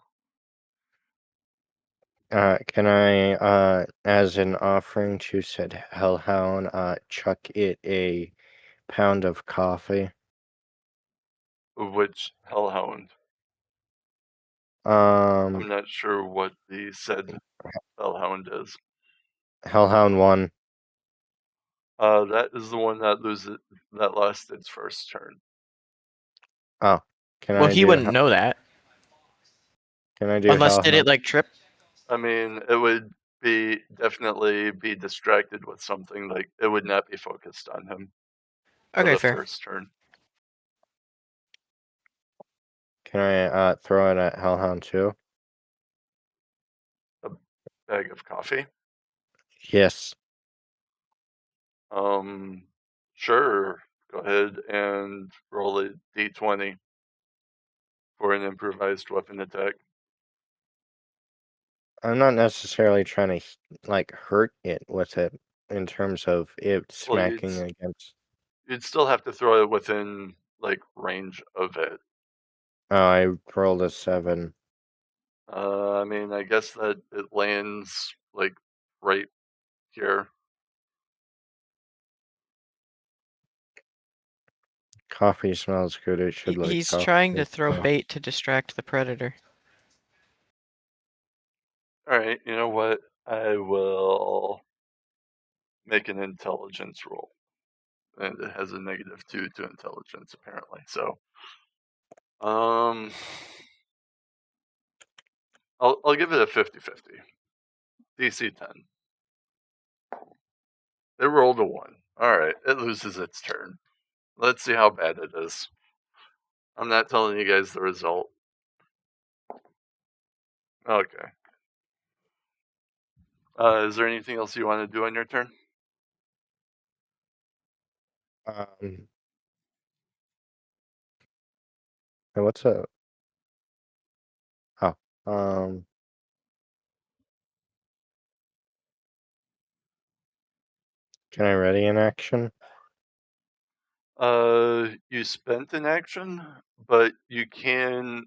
Can I, as an offering to said hellhound, chuck it a pound of coffee? Which Hellhound? Um, I'm not sure what the said Hellhound is. Hellhound 1. That is the one that lost its first turn. Oh, can Well, I he do wouldn't know that unless did it Hellhound? like trip. I mean, it would definitely be distracted with something. Like it would not be focused on him for Okay, the fair. first turn. Can I throw it at Hellhound 2? A bag of coffee. Yes. Sure. Go ahead and roll a d20 for an improvised weapon attack. I'm not necessarily trying to like hurt it with it. in terms of it Well, smacking against? you'd still have to throw it within like range of it. Oh, I rolled a 7. I mean, I guess that it lands like right here. Coffee smells good. It should like He's coffee. trying to throw smell. bait to distract the predator. All right, you know what? I will make an intelligence roll, and it has a -2 to intelligence apparently. So, I'll give it a 50-50. DC 10. It rolled a 1. All right, it loses its turn. Let's see how bad it is. I'm not telling you guys the result. Okay. Is there anything else you want to do on your turn? Hey, what's up? Oh, can I ready an action? You spent an action, but you can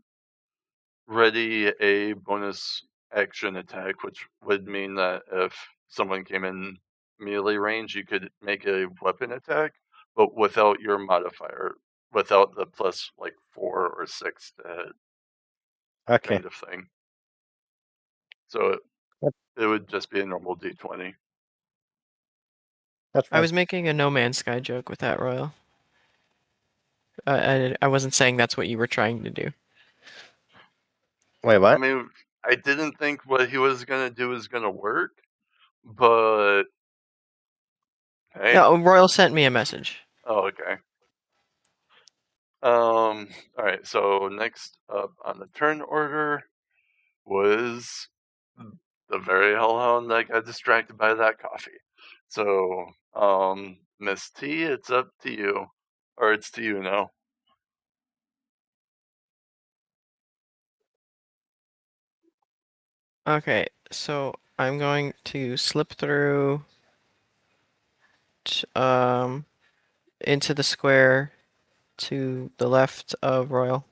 ready a bonus action attack, which would mean that if someone came in melee range, you could make a weapon attack, but without your modifier, without the plus like 4 or 6 to hit Okay, kind of thing. So Yep. it would just be a normal d20. that's I fine. was making a No Man's Sky joke with that, Royal. I wasn't saying that's what you were trying to do. Wait, I what? mean, I didn't think what he was gonna do was gonna work, but hey. No, Royal sent me a message. Oh, okay. All right. So next up on the turn order was the very hellhound that got distracted by that coffee. So, Miss T, it's up to you, or it's to you now. Okay, so I'm going to slip through into the square to the left of Royal.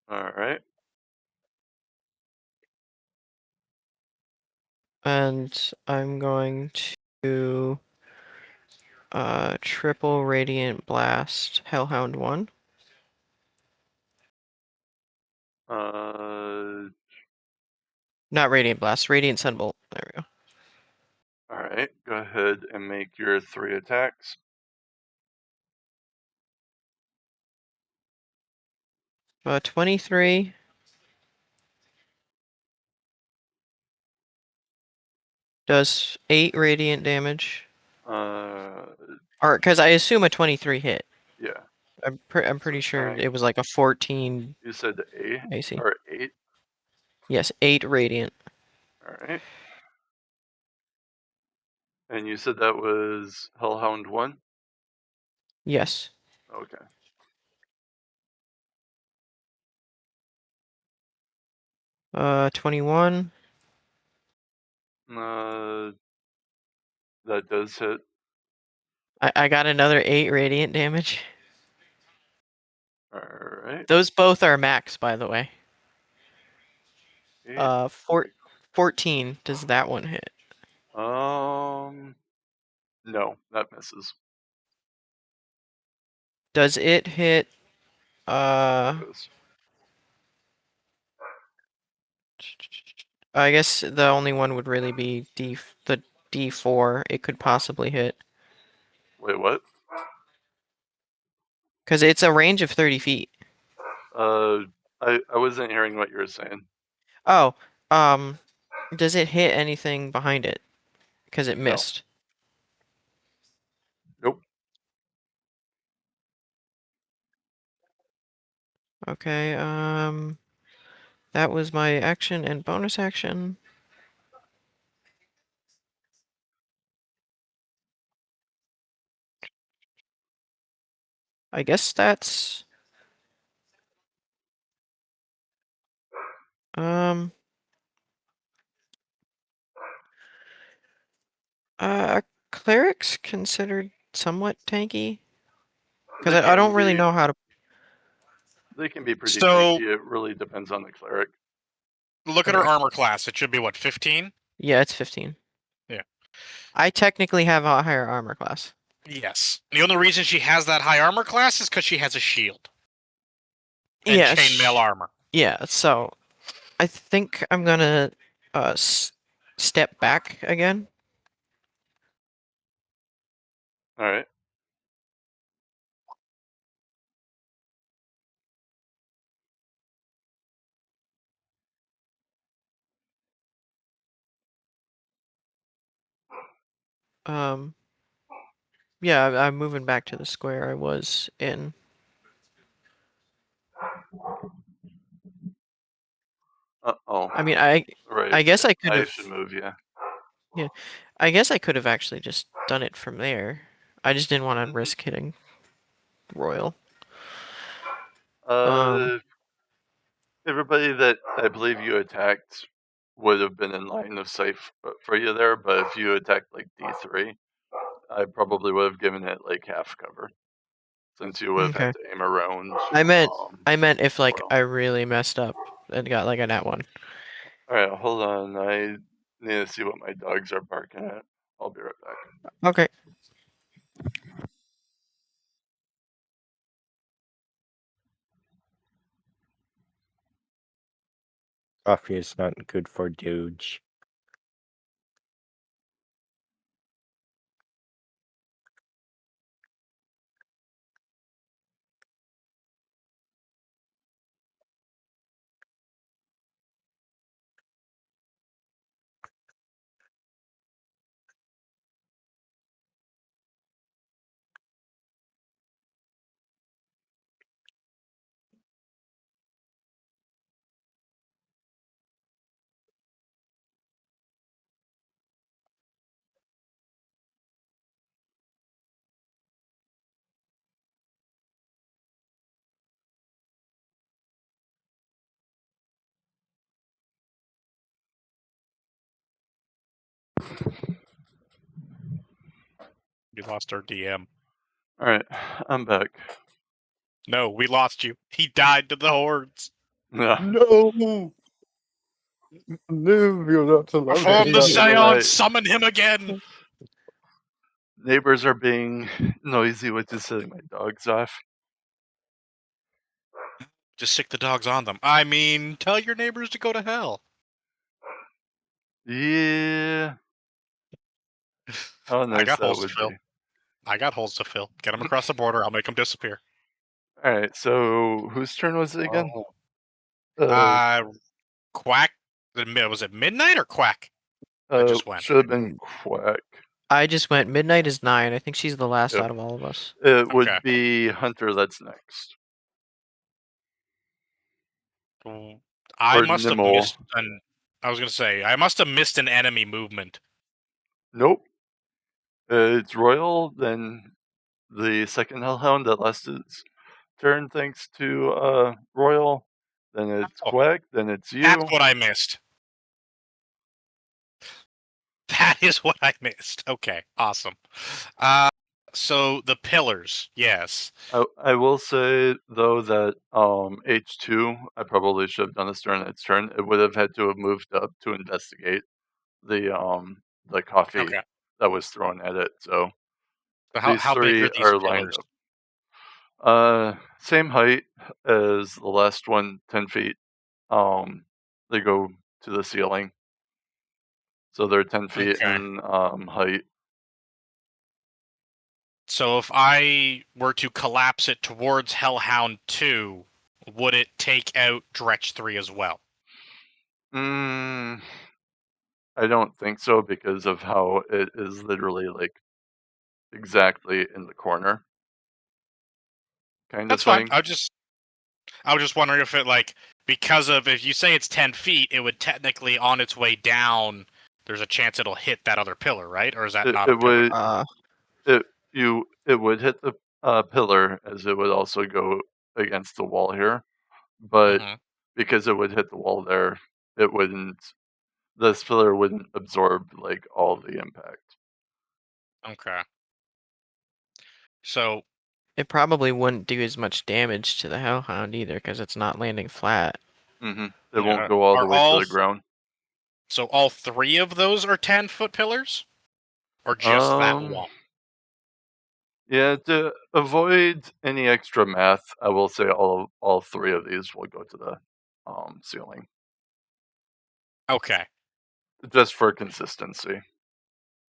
All right. And I'm going to triple Radiant Blast Hellhound 1. Uh, Not Radiant Blast, Radiant Sunbolt. There we go. all right. Go ahead and make your 3 attacks. 23. Does 8 radiant damage. Uh, Or, because I assume a 23 hit. yeah. I'm So pretty sure 9. it was like a 14 You said A AC. or 8. Yes, 8 radiant. All right. And you said that was Hellhound 1? Yes. Okay. 21. That does hit. I got another 8 radiant damage. All right. Those both are max, by the way. 8. 14. Does that one hit? No, that misses. Does it hit? Goes. I guess the only one would really be the D4. It could possibly hit Wait, what? because it's a range of 30 feet. I wasn't hearing what you were saying. Oh, does it hit anything behind it? Because it No. missed. Nope. Okay, that was my action and bonus action. I guess that's um Are clerics considered somewhat tanky? Because They I don't can really be. know how to. They can be pretty So- tanky. It really depends on the cleric. Look at her Okay. armor class. It should be what, 15? Yeah, it's 15. Yeah. I technically have a higher armor class. Yes. The only reason she has that high armor class is because she has a shield and Yeah, chainmail armor. Yeah, so I think I'm gonna step back again. All right. Yeah, I'm moving back to the square I was in. Oh. I mean, Right. I guess I could I have. should move you. I guess I could have actually just done it from there. I just didn't want to Mhm. risk hitting Royal. Everybody that I believe you attacked would have been in line of sight for you there, but if you attacked like D3, I probably would have given it like half cover, since you would have Okay. had to aim around. I meant if like Royal. I really messed up and got like a nat 1. All right, hold on. I need to see what my dogs are barking at. I'll be right back. Okay. Coffee is not good for dudes. We lost our DM. All right, I'm back. No, we lost you. He died to the hordes. Yeah. No! Live, you're not allowed Perform the Actually, you know what? seance. Summon him again. Neighbors are being noisy, which is setting my dogs off. Just sick the dogs on them. I mean, tell your neighbors to go to hell. Yeah. How I nice got that holes to would fill. be. I got holes to fill. Get them across the border. I'll make them disappear. All right, so whose turn was it again? Quack. Was it midnight or Quack? I just went. Should have been Quack. I just went. Midnight is 9. I think she's the last Yep. out of all of us. It would Okay. be Hunter that's next. I Or must have Nimble. missed an. I was gonna say I must have missed an enemy movement. Nope. It's Royal, then the second Hellhound that lost its turn thanks to Royal. Then it's Oh. Quack, then it's you. That's what I missed. That is what I missed. Okay, awesome. So the pillars, yes. I will say though that H2 I probably should have done this during its turn. It would have had to have moved up to investigate the coffee Okay. that was thrown at it. So So these how big three are these are lined pillars? up. Same height as the last one, 10 feet. They go to the ceiling. So they're 10 feet Okay. in height. So if I were to collapse it towards Hellhound 2, would it take out Dretch 3 as well? I don't think so because of how it is literally like exactly in the corner. Kind That's of fine. thing. I was just wondering if it because of if you say it's 10 feet, it would technically on its way down. There's a chance it'll hit that other pillar, right? Or is that not a pillar? It would hit the pillar as it would also go against the wall here, but Mhm. because it would hit the wall there, it wouldn't. This pillar wouldn't absorb like all the impact. Okay. So It probably wouldn't do as much damage to the Hellhound either, because it's not landing flat. It Yeah, won't go all the are way to all the ground. so all 3 of those are 10-foot pillars, or just that one? Yeah, to avoid any extra math, I will say all 3 of these will go to the ceiling, Okay. just for consistency.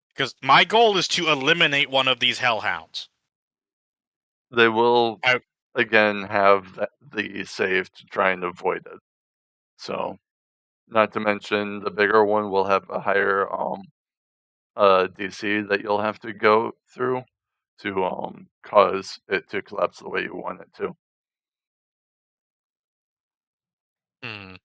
Because my goal is to eliminate one of these hellhounds. They will I- again have the save to try and avoid it. So, not to mention the bigger one will have a higher DC that you'll have to go through to cause it to collapse the way you want it to. Hmm.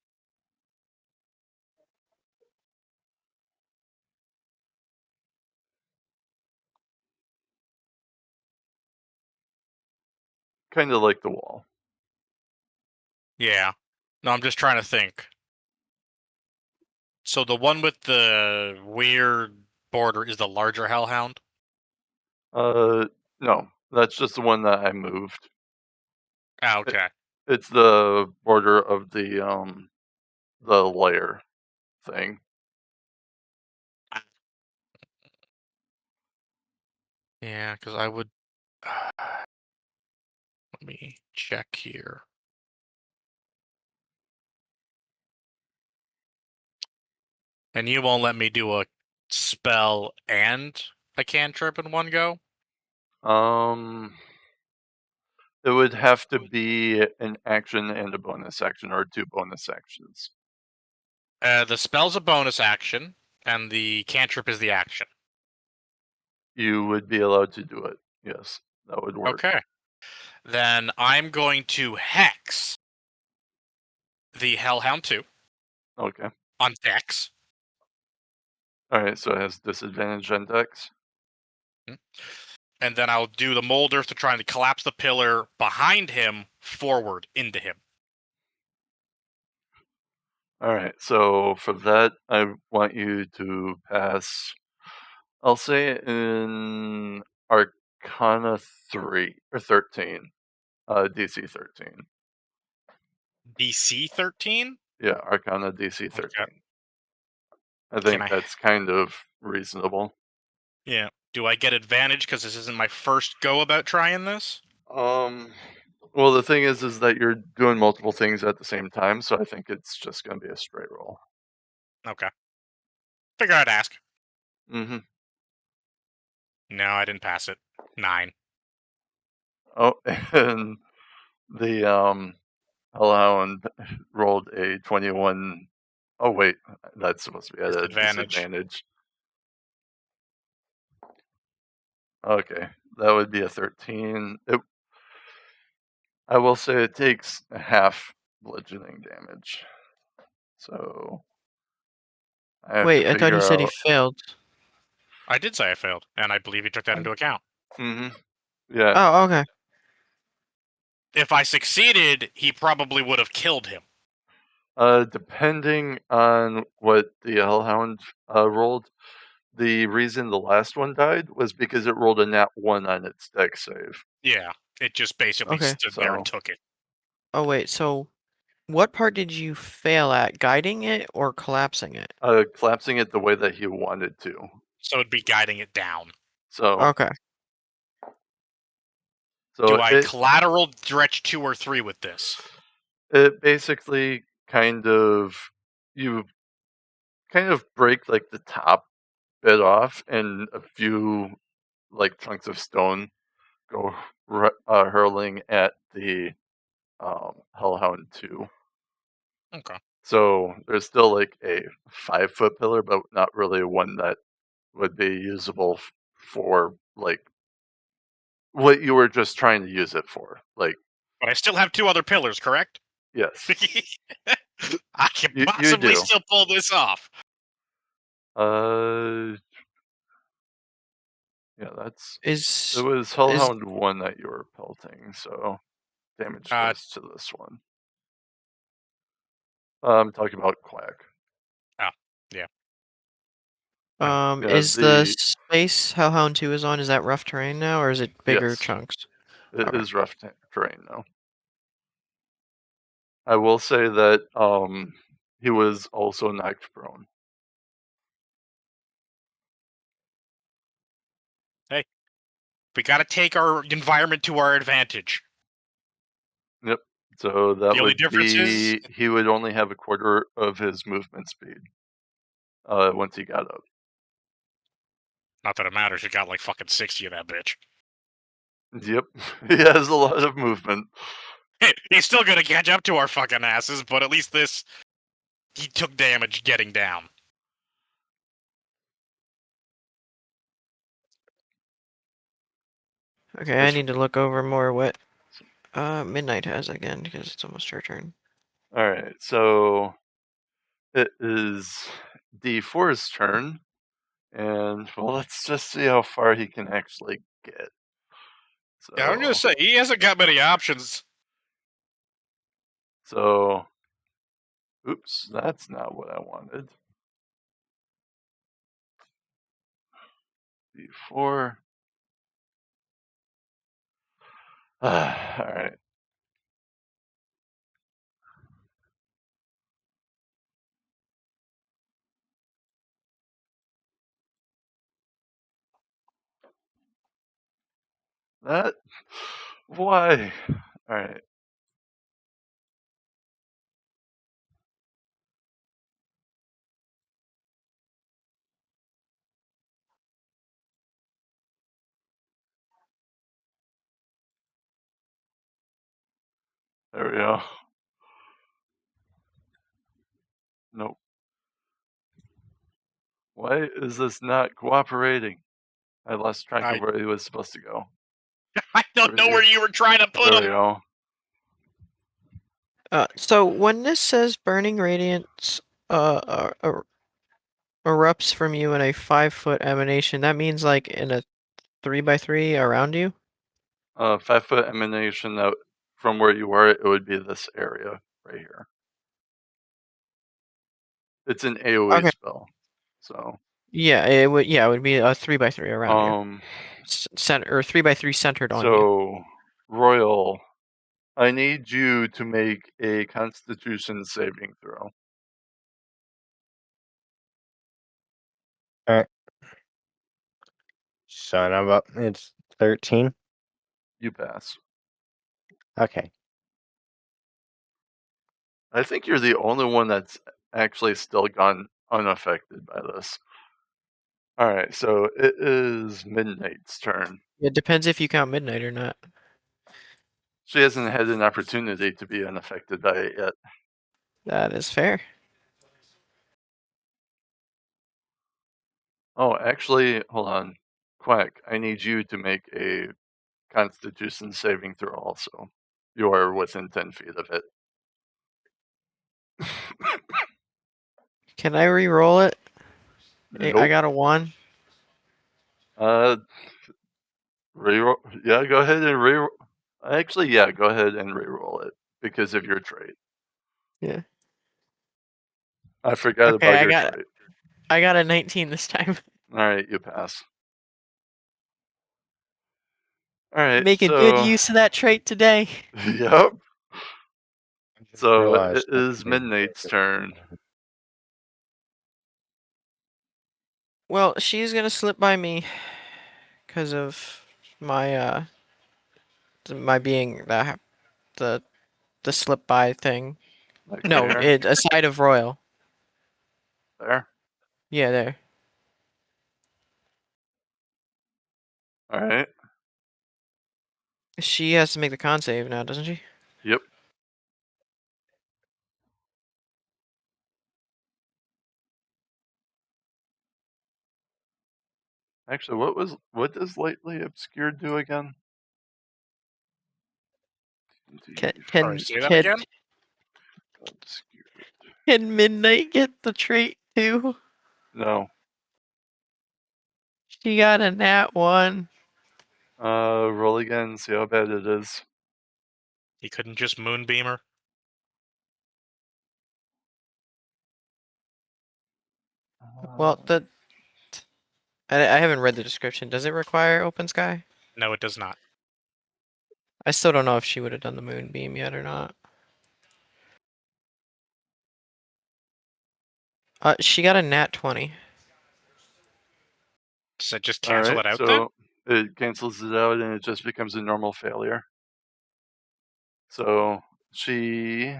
Kind of like the wall. Yeah. No, I'm just trying to think. So the one with the weird border is the larger hellhound? No, that's just the one that I moved. Ah, okay. It's the border of the layer thing. Yeah, because I would. Let me check here. And you won't let me do a spell and a cantrip in one go? It would have to be an action and a bonus action, or 2 bonus actions. The spell's a bonus action, and the cantrip is the action. You would be allowed to do it. Yes, that would work. Okay. Then I'm going to hex the Hellhound 2 Okay. on Dex. Alright, so it has disadvantage on Dex. And then I'll do the Mold Earth to try and collapse the pillar behind him forward into him. Alright, so for that, I want you to pass, I'll say in Arcana 3, or 13. DC 13. DC 13? Yeah, Arcana DC 13. Okay. I Can think I? that's kind of reasonable. Yeah. Do I get advantage because this isn't my first go about trying this? Well, the thing is that you're doing multiple things at the same time, so I think it's just going to be a straight roll. Okay. Figure I'd ask. Mm-hmm. No, I didn't pass it. 9. Oh, and the Hellhound rolled a 21. Oh wait, that's supposed to be at a Disadvantage. disadvantage. Okay, that would be a 13. I will say it takes half bludgeoning damage. So I have to Wait, I thought he figure said he out. failed. I did say I failed, and I believe he took that into account. Mm-hmm. Yeah. Oh, okay. If I succeeded, he probably would have killed him. Depending on what the Hellhound rolled, the reason the last one died was because it rolled a nat 1 on its dex save. Yeah, it just basically Okay. stood there and So- took it. Oh, wait, so what part did you fail at? Guiding it or collapsing it? Collapsing it the way that he wanted to. So it'd be guiding it down. So, Okay. Do I it collateral dretch 2 or 3 with this? basically you kind of break like the top bit off, and a few like chunks of stone go hurling at the Hellhound 2. Okay. So there's still like a 5-foot pillar, but not really one that would be usable for like what you were just trying to use it for. Like, But I still have 2 other pillars, correct? yes, I can you possibly do. still pull this off. Yeah, it Is was Hellhound 1 that you were pelting, so damage goes to this one. I'm talking about Quack. Oh, yeah. Yeah, Is the space Hellhound 2 is on, is that rough terrain now, or is it bigger Yes. chunks? It Okay. is rough terrain now. I will say that he was also knocked prone. We gotta take our environment to our advantage. Yep. So that The only would difference is be he would only have a quarter of his movement speed once he got up. not that it matters. You got like fucking 60 of that bitch. Yep. He has a lot of movement. He's still gonna catch up to our fucking asses, but at least this, he took damage getting down. Okay, I Which- need to look over more what Midnight has again, because it's almost her turn. All right. So it is D4's turn. And, well, let's just see how far he can actually get. So, Yeah, I'm gonna say, he hasn't got many options. So, oops, that's not what I wanted. D4. All right. That, why? All right. There we go. Nope. Why is this not cooperating? I lost track of where he was supposed to go. I don't know where you were trying to put There we him. go. So when this says Burning Radiance erupts from you in a 5-foot emanation, that means like in a 3x3 around you? 5-foot emanation that from where you were, it would be this area right here. It's an AoE Okay. spell. So, Yeah, it would. Yeah, it would be a 3x3 around you. Center or 3x3 centered on you. So, Royal, I need you to make a Constitution saving throw. Son of a, it's 13. You pass. Okay. I think you're the only one that's actually still gone unaffected by this. All right, so it is Midnight's turn. It depends if you count Midnight or not. She hasn't had an opportunity to be unaffected by it yet. That is fair. Oh, actually, hold on. Quack, I need you to make a Constitution saving throw also. You are within 10 feet of it. Can I re-roll it? I Nope. got a 1. Reroll. Yeah, go ahead and reroll. Actually, yeah, go ahead and reroll it because of your trait. Yeah. I forgot Okay, about your trait. I got a 19 this time. All right, you pass. All right, Making good use of that trait today. Yep. I just So realized it is Midnight's turn. Well, she's gonna slip by me because of my my being the slip by thing. Like No, there. it aside of Royal. There. Yeah, there. All right. She has to make the con save now, doesn't she? Yep. Actually, what does Lightly Obscured do again? Sorry, say that again? Obscured. Can Midnight get the trait too? No. She got a nat 1. Roll again. See how bad it is. He couldn't just moonbeam her. Well, I haven't read the description. Does it require open sky? No, it does not. I still don't know if she would have done the moonbeam yet or not. She got a nat 20. Does that just All cancel right, it out then? so it cancels it out and it just becomes a normal failure. So she,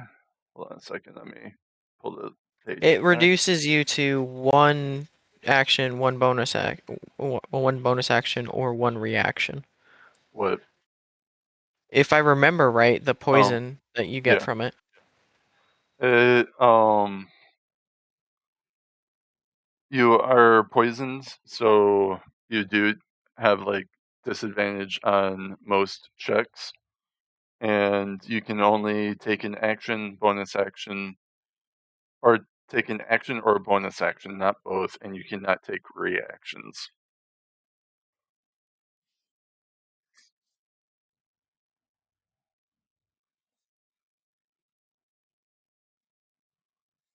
hold on a second, let me pull the page It back. reduces you to one action, one bonus action, or one reaction. What? If I remember right, the poison that you get yeah. from it. It you are poisoned, so you do have like disadvantage on most checks, and you can only take an action, bonus action, or take an action or a bonus action, not both, and you cannot take reactions.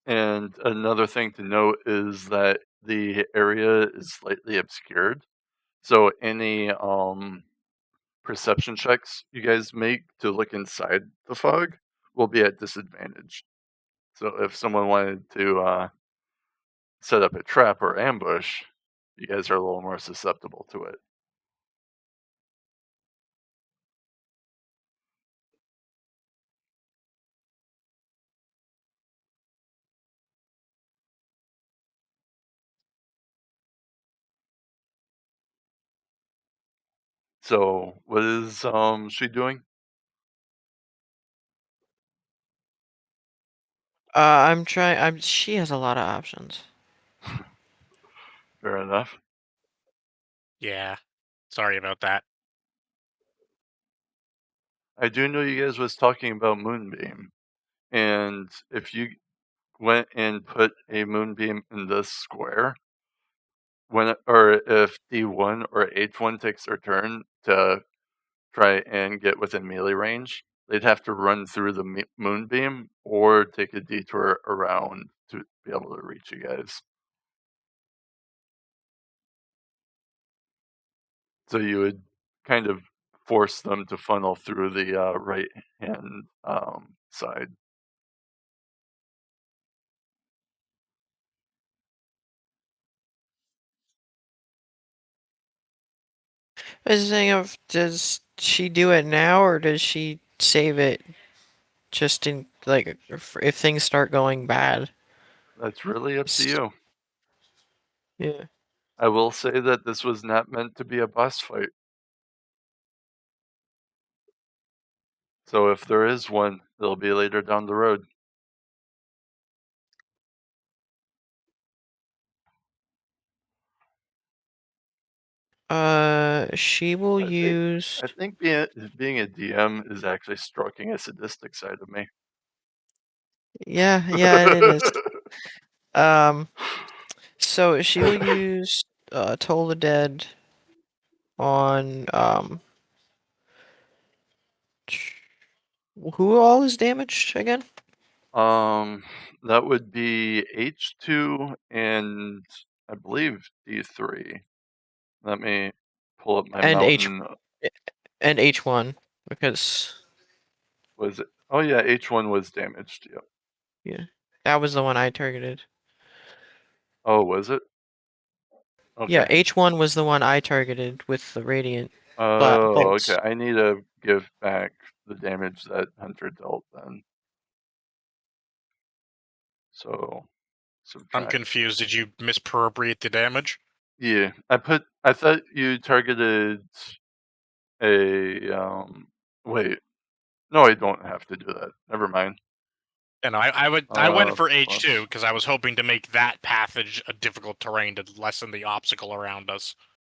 And another thing to note is that the area is slightly obscured, so any perception checks you guys make to look inside the fog will be at disadvantage. So if someone wanted to set up a trap or ambush, you guys are a little more susceptible to it. So what is she doing? I'm trying. She has a lot of options. Fair enough. Yeah. Sorry about that. I do know you guys was talking about moonbeam, and if you went and put a moonbeam in this square, or if D1 or H1 takes their turn to try and get within melee range, they'd have to run through the moonbeam or take a detour around to be able to reach you guys. So you would kind of force them to funnel through the right hand side. I was saying, does she do it now or does she save it just in like if things start going bad? That's really up to you. Yeah. I will say that this was not meant to be a boss fight. So if there is one, it'll be later down the road. She will use. I think being a DM is actually stroking a sadistic side of me. Yeah, yeah, it is. Um, so she will use Toll the Dead on who all is damaged again? That would be H2 and I believe D3. Let me pull up my And mountain. H1 because Was it? Oh yeah, H1 was damaged. Yep. yeah, that was the one I targeted. Oh, was it? Yeah, Okay. H1 was the one I targeted with the radiant Oh, bolts. okay. I need to give back the damage that Hunter dealt then. So I'm subtract. confused. Did you misappropriate the damage? Yeah, I thought you targeted a wait. No, I don't have to do that. Never mind. And I went for Plus. H2 because I was hoping to make that passage a difficult terrain to lessen the obstacle around us.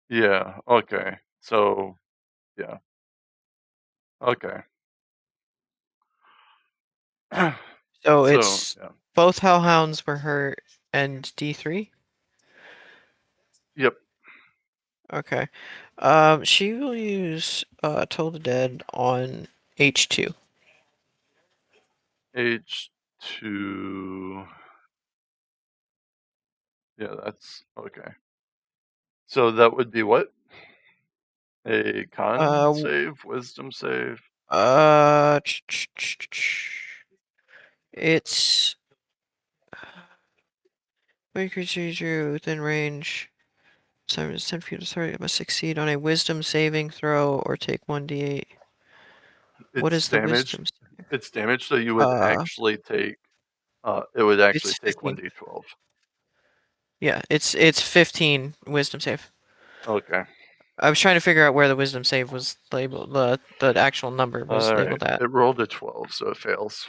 Yeah, okay. So yeah. Okay. So So it's yeah. both Hellhounds were hurt and D3? Yep. Okay. She will use Toll the Dead on H2. H2. Yeah, that's okay. So that would be what? A con w- save, wisdom save. It's when creature within range. 10 feet of target must succeed on a wisdom saving throw or take 1d8. What It's is the damage. wisdom? It's damage, so you would Uh, actually take. It would actually it's take 15. 1d12. Yeah, it's 15 wisdom save. Okay. I was trying to figure out where the wisdom save was labeled. The actual number was All right. labeled at. It rolled a 12, so it fails.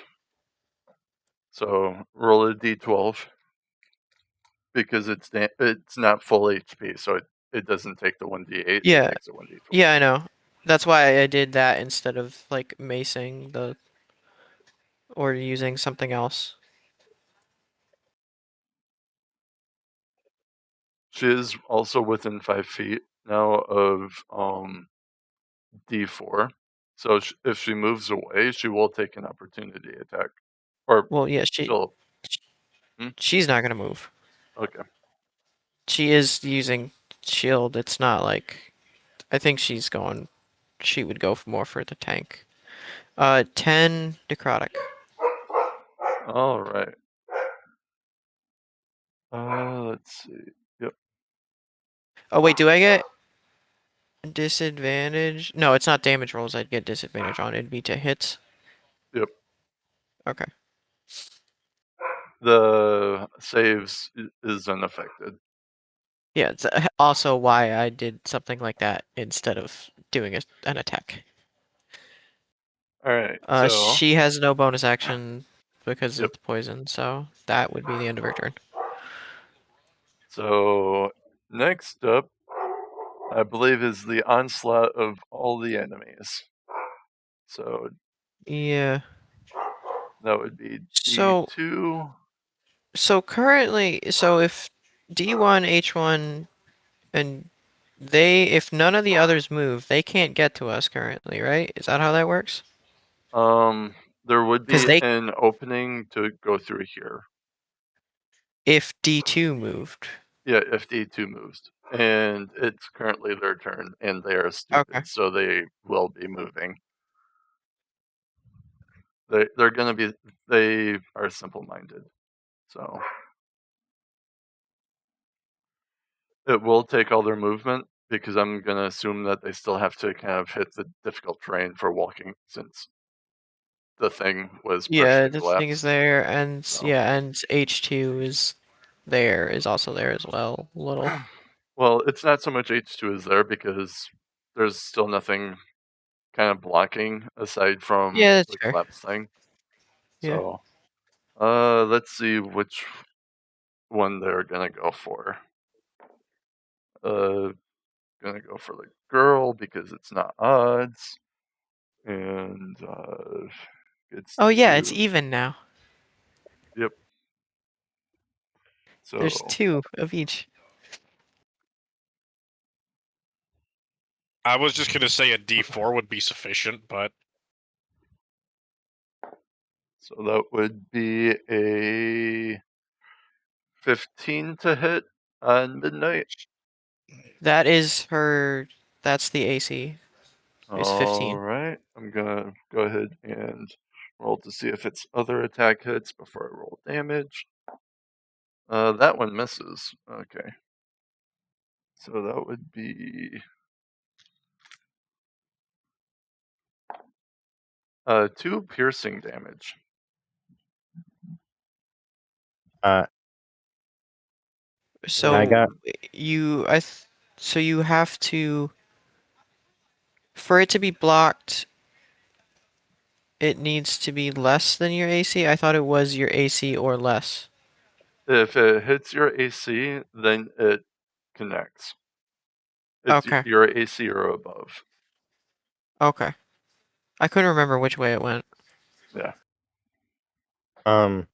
So roll a d12 because it's not full HP, so it doesn't take the 1d8. It Yeah, takes a 1d12. yeah, I know. That's why I did that instead of like macing the or using something else. She is also within 5 feet now of d4. So if she moves away, she will take an opportunity attack. Or Well, yeah, she'll. she's not gonna move. Okay. She is using shield. It's not like I think she's going. She would go more for the tank. 10 necrotic. All right. Let's see. Yep. Oh wait, do I get disadvantage? No, it's not damage rolls. I'd get disadvantage on. It'd be to hits. Yep. Okay. The saves is unaffected. Yeah, it's also why I did something like that instead of doing an attack. All right. So She has no bonus action because yep. of the poison, so that would be the end of her turn. So next up, I believe, is the onslaught of all the enemies. So Yeah. that would be So D2. currently, if D1, H1, and if none of the others move, they can't get to us currently, right? Is that how that works? There would Because be an opening to go through here. if D2 moved. Yeah, if D2 moves. And it's currently their turn, and they are stupid, Okay. so they will be moving. They're gonna be. They are simple-minded, so it will take all their movement because I'm gonna assume that they still have to kind of hit the difficult terrain for walking since the thing was Yeah, partially the thing is collapsed. there, and So. yeah, and H2 is also there as well. A little. Well, it's not so much H2 is there because there's still nothing kind of blocking aside from Yeah, that's the fair. collapse thing. Yeah. So, let's see which one they're gonna go for. Gonna go for the girl because it's not odds, and it's Oh yeah, it's two. even now. Yep. There's So 2 of each. I was just gonna say a D4 would be sufficient, but that would be a 15 to hit on midnight. That is her. That's the AC. Is All 15. right, I'm gonna go ahead and roll to see if its other attack hits before I roll damage. That one misses. Okay, so that would be 2 piercing damage. I So got so you have to for it to be blocked. It needs to be less than your AC. I thought it was your AC or less. If it hits your AC, then it connects. It's Okay. your AC or above. Okay. I couldn't remember which way it went. Yeah. um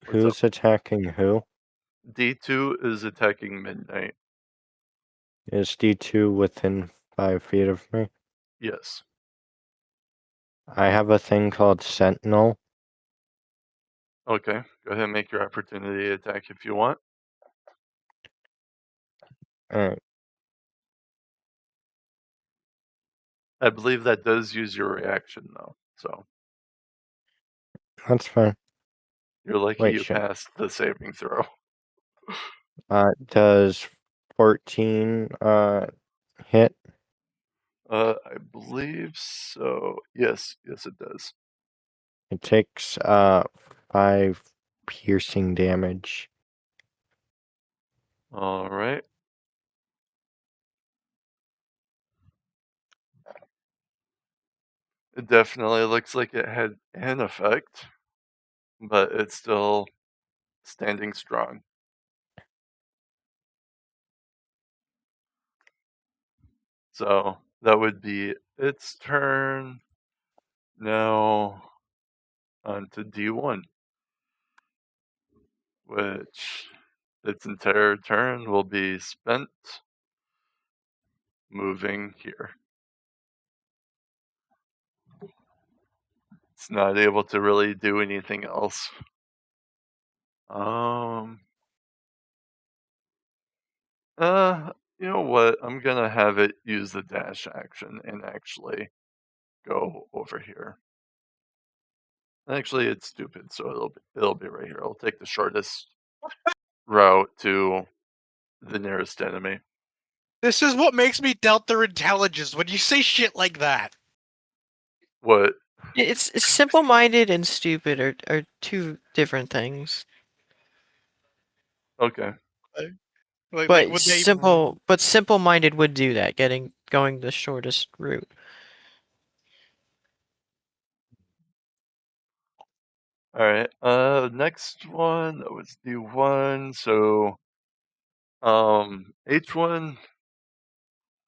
What's up? who's attacking who? D2 is attacking midnight. Is D2 within 5 feet of me? Yes. I have a thing called Sentinel. Okay. Go ahead and make your opportunity attack if you want. Alright, I believe that does use your reaction though, so that's fine. you're lucky Wait, you shit. passed the saving throw. Does 14 hit? I believe so. Yes, it does. It takes 5 piercing damage. All right. It definitely looks like it had an effect, but it's still standing strong. So that would be its turn. Now on to D1, which its entire turn will be spent moving here. It's not able to really do anything else. You know what? I'm gonna have it use the dash action and actually go over here. Actually, it's stupid, so it'll be right here. I'll take the shortest route to the nearest enemy. This is what makes me doubt their intelligence when you say shit like that. What? It's simple-minded and stupid are two different things. Okay. Like But would they? simple-minded would do that, going the shortest route. All right. Next one that was D1. So, H1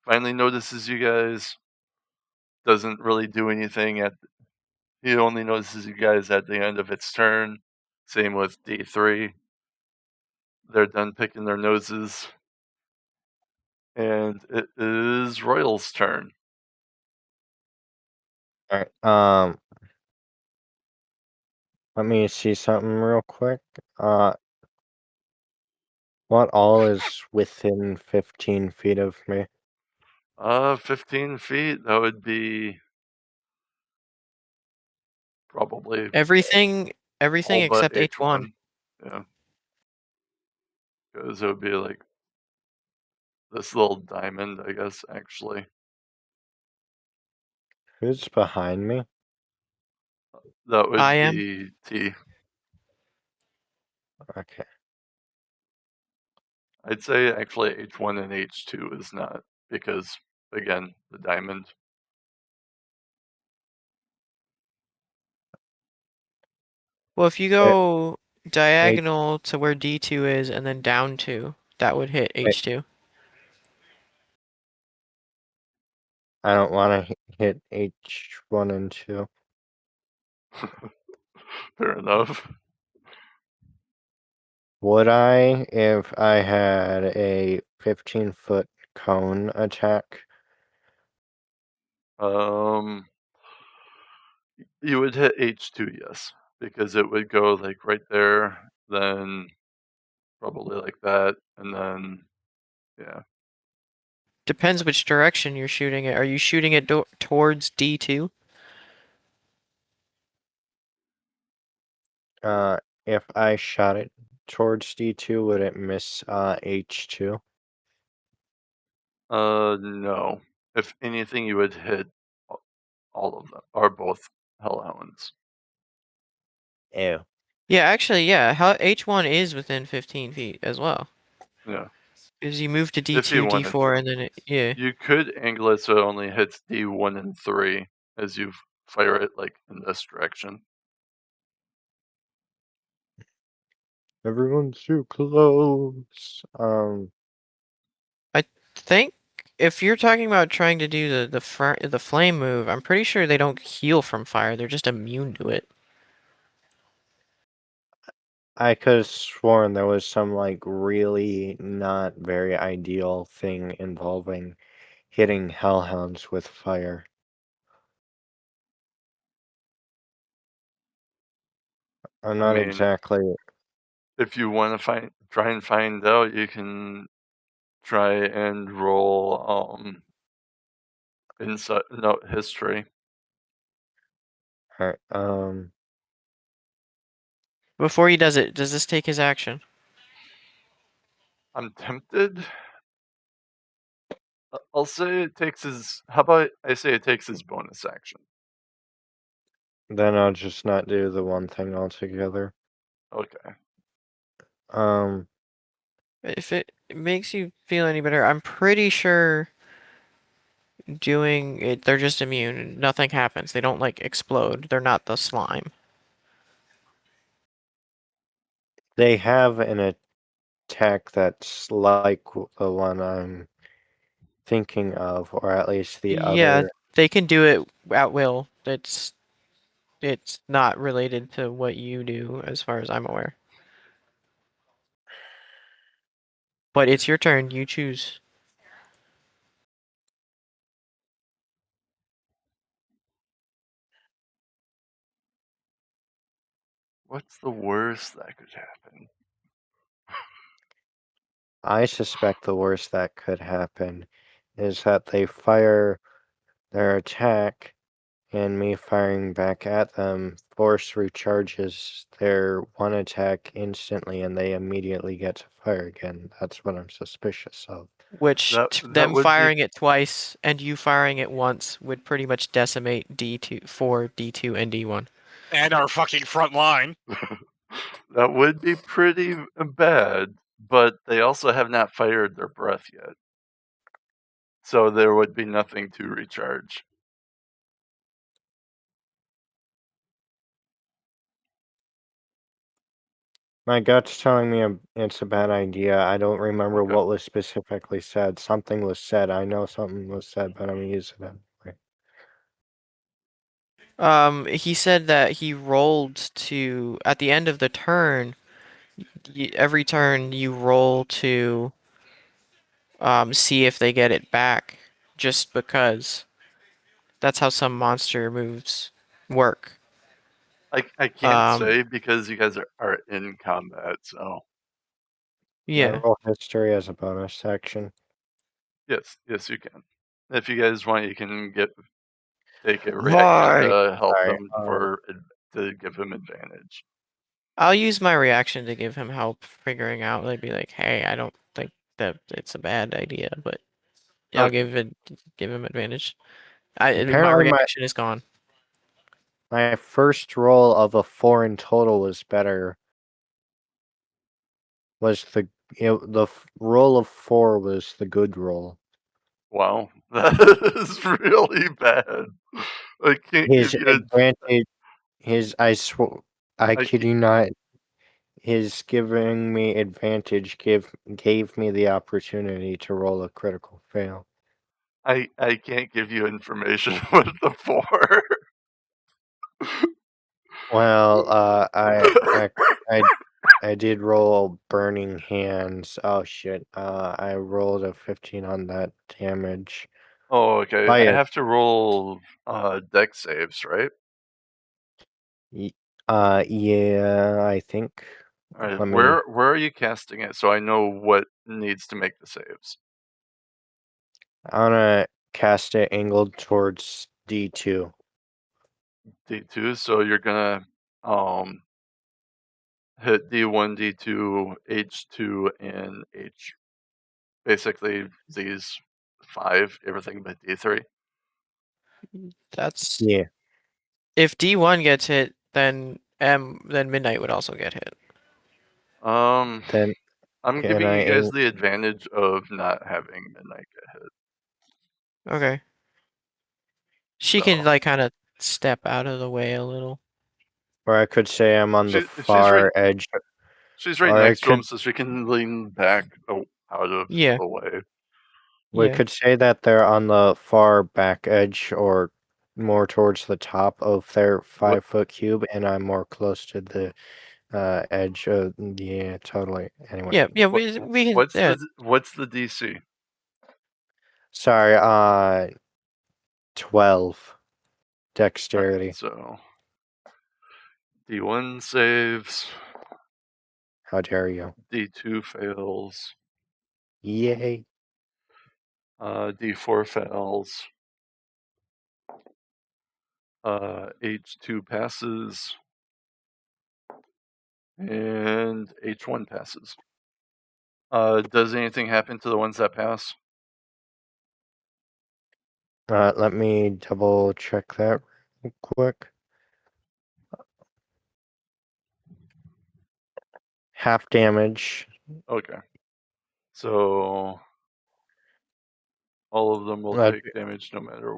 finally notices you guys. Doesn't really do anything he only notices you guys at the end of its turn. Same with D3. They're done picking their noses. And it is Royal's turn. Alright, let me see something real quick. What all is within 15 feet of me? 15 feet, that would be probably Everything all but except H1. H1. Yeah. Because it would be like this little diamond, I guess, actually. Who's behind me? That would I am. be T. Okay. I'd say actually H1 and H2 is not, because, again, the diamond. Well, if you go diagonal to where D2 is and then down 2, that would hit H2. I don't want to hit H1 and 2. Fair enough. Would I if I had a 15-foot cone attack? You would hit H2, yes, because it would go like right there, then probably like that, and then, yeah. Depends which direction you're shooting it. Are you shooting it towards D2? If I shot it towards D2, would it miss H2? No. If anything, you would hit all of them, or both hellhounds. Ew. Yeah, actually, yeah. H1 is within 15 feet as well. Yeah. Because you move to If you D2, wanted D4, to. and then yeah. You could angle it so it only hits D1 and 3 as you fire it like in this direction. Everyone's too close. I think if you're talking about trying to do the flame move, I'm pretty sure they don't heal from fire. They're just immune to it. I could have sworn there was some like really not very ideal thing involving hitting hellhounds with fire. I'm I not mean, exactly. if you want to try and find out, you can try and roll insight note history. Alright, Before he does it, does this take his action? I'm tempted. I'll say it takes his. How about I say it takes his bonus action? then I'll just not do the one thing altogether. Okay. If it makes you feel any better, I'm pretty sure doing it, they're just immune. Nothing happens. They don't like explode. They're not the slime. They have an attack that's like the one I'm thinking of, or at least the Yeah, other. they can do it at will. It's not related to what you do, as far as I'm aware. But it's your turn. You choose. What's the worst that could happen? I suspect the worst that could happen is that they fire their attack, and me firing back at them force recharges their one attack instantly, and they immediately get to fire again. That's what I'm suspicious of. Which That them would be firing it twice and you firing it once would pretty much decimate D2 D2 and D1. And our fucking front line. that would be pretty bad, but they also have not fired their breath yet. So there would be nothing to recharge. My gut's telling me it's a bad idea. I don't remember Okay. what was specifically said. Something was said. I know something was said, but I'm using it anyway. He said that he rolled to at the end of the turn. Every turn you roll to see if they get it back, just because. That's how some monster moves work. I can't say because you guys are in combat, so. Can I Yeah. roll history as a bonus action? Yes, you can. If you guys want, you can take a reaction to help Sorry, them to give him advantage. I'll use my reaction to give him help figuring out. They'd be like, "Hey, I don't think that it's a bad idea," but I'll Okay. give him advantage. My Apparently reaction is gone. my first roll of a 4 in total was better. The roll of 4 was the good roll. Wow, that is really bad. I can't His give you advantage, I I kid can't, you not, his giving me advantage gave me the opportunity to roll a critical fail. I can't give you information with the 4. Well, I did roll burning hands. Oh shit. I rolled a 15 on that damage. Oh, okay. I Fire. have to roll dex saves, right? Yeah, I think. All right. Let me. Where are you casting it so I know what needs to make the saves? I wanna cast it angled towards D2. D2, so you're gonna hit D1, D2, H2, and H. Basically these 5, everything but D3. That's Yeah. if D1 gets hit, then Midnight would also get hit. Then I'm can giving I you guys the advantage of not having Midnight get hit. Okay. She can So like kind of step out of the way a little. or I could say I'm on the she's right. far edge. She's right Or I next to him, could so she can lean back out of Yeah. the way. we Yeah. could say that they're on the far back edge or more towards the top of their 5-foot cube, and I'm more close to the edge of yeah, totally. Anyway. Yeah. Yeah. What, We can. what's Yeah. what's the DC? Sorry, 12 dexterity. Alright, so D1 saves, How dare you? D2 fails, Yay. D4 fails. H2 passes. And H1 passes. Does anything happen to the ones that pass? Let me double check that real quick. Half damage. Okay. So all of them will That take damage no matter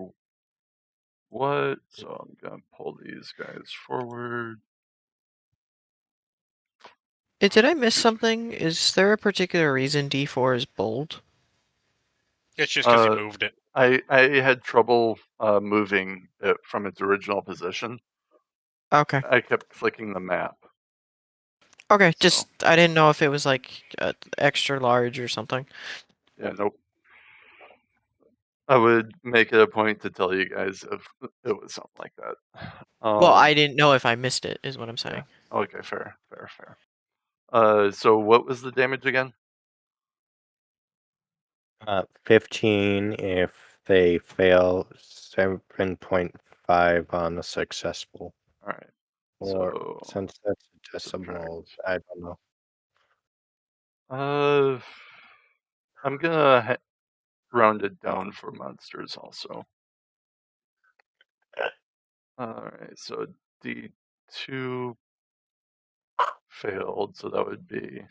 what. So I'm gonna pull these guys forward. Did I miss something? Is there a particular reason D4 is bold? It's just because he Uh, moved it. I had trouble moving it from its original position. Okay. I kept clicking the map. Okay, So just I didn't know if it was like extra large or something. yeah, nope. I would make it a point to tell you guys if it was something like that. Well, I didn't know if I missed it, is what I'm saying. Yeah. Okay, fair. So what was the damage again? 15 if they fail, 7.5 on the successful. All right. Or So since that's a subtract. decimal, I don't know. I'm gonna round it down for monsters also. All right. So D2 failed, so that would be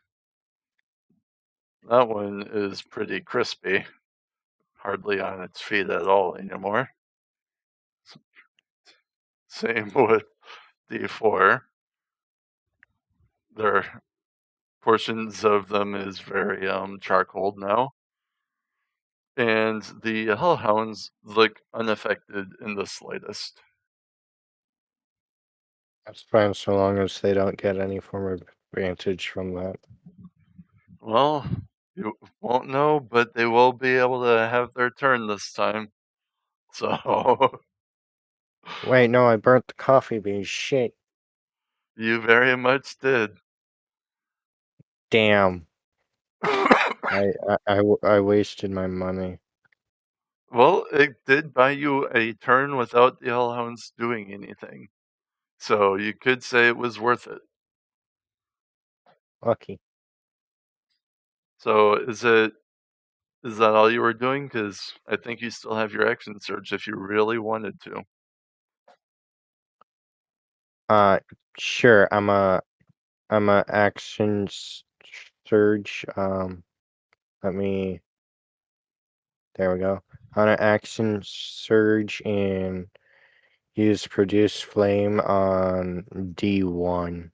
that one is pretty crispy, hardly on its feet at all anymore. Same with D4. There are portions of them is very charcoal now. And the hellhounds look unaffected in the slightest. That's fine so long as they don't get any form of advantage from that. Well, you won't know, but they will be able to have their turn this time. So Wait, no, I burnt the coffee bean. Shit. you very much did. Damn. I wasted my money. Well, it did buy you a turn without the hellhounds doing anything. So you could say it was worth it. Lucky. So is that all you were doing? Because I think you still have your action surge if you really wanted to. Sure. I'm a action surge. Let me. There we go. On an action surge and use produce flame on D1.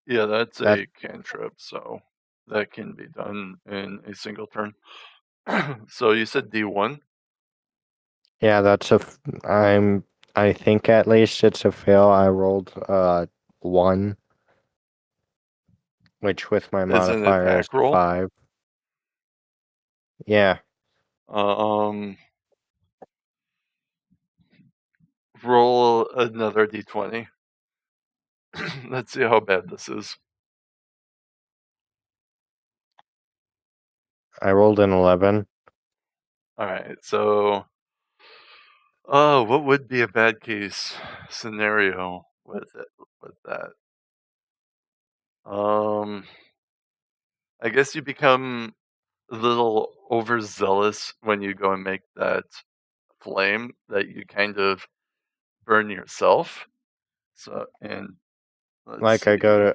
Yeah, that's That a cantrip, so that can be done in a single turn. So you said D1? yeah, that's I think at least it's a fail. I rolled 1, which with my As an modifier is attack roll? 5. Yeah. Roll another D20. Let's see how bad this is. I rolled an 11. Alright, so what would be a bad case scenario with that? I guess you become a little overzealous when you go and make that flame that you kind of burn yourself. So, and let's Like see. I go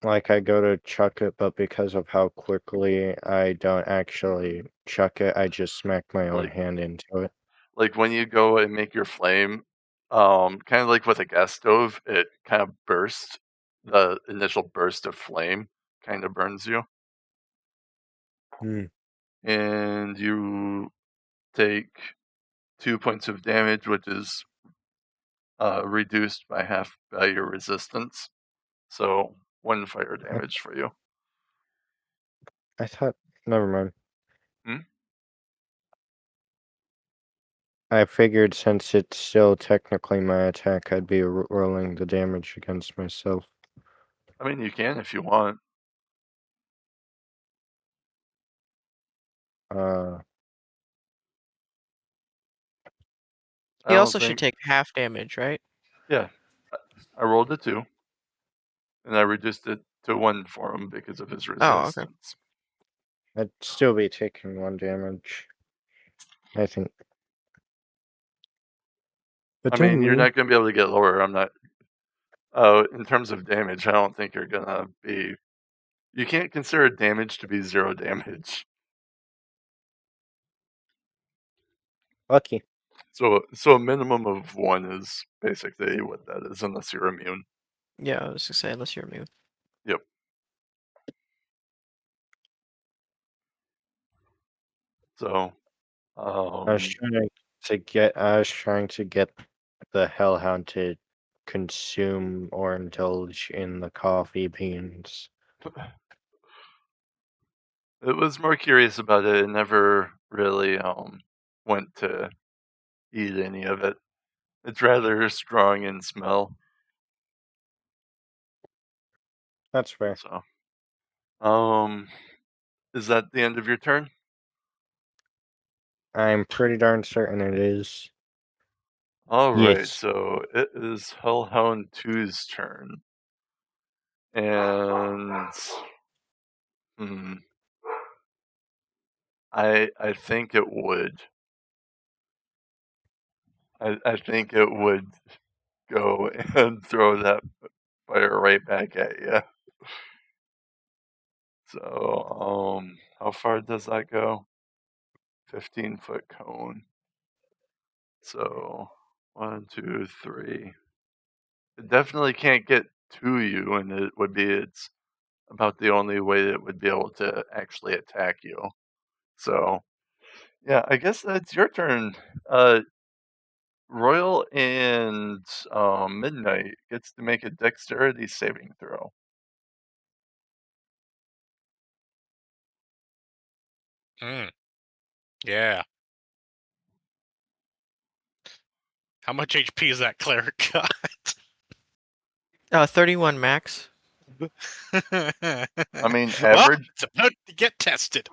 to chuck it, but because of how quickly I don't actually chuck it, I just smack my own Like hand into it. like when you go and make your flame, kind of like with a gas stove, it kind of bursts. The initial burst of flame kind of burns you, Hmm. and you take 2 points of damage, which is reduced by half by your resistance. So 1 fire damage for you. I thought, never mind. Hmm? I figured since it's still technically my attack, I'd be rolling the damage against myself. I mean, you can if you want. I He don't also should think. take half damage, right? Yeah, I rolled a 2, and I reduced it to 1 for him because of his Oh, okay. resistance. I'd still be taking 1 damage. I think. I mean, you're Continue. not going to be able to get lower. I'm not. In terms of damage, I don't think you're going to be. You can't consider damage to be 0 damage. Lucky. So a minimum of 1 is basically what that is, unless you're immune. Yeah, I was gonna say unless you're immune. Yep. So, I was trying to get the Hellhound to consume or indulge in the coffee beans. it was more curious about it. It never really went to eat any of it. It's rather strong in smell. That's fair. So, is that the end of your turn? I'm pretty darn certain it is. All right. Yes. So it is Hellhound 2's turn, and hmm, I think it would. I think it would go and throw that fire right back at you. So, how far does that go? 15-foot cone. So, 1, 2, 3. It definitely can't get to you, and it's about the only way that it would be able to actually attack you. So, yeah, I guess that's your turn. Royal and Midnight gets to make a dexterity saving throw. Yeah. How much HP is that cleric got? 31 max. I mean, Well, it's about to get tested.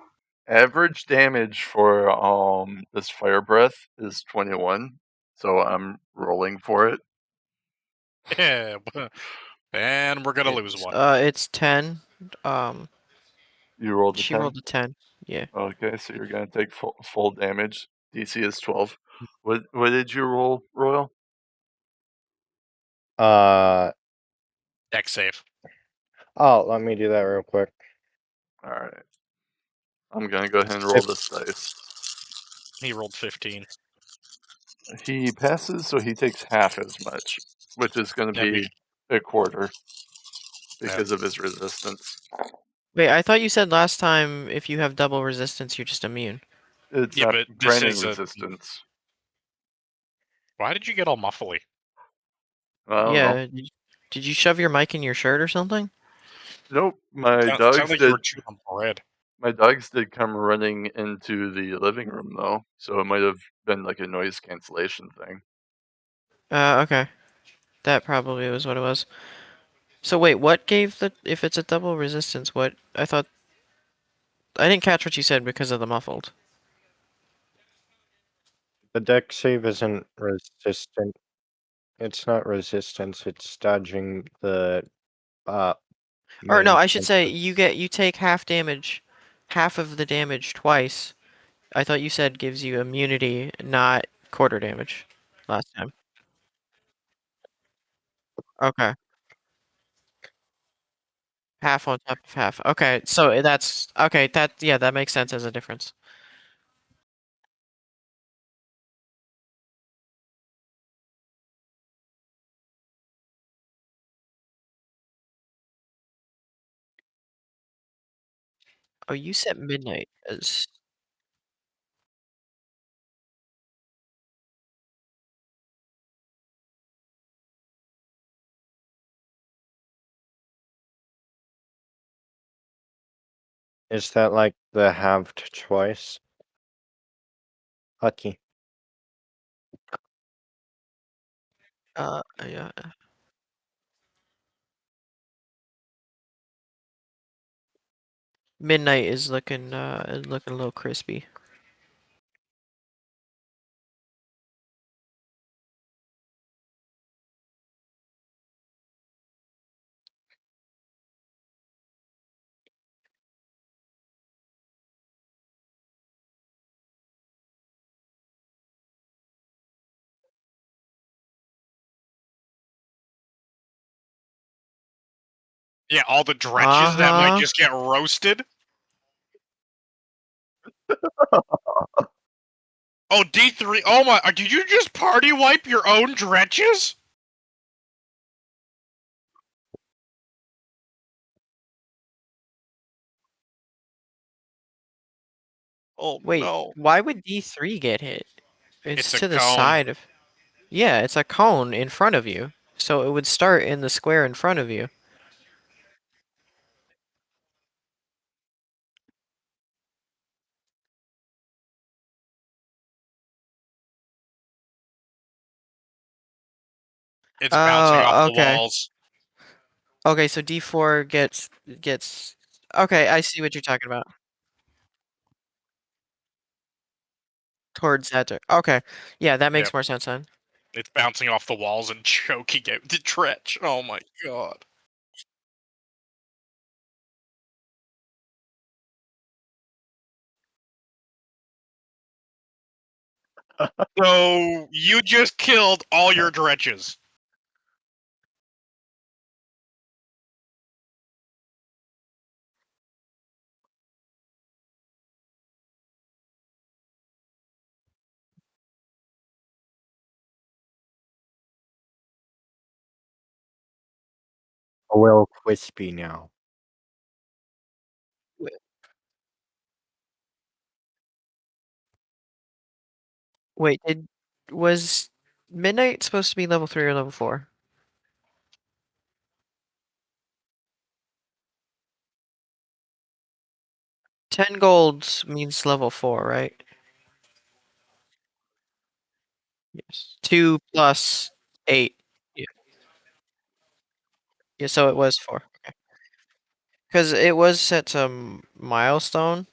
average damage for this fire breath is 21, so I'm rolling for it. Yeah, and we're gonna lose one. It's 10. You rolled a She 10. rolled a 10. Yeah. Okay, so you're gonna take full damage. DC is 12. What did you roll, Royal? Dex save. Oh, let me do that real quick. All right. I'm gonna go ahead and roll this dice. He rolled 15. He passes, so he takes half as much, which is gonna Yeah, be a quarter because of his resistance. Wait, I thought you said last time if you have double resistance, you're just immune. It's Yeah, not but this branding is a. resistance. Why did you get all muffly? I don't know. Yeah. Did you shove your mic in your shirt or something? Nope. My Sound dogs like you did. were chewing on bread. My dogs did come running into the living room though, so it might have been like a noise cancellation thing. Okay. That probably was what it was. So wait, what gave the if it's a double resistance, what I thought I didn't catch what you said because of the muffled. The deck save isn't resistant. It's not resistance, it's dodging the Or no, main I should say punches. you take half damage, half of the damage twice. I thought you said gives you immunity, not quarter damage last time. Okay. Half on top of half. Okay, so that's okay, that makes sense as a difference. Oh, you said midnight as Is that like the halved twice? Lucky. yeah. Midnight is looking a little crispy. Yeah, all the dretches that might Uh-huh. just get roasted. Oh, D3. Oh my, did you just party wipe your own dretches? Oh Wait, no. why would D3 get hit? It's It's a to the cone. side of. Yeah, it's a cone in front of you. So it would start in the square in front of you. It's bouncing off Oh, the okay. walls. Okay, so D4 gets. Okay, I see what you're talking about. Towards that. Okay, yeah, that makes Yep. more sense then. It's bouncing off the walls and choking out the dretch. Oh my god. So you just killed all your dretches. A little crispy now. Wait, was Midnight supposed to be level 3 or level 4? 10 golds means level 4, right? Yes. 2 plus 8. Yeah, yeah, so it was 4. Okay. Because it was set to milestone,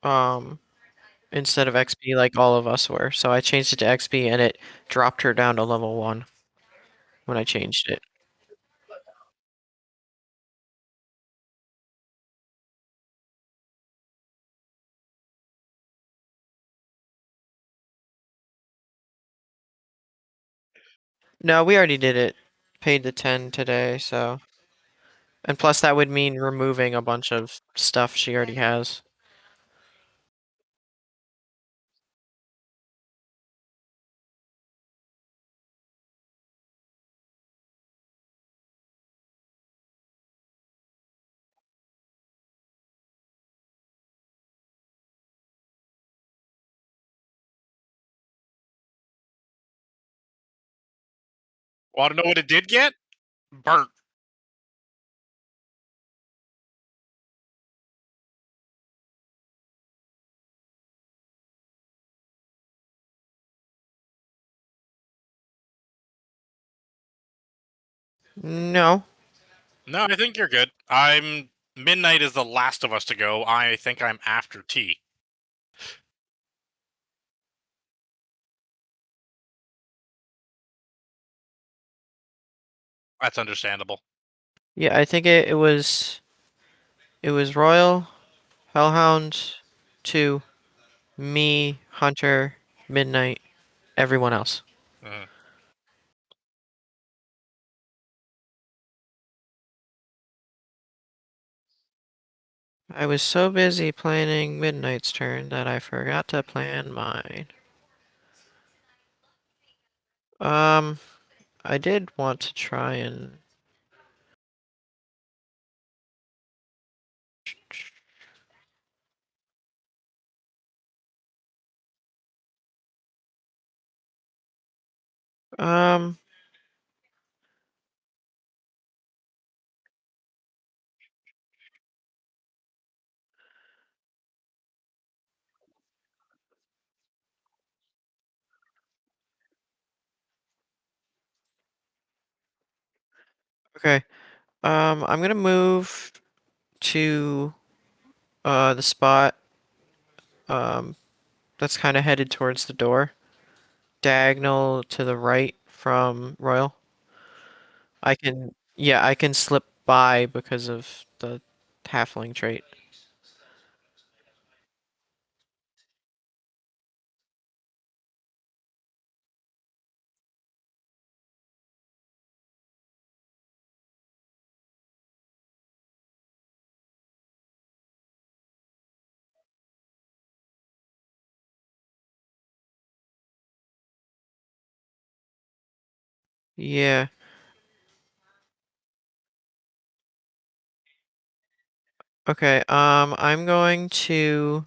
um, instead of XP like all of us were. So I changed it to XP and it dropped her down to level 1 when I changed it. No, we already did it. Paid the 10 today, so. And plus that would mean removing a bunch of stuff she already has. Want to know what it did get? Burnt. No. No, I think you're good. I'm Midnight is the last of us to go. I think I'm after T. That's understandable. Yeah, I think it was Royal, Hellhound, 2, me, Hunter, Midnight, everyone else. Mhm. I was so busy planning Midnight's turn that I forgot to plan mine. Um, I did want to try and um okay. I'm gonna move to the spot that's kind of headed towards the door, diagonal to the right from Royal. Yeah, I can slip by because of the halfling trait. Yeah. Okay, I'm going to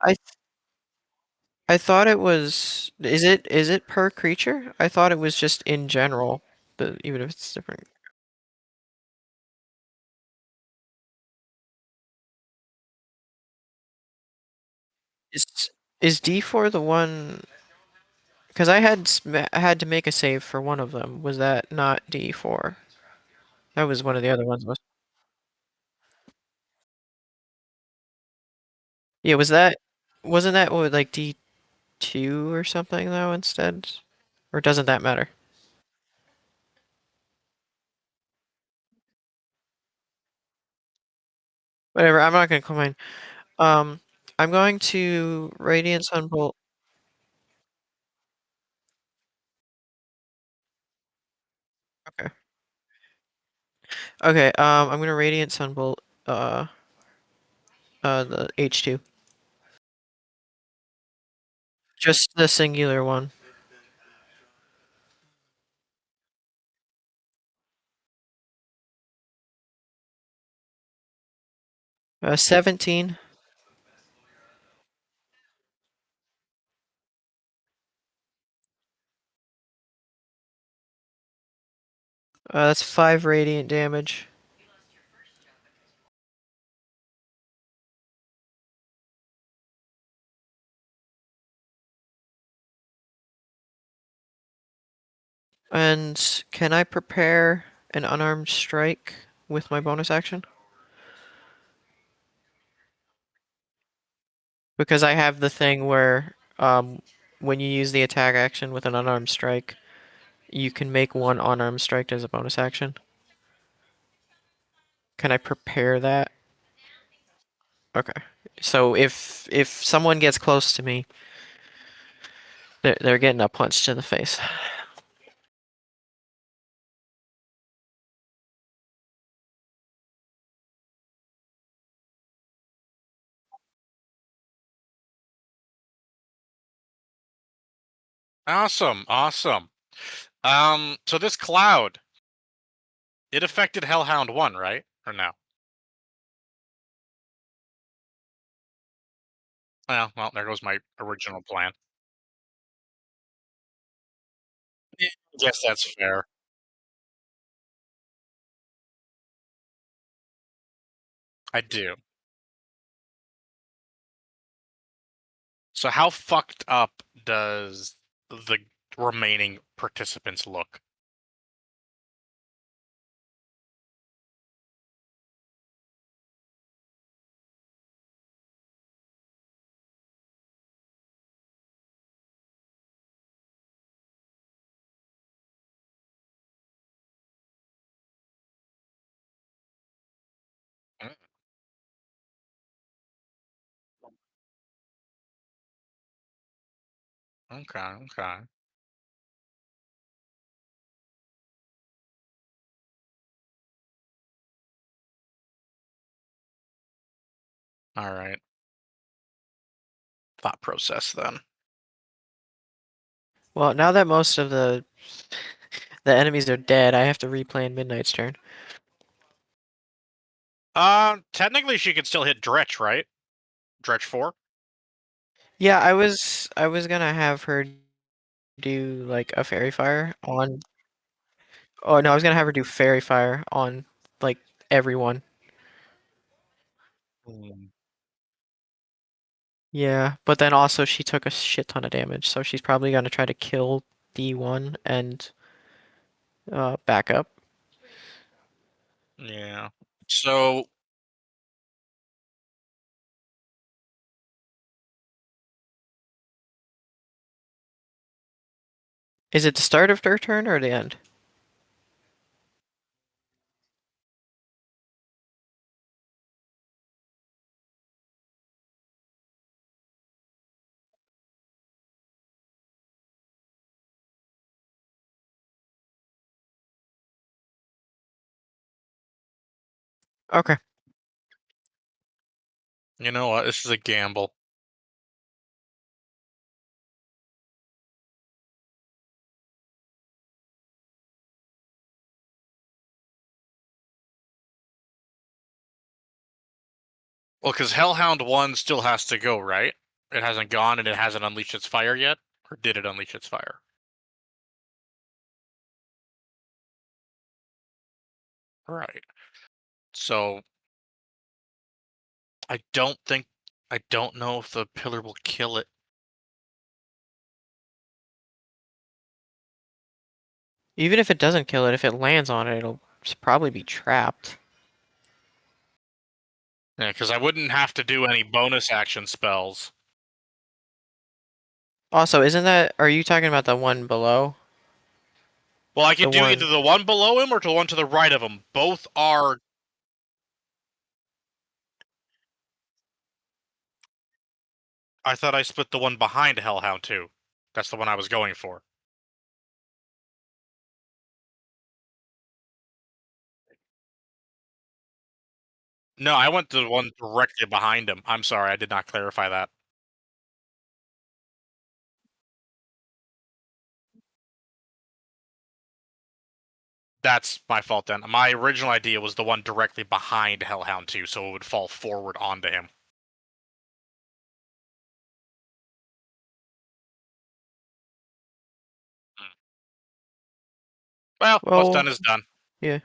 I I thought it was is it per creature? I thought it was just in general, even if it's different. Is is D4 the one? Because I had to make a save for one of them. Was that not D4? That was one of the other ones. Yeah, wasn't that what, like D2 or something though instead? Or doesn't that matter? Whatever, I'm not gonna complain. Um, I'm going to Radiant Sunbolt. Okay. Okay, I'm gonna Radiant Sunbolt the H2. Just the singular one. 17. That's 5 radiant damage. And can I prepare an unarmed strike with my bonus action? Because I have the thing where when you use the attack action with an unarmed strike, you can make one unarmed strike as a bonus action. Can I prepare that? Okay. So if someone gets close to me, they're getting a punch to the face. Awesome, awesome. So this cloud, it affected Hellhound 1, right? Or no? Well, there goes my original plan. Yeah, I guess that's fair. I do. So how fucked up does the remaining participants look? Mm, okay, okay. All right. Thought process then. Well, now that most of the enemies are dead, I have to replan Midnight's turn. Technically she could still hit Dretch, right? Dretch 4? Yeah, I was gonna have her do like a fairy fire on. Oh no, I was gonna have her do fairy fire on like everyone. Yeah, but then also she took a shit ton of damage, so she's probably gonna try to kill D1 and back up. Yeah. So Is it the start of her turn or the end? Okay. you know what? This is a gamble. Well, because Hellhound 1 still has to go, right? It hasn't gone and it hasn't unleashed its fire yet? Or did it unleash its fire? Right. So I don't know if the pillar will kill it. Even if it doesn't kill it, if it lands on it, it'll probably be trapped. Yeah, because I wouldn't have to do any bonus action spells. Also, are you talking about the one below? Well, I could The do one- either the one below him or the one to the right of him. Both are. I thought I split the one behind Hellhound too. That's the one I was going for. No, I went to the one directly behind him. I'm sorry, I did not clarify that. That's my fault then. My original idea was the one directly behind Hellhound 2, so it would fall forward onto him. Well, what's done is done. Yeah.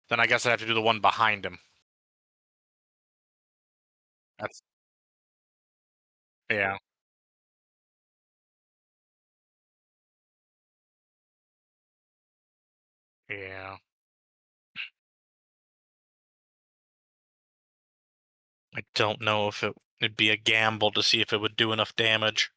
Then I guess I have to do the one behind him. That's yeah. Yeah. I don't know if it'd be a gamble to see if it would do enough damage.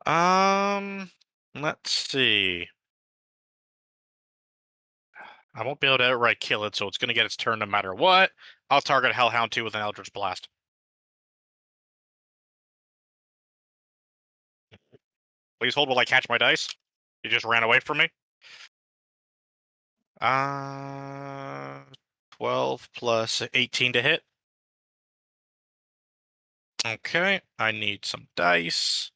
Uh, let's see. I won't be able to outright kill it, so it's going to get its turn no matter what. I'll target Hellhound 2 with an Eldritch Blast. Please hold while I catch my dice. You just ran away from me. 12 plus 18 to hit. Okay, I need some dice.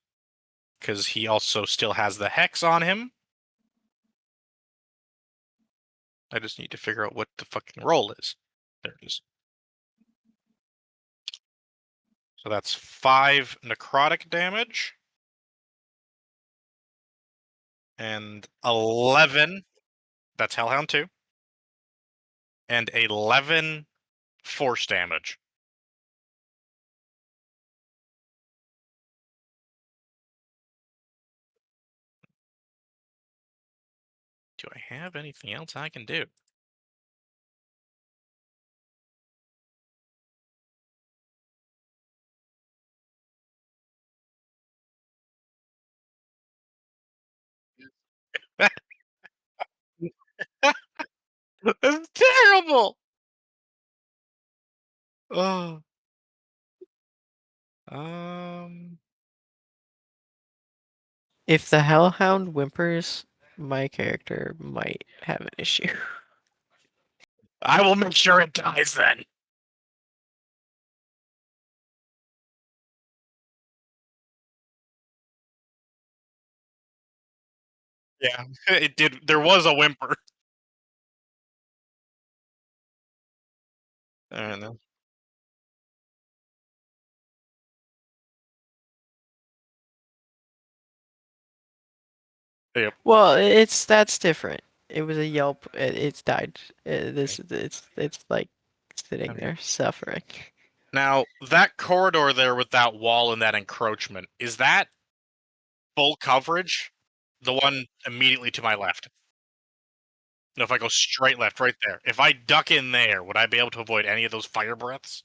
Because he also still has the Hex on him. I just need to figure out what the fucking roll is. There it is. So that's 5 necrotic damage. And 11. That's Hellhound 2. And 11 force damage. Do I have anything else I can do? That's terrible! Oh. If the Hellhound whimpers, my character might have an issue. I will make sure it dies then. Yeah, it did. There was a whimper. I don't know. Well, that's different. It was a Yelp. It's died. It's like sitting Okay. there suffering. Now, that corridor there with that wall and that encroachment, is that full coverage? The one immediately to my left. No, if I go straight left, right there. If I duck in there, would I be able to avoid any of those fire breaths?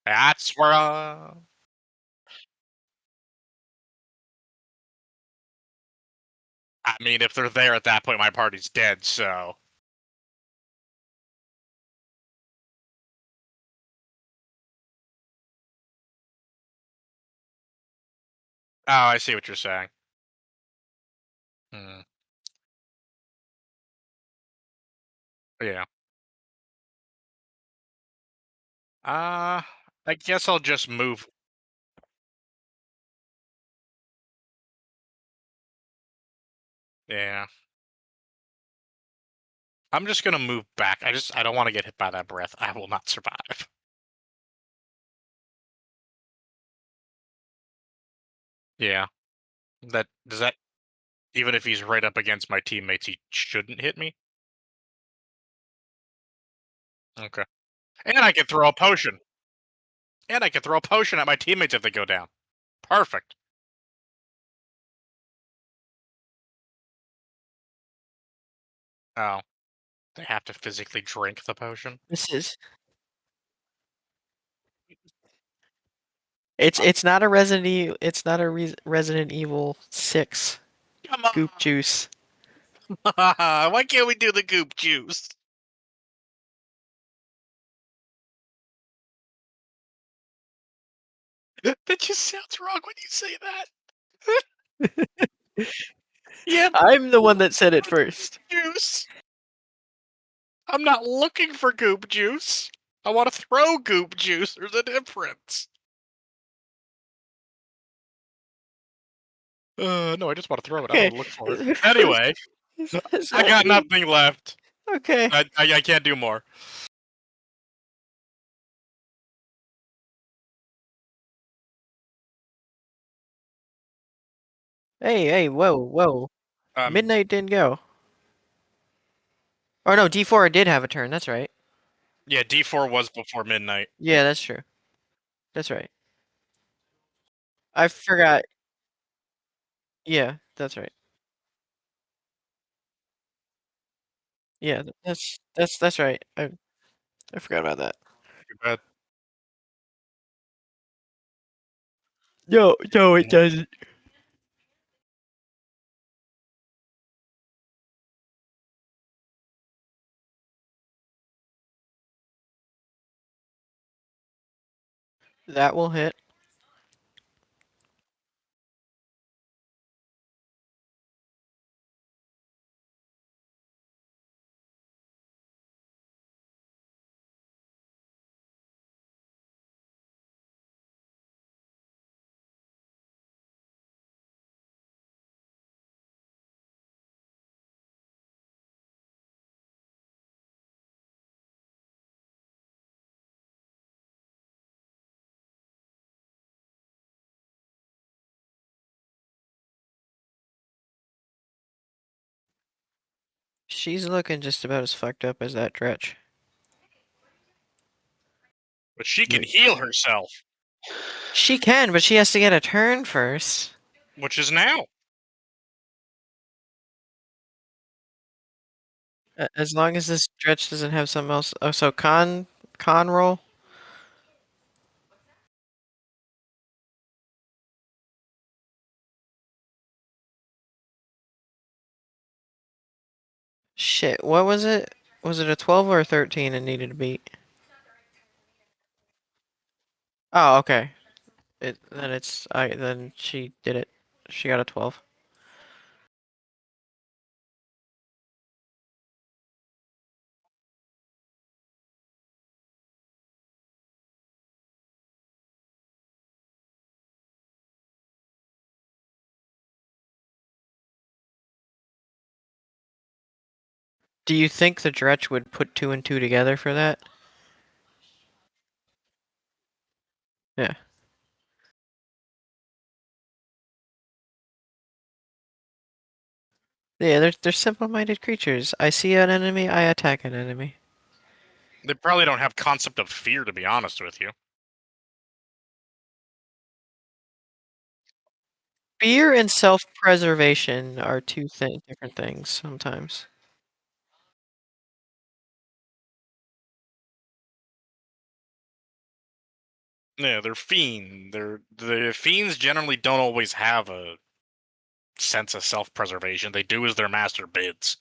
That's where. I mean, if they're there at that point, my party's dead. So. Oh, I see what you're saying. Hmm. Yeah. I guess I'll just move. Yeah. I'm just gonna move back. I don't want to get hit by that breath. I will not survive. Yeah. That does that even if he's right up against my teammates, he shouldn't hit me? Okay. And I can throw a potion. And I can throw a potion at my teammates if they go down. Perfect. Oh. They have to physically drink the potion? This is. Uh, It's not a It's not a Resident Evil 6 Come on! goop juice. Why can't we do the goop juice? That just sounds wrong when you say that. Yeah, I'm the one that said it first. juice. I'm not looking for goop juice. I want to throw goop juice. There's a difference. No, I just want to throw it. I don't Okay. want to look for it. Anyway, Does I that got mean- nothing left. Okay. I can't do more. Hey, whoa. Um, Midnight didn't go. Oh no, D4 did have a turn. That's right. yeah, D4 was before midnight. Yeah, that's true. That's right. I forgot. Yeah, that's right. Yeah, that's right. I forgot about that. Too bad. No, it doesn't. That will hit. She's looking just about as fucked up as that Dretch. But she can heal herself, She can, but she has to get a turn first. which is now. As long as this Dretch doesn't have something else. Oh, so con roll. Shit, what was it? Was it a 12 or a 13 and needed to beat? Oh, okay. Then she did it. She got a 12. Do you think the Dretch would put 2 and 2 together for that? Yeah. Yeah, they're simple-minded creatures. I see an enemy, I attack an enemy. They probably don't have concept of fear, to be honest with you. Fear and self-preservation are two different things sometimes. Yeah, they're fiend. The fiends generally don't always have a sense of self-preservation. They do as their master bids.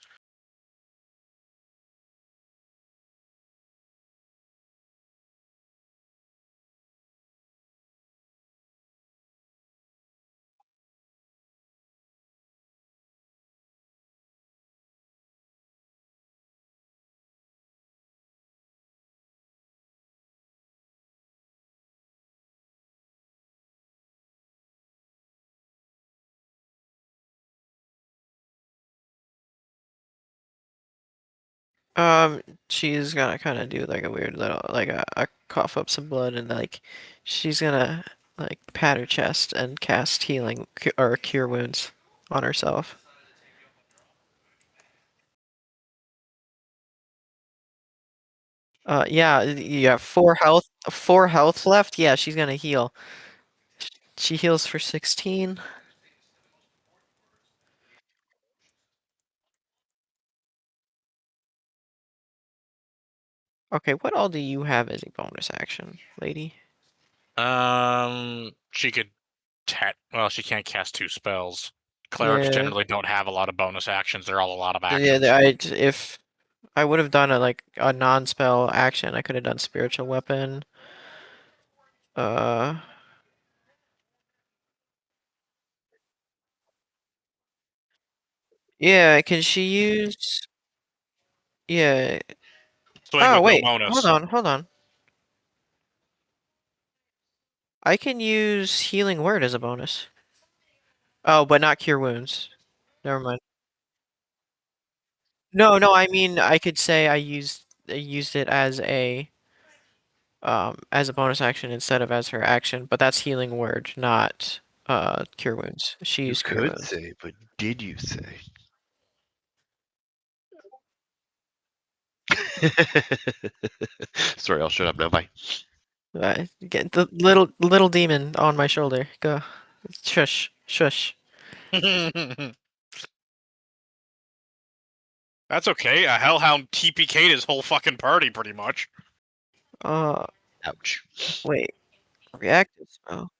Um, she's gonna kind of do like a weird little, like a cough up some blood, and like she's gonna like pat her chest and cast healing or cure wounds on herself. Yeah, you have 4 health left. Yeah, she's gonna heal. She heals for 16. Okay, what all do you have as a bonus action, lady? She could well, she can't cast 2 spells. Clerics Yeah, generally don't have a lot of bonus actions. They're all a lot of yeah. actions. If I would have done a non-spell action, I could have done spiritual weapon. Uh, yeah. Can she use? Yeah. Swing Oh with no wait, hold bonus. on, hold on. I can use healing word as a bonus. Oh, but not cure wounds. Never mind. No, no. I mean, I could say I used it as a bonus action instead of as her action, but that's healing word, not cure wounds. She You used cure could wounds. say, but did you say? Sorry, I'll shut up now. Bye. Get the little demon on my shoulder. Go. Shush. Shush. That's okay. A Hellhound TPK'd his whole fucking party, pretty much. Uh, Ouch. wait. Reactive spell.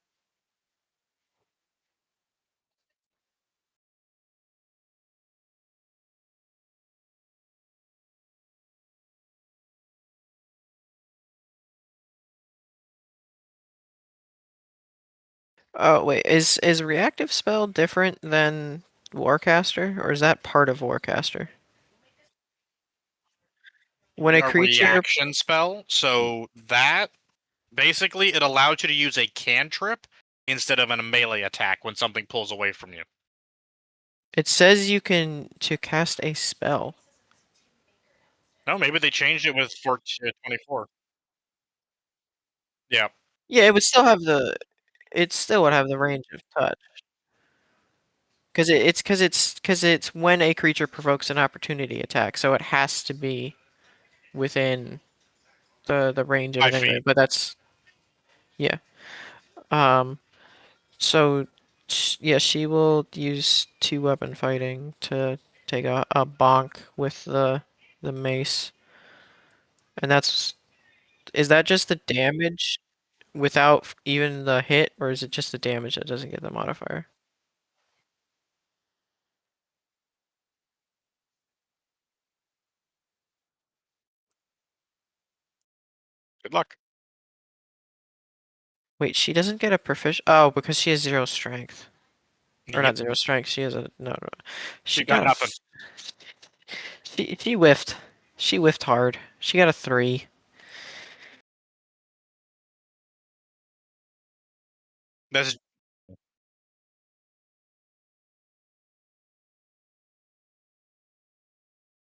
Oh, wait. Is reactive spell different than Warcaster, or is that part of Warcaster? When a A creature. reaction spell. So that basically it allows you to use a cantrip instead of a melee attack when something pulls away from you. It says you can to cast a spell. No, maybe they changed it with 24. Yeah. Yeah, it would still have the. It still would have the range of touch. Because it's when a creature provokes an opportunity attack, so it has to be within the range of it 5 anyway. feet. But that's yeah. Um. So yeah, she will use 2 weapon fighting to take a bonk with the mace, and is that just the damage without even the hit, or is it just the damage that doesn't get the modifier? Good luck. Wait, she doesn't get a proficient. Oh, because she has 0 strength. Or Yep. not 0 strength. She has a no. No. She She got got a. nothing. She whiffed. She whiffed hard. She got a 3. That's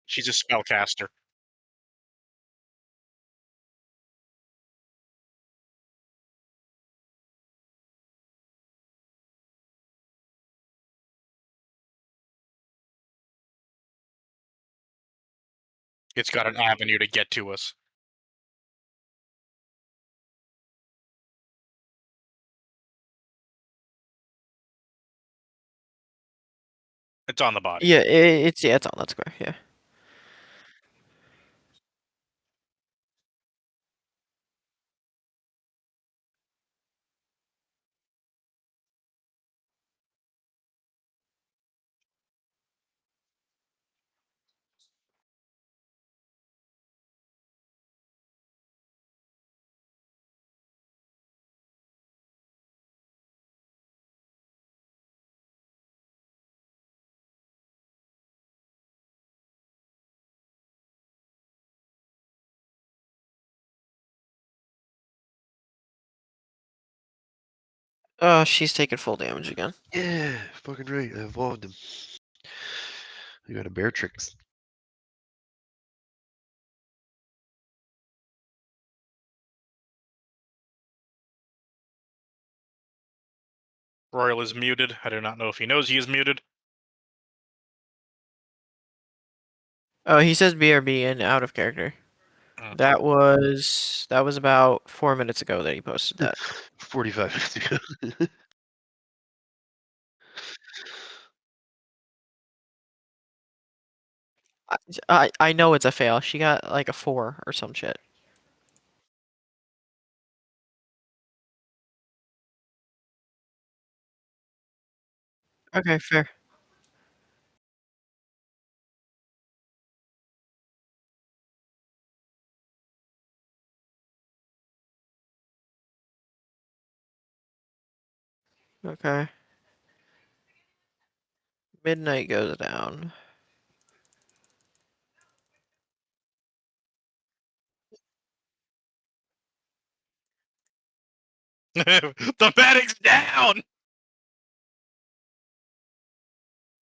she's a spellcaster. It's got an avenue to get to us. It's on the body. Yeah, it's on that square. Yeah. She's taking full damage again. Yeah, fucking right. I evolved him. I got a bear tricks. Royal is muted. I do not know if he knows he is muted. Oh, he says BRB and out of character. Mm. That was about 4 minutes ago that he posted that. 45 minutes ago. I know it's a fail. She got like a 4 or some shit. Okay, fair. Okay. Midnight goes down. The padding's down!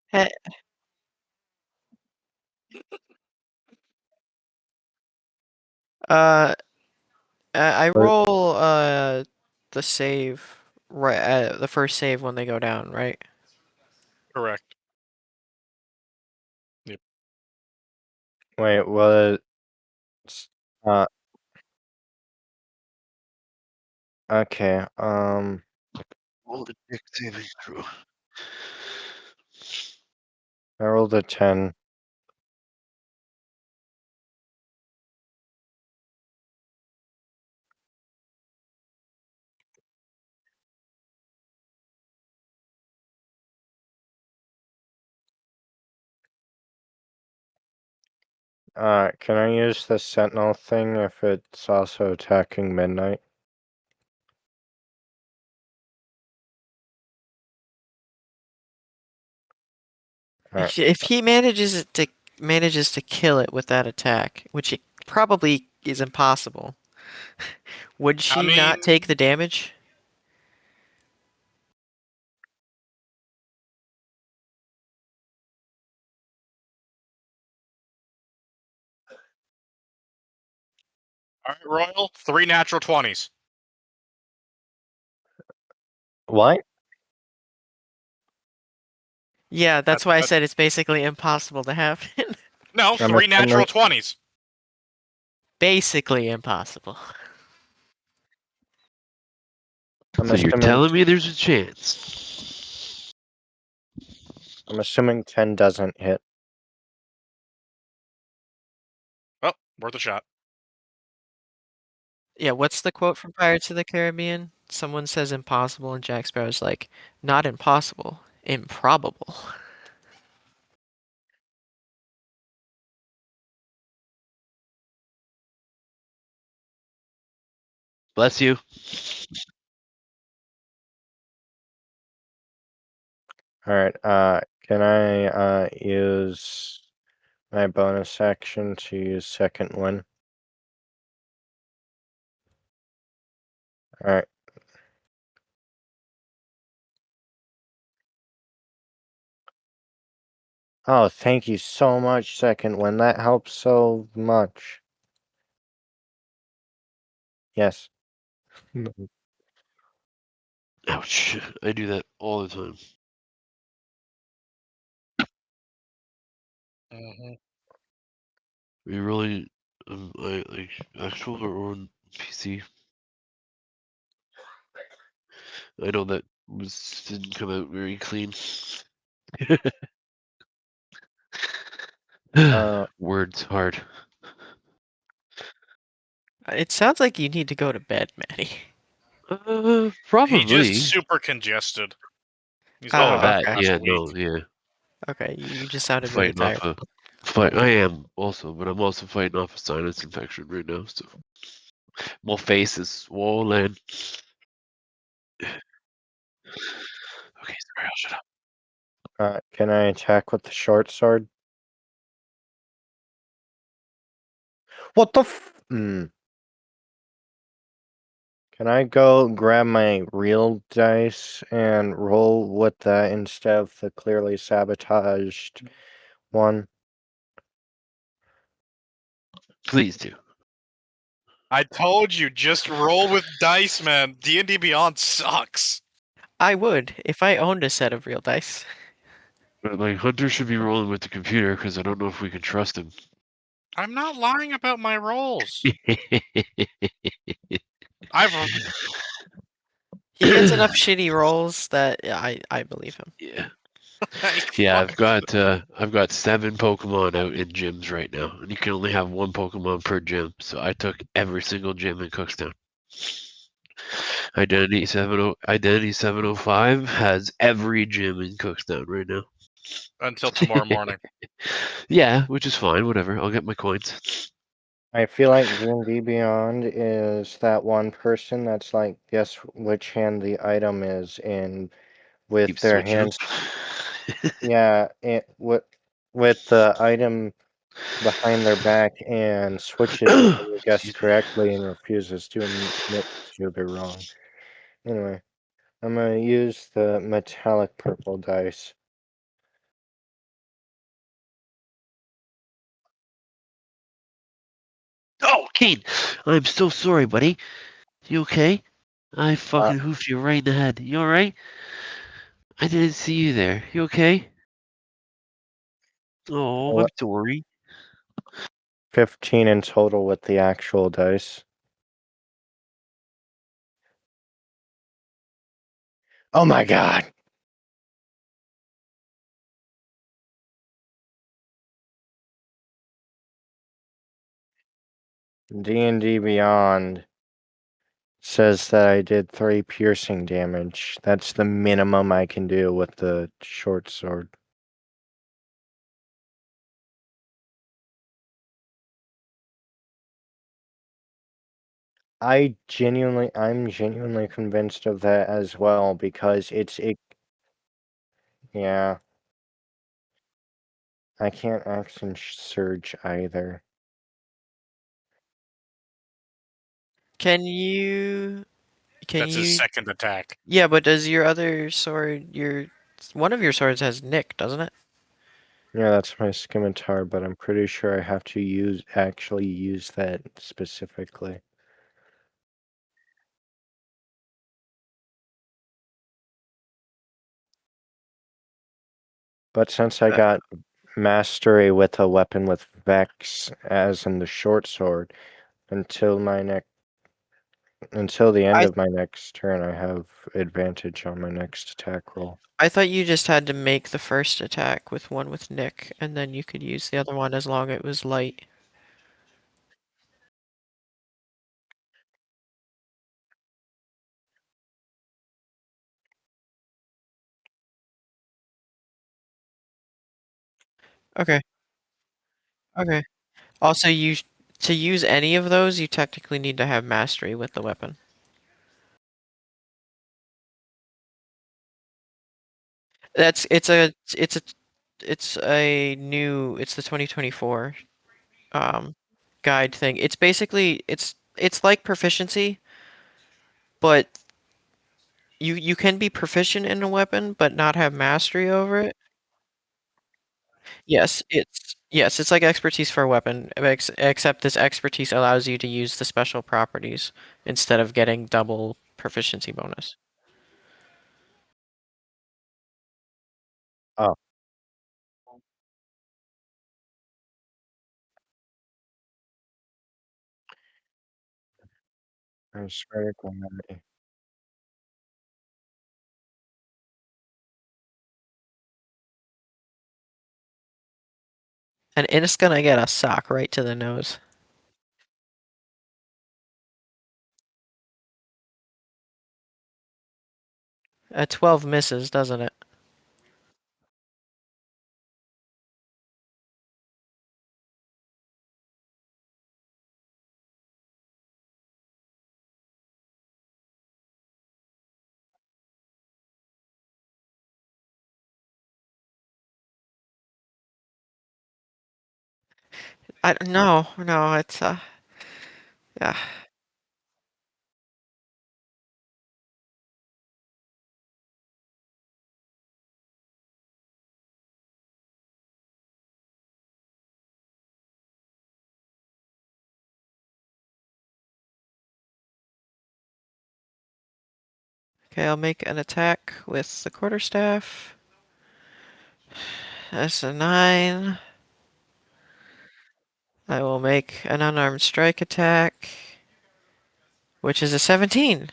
Hey, uh, I roll the save right the first save when they go down, right? Correct. Wait, well, uh, okay, All the dick saving through. I rolled a 10. Can I use the sentinel thing if it's also attacking midnight? Alright, If he manages to kill it with that attack, which it probably is impossible, would she not mean- take the damage? Alright, Royal. 3 natural 20s. what? Yeah, that's That- why I that- said it's basically impossible to happen. No, I'm 3 natural assuming- 20s. Basically impossible. I'm So you're assuming telling me there's a chance? I'm assuming 10 doesn't hit. Oh, worth a shot. Yeah, what's the quote from Pirates of the Caribbean? Someone says impossible, and Jack Sparrow's like, not impossible, improbable. Bless you. Alright, can I use my bonus action to use second wind? Alright. Oh, thank you so much, second wind. That helps so much. Yes. Ouch. I do that all the time. Mm-hmm. Are you rolling like actual or on PC? I know that didn't come out very clean. Words hard. It sounds like you need to go to bed, Maddie. He just Probably. super congested. He's Oh, had a that. Okay. rough Yeah, week. no, yeah. Okay, you just sounded really Fighting off tired. a I am also, but I'm also fighting off a sinus infection right now. So my face is swollen. Okay, sorry, I'll shut up. Can I attack with the short sword? What the Can I go grab my real dice and roll with that instead of the clearly sabotaged one? Please do. I told you, just roll with dice, man. D&D Beyond sucks. I would if I owned a set of real dice. But like Hunter should be rolling with the computer because I don't know if we can trust him. I'm not lying about my rolls. I've He gets enough shitty rolls that I believe him. Yeah. I Yeah, fucking- I've got 7 Pokemon out in gyms right now, and you can only have 1 Pokemon per gym. So I took every single gym in Cookstown. Identity 705 has every gym in Cookstown right now. until tomorrow morning. Yeah, which is fine. Whatever. I'll get my coins. I feel like D&D Beyond is that one person that's like, guess which hand the item is in with Keep their switching 'em. hands. Yeah, with the item behind their back and switches it when you guess Excuse me. correctly and refuses to admit to be wrong. Anyway, I'm gonna use the metallic purple dice. Oh, Kane, I'm so sorry, buddy. You okay? I Uh, fucking hoofed you right in the head. You alright? I didn't see you there. You okay? Oh, I'm ele- sorry. 15 in total with the actual dice. Oh my god! D&D Beyond says that I did 3 piercing damage. That's the minimum I can do with the short sword. I'm genuinely convinced of that as well because yeah. I can't action surge either. Can That's his you? second attack. Yeah, but does your other sword one of your swords has nick, doesn't it? Yeah, that's my scimitar, but I'm pretty sure I have to actually use that specifically. But since I got mastery with a weapon with Vex, as in the short sword, until the end I of my next turn, I have advantage on my next attack roll. I thought you just had to make the first attack with one with nick, and then you could use the other one as long as it was light. Okay. Okay. Also, to use any of those, you technically need to have mastery with the weapon. That's it's a new it's the 2024 guide thing. It's basically it's like proficiency, but you can be proficient in a weapon but not have mastery over it. Yes, it's like expertise for a weapon, except this expertise allows you to use the special properties instead of getting double proficiency bonus. Oh, I swear to God. And it's gonna get a sock right to the nose. A 12 misses, doesn't it? No, it's yeah. Okay, I'll make an attack with the quarterstaff. That's a 9. I will make an unarmed strike attack, which is a 17.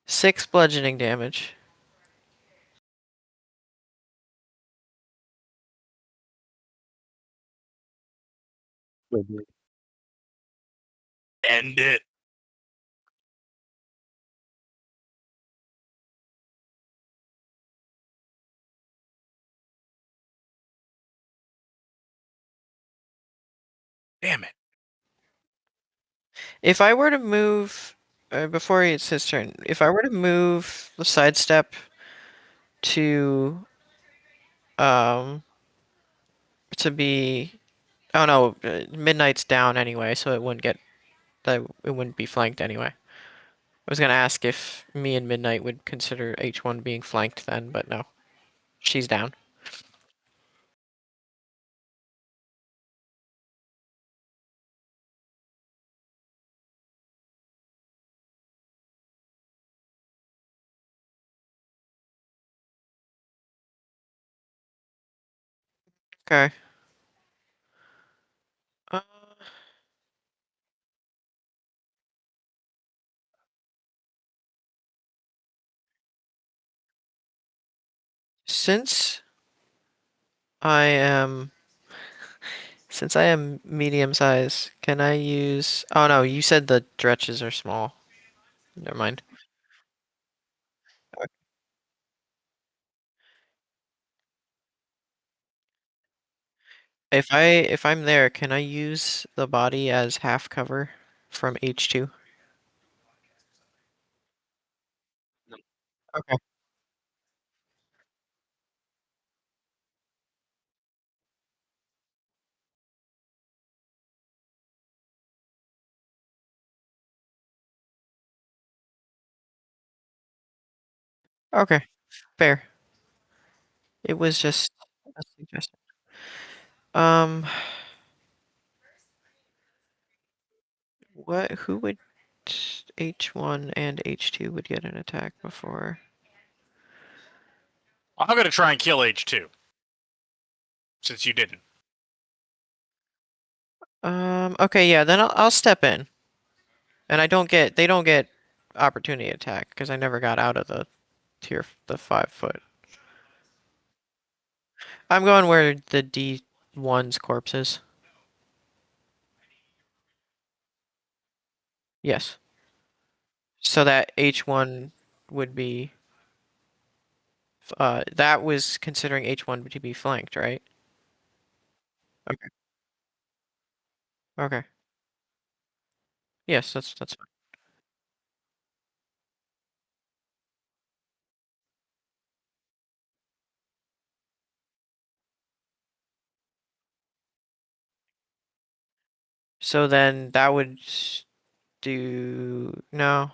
6 bludgeoning damage. End it. Damn it. If I were to move, before it's his turn, if I were to move the sidestep to, um, to be, oh no, midnight's down anyway, so it wouldn't get, that it wouldn't be flanked anyway. I was gonna ask if me and Midnight would consider H1 being flanked then, but no, she's down. Okay. Uh, since I am since I am medium size, can I use? Oh no, you said the dretches are small. Never mind. If I'm there, can I use the body as half cover from H2? Okay. Okay. Fair. It was just a suggestion. Um, what? Who would H1 and H2 would get an attack before? I'm gonna try and kill H2. Since you didn't. Okay, yeah, then I'll step in. And they don't get opportunity attack because I never got out of the the 5 foot. I'm going where the D1's corpse is. Yes. So that H1 would be that was considering H1 to be flanked, right? Okay. Okay. Yes, that's fine. So then that would do no.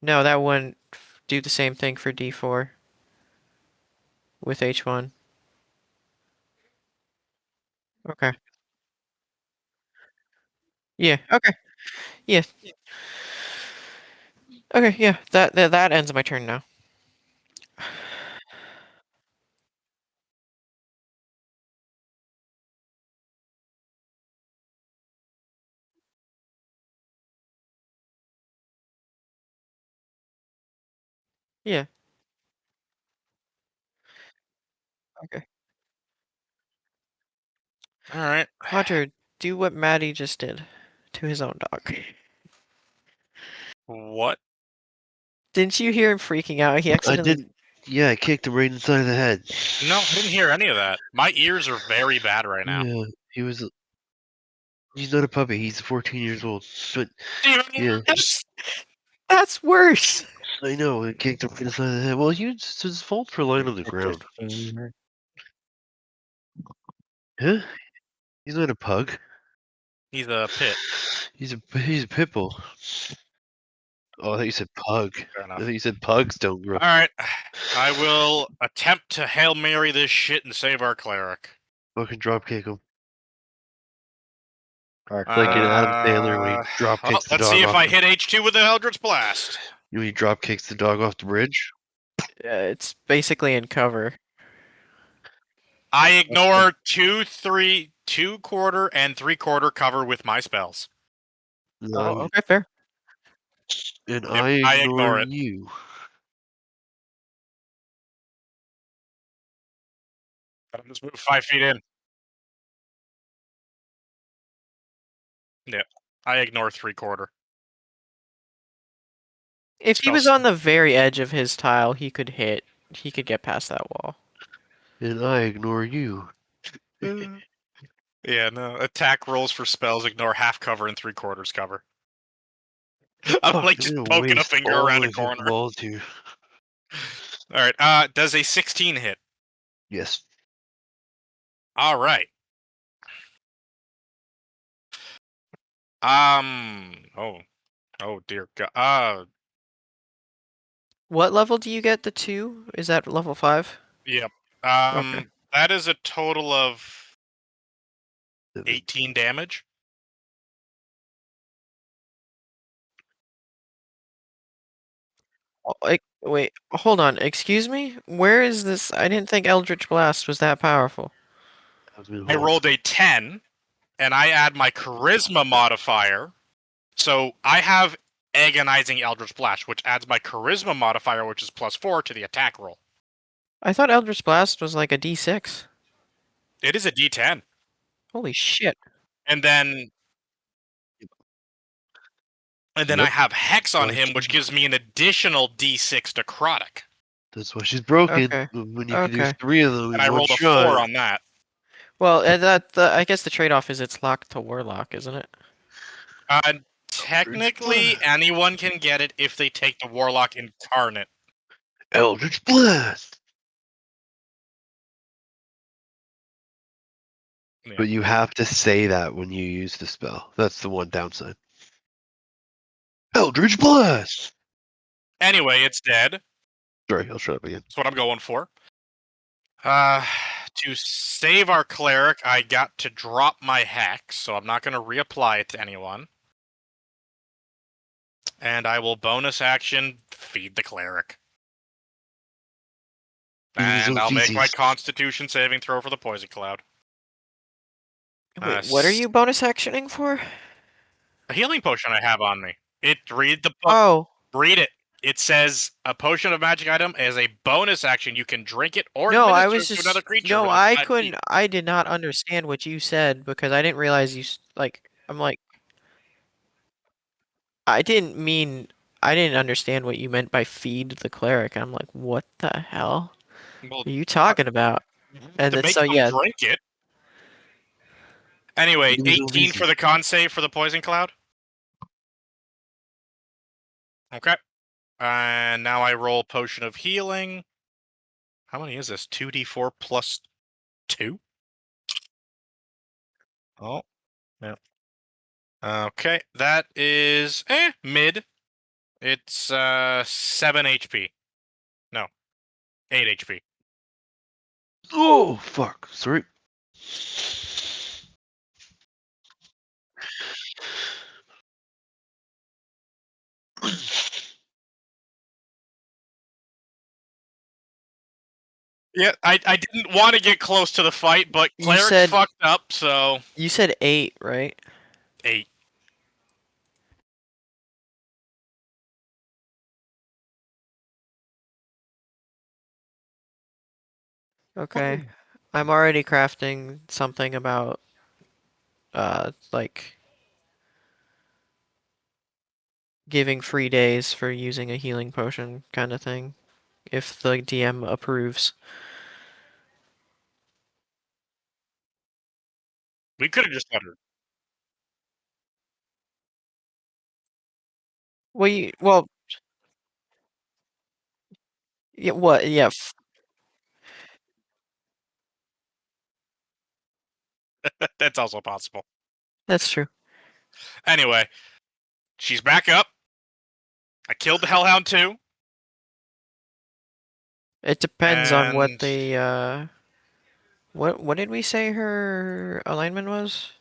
No, that wouldn't do the same thing for D4 with H1. Okay. Yeah, okay. Yeah. Okay, yeah. That ends my turn now. Yeah. Okay. All right. Roger, do what Maddie just did to his own dog. What? Didn't you hear him freaking out? He I accidentally. didn't. Yeah, I kicked him right inside the head. No, I didn't hear any of that. My ears are very bad right now. Yeah, he was. He's not a puppy. He's 14 years old. But yeah, That's worse. I know. I kicked him right inside the head. Well, it's his fault for lying on the It ground. just seemed her. Huh? He's not a pug. He's a pit. He's a pit bull. Oh, I thought you said pug. Fair I enough. thought you said pugs don't grow. All right. I will attempt to Hail Mary this shit and save our cleric. Fucking dropkick him. Fuck Like in Adam that. Sandler when he drop Well, kicks the let's see dog if off. I hit H2 with the Eldritch Blast. You know when he drop kicks the dog off the bridge? It's basically in cover. I ignore 2, 3, 2/4, and 3/4 cover with my spells. And Oh, I, okay, fair. and Yep, I I ignore ignore it. you. I'm just move 5 feet in. Yeah, I ignore 3/4. If he was Spells. on the very edge of his tile, he could hit. He could get past that wall. And I ignore you. Yeah, no. Attack rolls for spells ignore half cover and 3/4 cover. I'm Fuck, like I'm just gonna poking a waste finger all around my a fucking corner. balls here. All right. Does a 16 hit? Yes. All right. Oh. Oh dear God. What level do you get the 2? Is that level 5? Yep. Okay. That is a total of 7. 18 damage. Wait, hold on. Excuse me? Where is this? I didn't think Eldritch Blast was that powerful. I rolled a 10, and I add my charisma modifier. So I have agonizing Eldritch Blast, which adds my charisma modifier, which is +4 to the attack roll. I thought Eldritch Blast was like a D6. It is a D10, Holy shit. and then I Yep. have Hex on Why him, which gives me an additional D6 necrotic, That's why she's broken. Okay. When you can do Okay. 3 of them and in I one rolled a shot. 4 on that. Well, I guess the trade-off is it's locked to Warlock, isn't it? Technically, anyone can get it if they take the Warlock Incarnate. Eldritch Blast! Yeah. But you have to say that when you use the spell. That's the one downside. Eldritch Blast! Anyway, it's dead. Sorry, I'll shut up again. That's what I'm going for. To save our cleric, I got to drop my hex, so I'm not going to reapply it to anyone. And I will bonus action feed the cleric. And I'll make my Constitution saving throw for the poison cloud. Wait, what are you bonus actioning for? A healing potion I have on me. Read the book. Oh, Read it. It says a potion of magic item as a bonus action. You can drink it or no, I administer was it to another just creature. no, within I 5 couldn't. feet. I did not understand what you said because I didn't realize I'm like, I didn't mean. I didn't understand what you meant by feed the cleric. I'm like, what the hell Well, are you talking about? And to then make so them yeah, drink it. Anyway, It was 18 easy. for the con save for the poison cloud. Okay. And now I roll potion of healing. How many is this? 2d4 plus 2? Oh, yeah. Okay, that is mid. It's 7 HP. No, 8 HP. Oh, fuck. Sorry. Yeah, I didn't want to get close to the fight, but you cleric's said fucked up, so 8, right? 8. Okay. I'm already crafting something about like giving free days for using a healing potion kind of thing, if the DM approves. We could have just let her. Well, yeah, what? Yeah, That's also possible. that's true. Anyway, she's back up. I killed the Hellhound too. It depends on what And the what did we say her alignment was?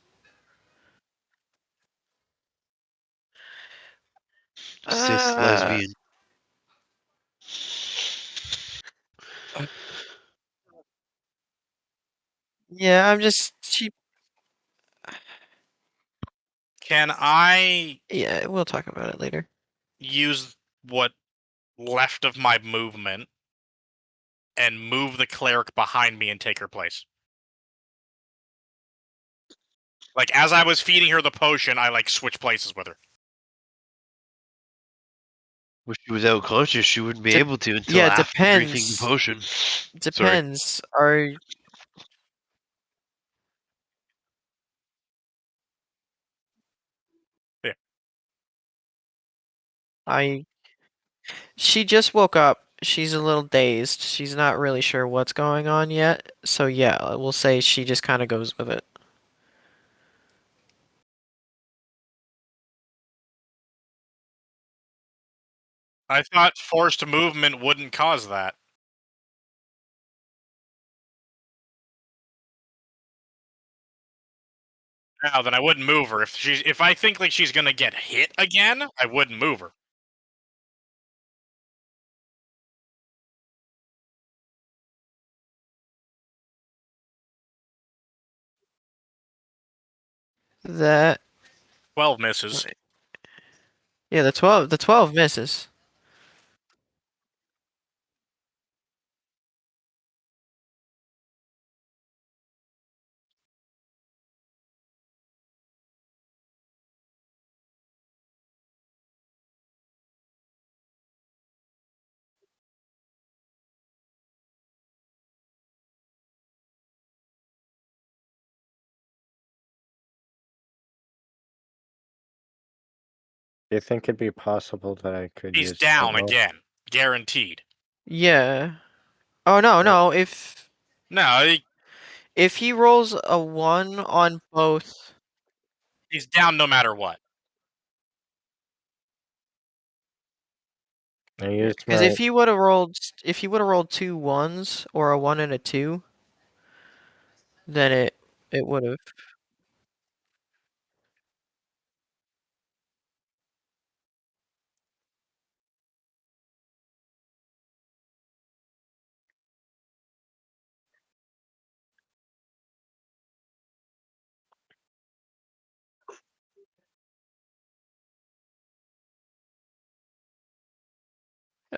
Cis Uh, lesbian. yeah, I'm just she. can I Yeah, we'll talk about it later. use what left of my movement and move the cleric behind me and take her place? Like, as I was feeding her the potion, I like switch places with her. When she was out conscious, she wouldn't be Dep- able to until yeah, after drinking the depends. potion. Sorry. Depends. Are Yeah. I? She just woke up. She's a little dazed. She's not really sure what's going on yet. So yeah, we'll say she just kind of goes with it. I thought forced movement wouldn't cause that. Now then, I wouldn't move her. If I think like she's gonna get hit again, I wouldn't move her. That 12 misses. yeah, the 12 misses. Do you think it'd be possible that I could He's use down Sentinel? again, guaranteed. Yeah. Oh no, Right. no. No, If he rolls a 1 on both, he's down no matter what. I yeah, used because my if he would have rolled 2 1s or a 1 and a 2, then it would have.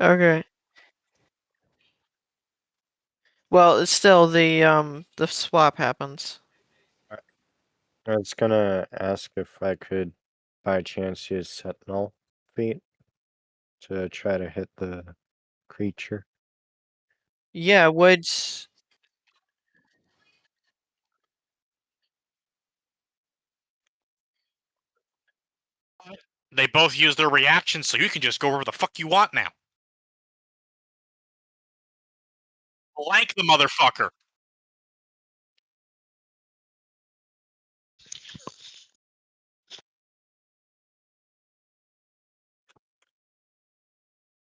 Okay. Well, it's still the swap happens. I was gonna ask if I could by chance use Sentinel feat to try to hit the creature. Yeah, would They both use their reactions, so you can just go wherever the fuck you want now. Blank the motherfucker.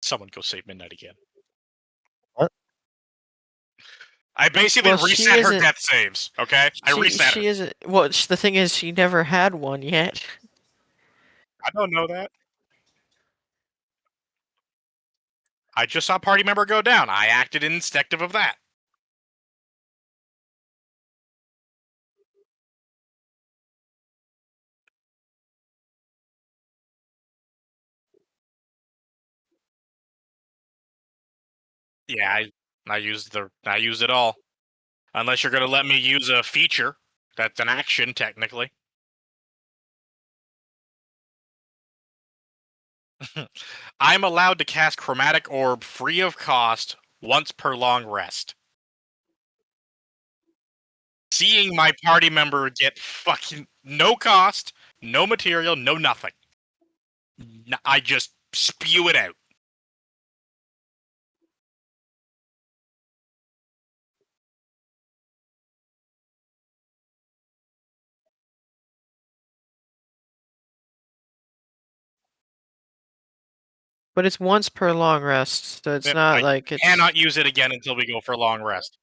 Someone go save Midnight again. What? I basically well, she reset her isn't. death saves, okay? I reset her. She isn't. Well, the thing is, she never had one yet. I don't know that. I just saw a party member go down. I acted instinctive of that. Yeah, I used it all. Unless you're going to let me use a feature. That's an action, technically. I'm allowed to cast Chromatic Orb free of cost once per long rest. Seeing my party member get fucking no cost, no material, no nothing. I just spew it out. But it's once per long rest, so it's Yep, not I like it's. cannot use it again until we go for long rest.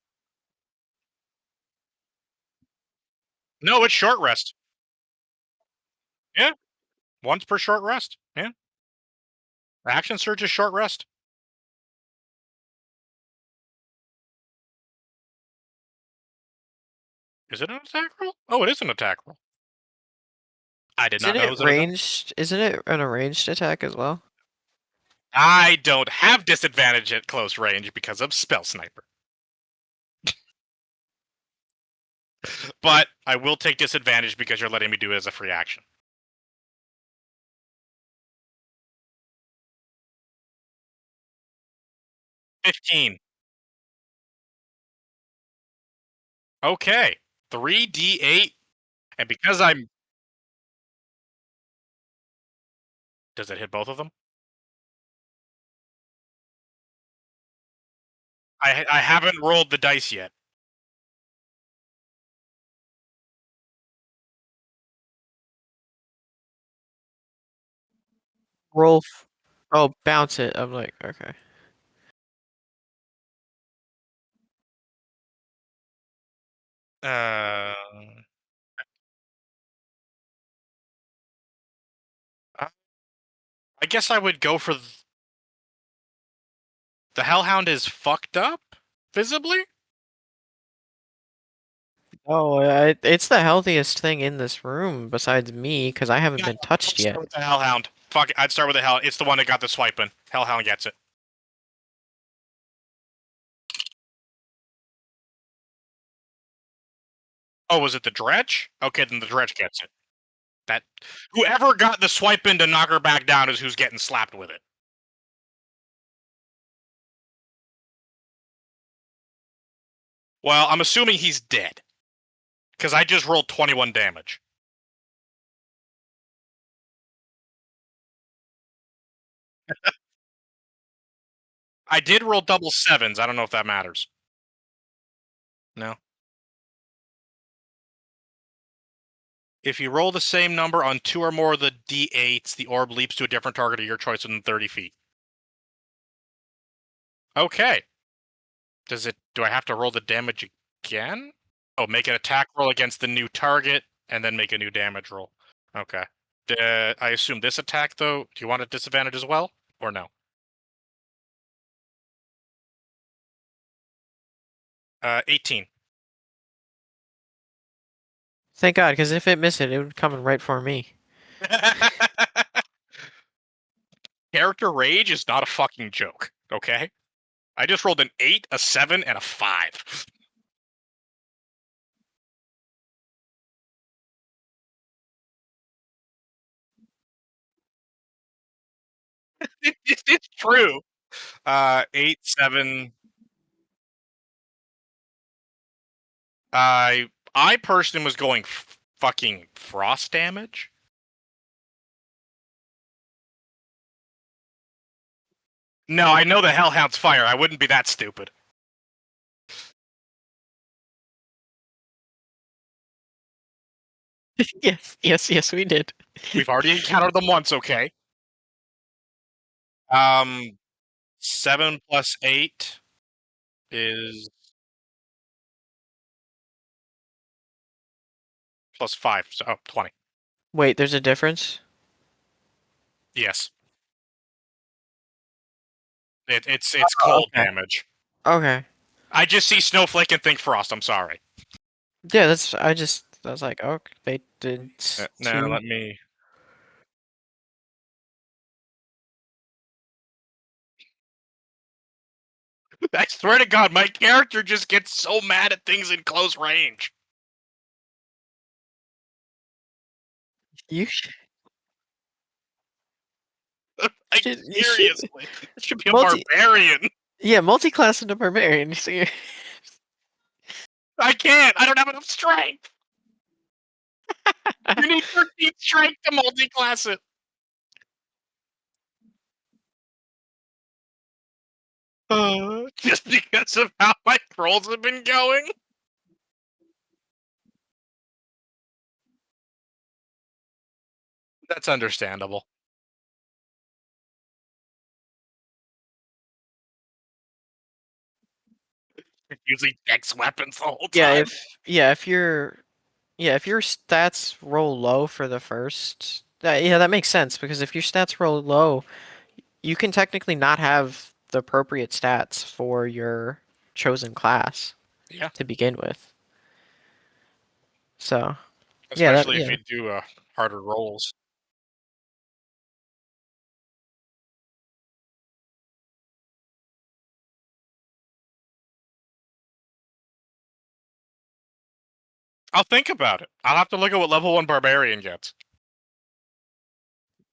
No, it's short rest. Yeah. Once per short rest. Yeah. Action surge is short rest. Is it an attack roll? Oh, it is an attack roll. I did not Isn't know it it was an attack. ranged? Isn't it an ranged attack as well? I don't have disadvantage at close range because of Spell Sniper. But I will take disadvantage because you're letting me do it as a free action. $15. Okay. 3d8. And because I'm... Does it hit both of them? I haven't rolled the dice yet. Roll. Oh, bounce it. I'm like, okay. Uh, I guess I would go for... The Hellhound is fucked up? Visibly? Oh, it's the healthiest thing in this room besides me because I haven't been touched I'll yet. start with the Hellhound. Fuck it, I'd start with the Hell. It's the one that got the swiping. Hellhound gets it. Oh, was it the Dredge? Okay, then the Dredge gets it. That whoever got the swipe in to knock her back down is who's getting slapped with it. Well, I'm assuming he's dead. Because I just rolled 21 damage. I did roll double sevens. I don't know if that matters. No. If you roll the same number on 2 or more of the d8s, the orb leaps to a different target of your choice within 30 feet. Okay. Do I have to roll the damage again? Oh, make an attack roll against the new target, and then make a new damage roll. Okay. I assume this attack, though, do you want a disadvantage as well? Or no? 18. Thank God, because if it missed it, it would come right for me. Character rage is not a fucking joke, okay? I just rolled an 8, a 7, and a 5. It's true. 8, 7. I personally was going fucking frost damage. No, I know the Hellhound's fire. I wouldn't be that stupid. Yes, we did. We've already encountered them once, okay? 7 plus 8 is plus 5, so 20. Wait, there's a difference? Yes. It's cold okay. damage. Okay. I just see snowflake and think frost. I'm sorry. Yeah, I was like, oh, they did Now two. let me. I swear to God, my character just gets so mad at things in close range. You Like, you should seriously. It should be a multi barbarian. yeah, multi-class into barbarian. You see, I can't. I don't have enough strength. You need 13 strength to multi-class it. Just because of how my rolls have been going? That's understandable. Using dex weapons the whole time. if your stats roll low for the first, that makes sense because if your stats roll low, you can technically not have the appropriate stats for your chosen class Yeah. to begin with. So Especially if yeah. you do harder rolls. I'll think about it. I'll have to look at what level 1 barbarian gets.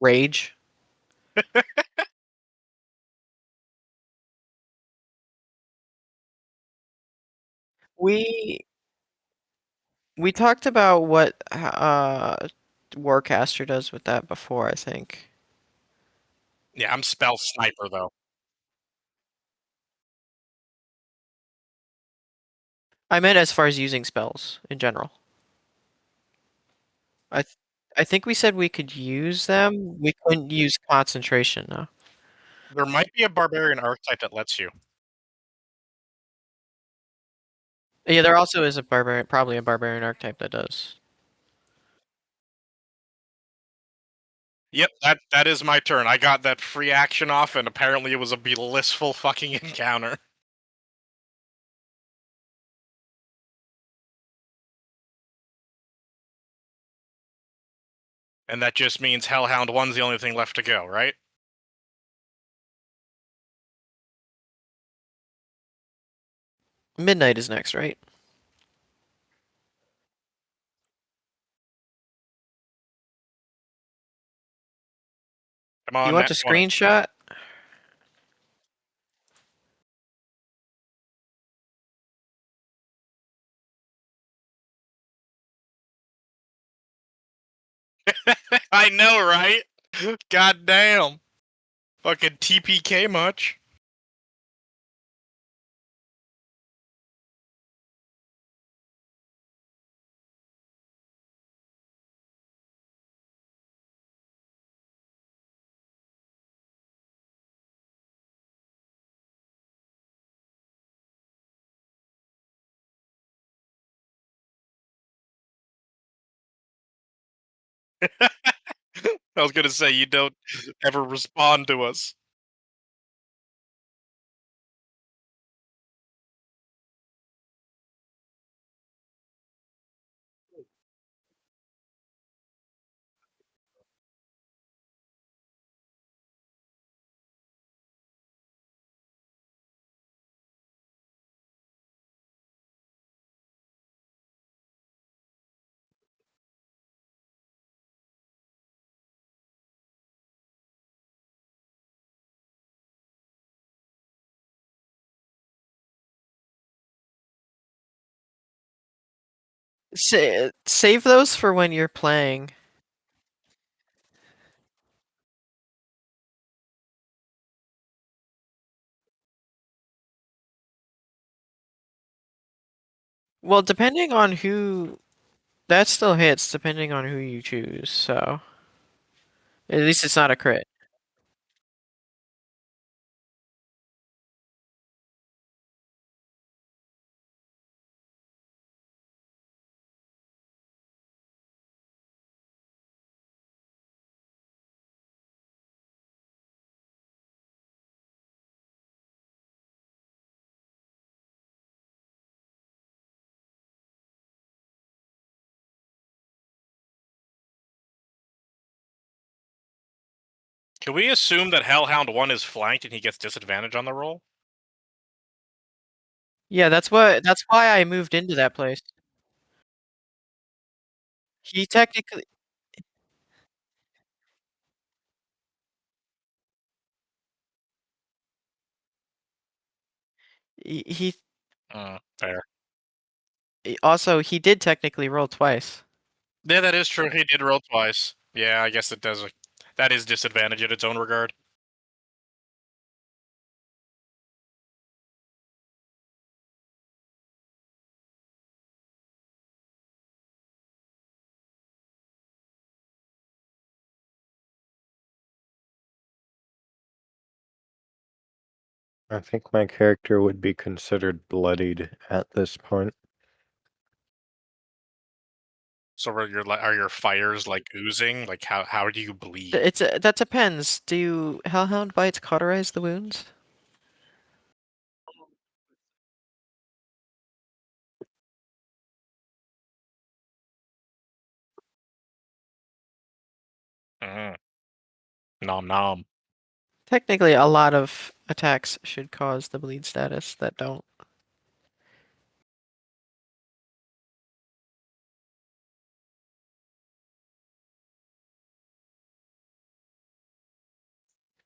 Rage. We we talked about what Warcaster does with that before, I think. Yeah, I'm spell sniper though. I meant as far as using spells in general. I th I think we said we could use them. We couldn't use concentration, though. There might be a barbarian archetype that lets you. Yeah, there also is a barbarian, probably a barbarian archetype that does. Yep, that is my turn. I got that free action off, and apparently it was a blissful fucking encounter. And that just means Hellhound 1's the only thing left to go, right? Midnight is next, right? Come You on, want nat a 20. screenshot? I know, right? God damn. Fucking TPK much. I was gonna say, you don't ever respond to us. Save those for when you're playing. Well, depending on who, that still hits depending on who you choose. So at least it's not a crit. Can we assume that Hellhound 1 is flanked and he gets disadvantage on the roll? Yeah, that's why I moved into that place. He technically he Fair. also he did technically roll twice. Yeah, that is true. He did roll twice. Yeah, I guess it does. That is disadvantage in its own regard. I think my character would be considered bloodied at this point. So are your fires like oozing? Like how do you bleed? It's that depends. Do hellhound bites cauterize the wounds? Mm. Nom nom. Technically, a lot of attacks should cause the bleed status that don't.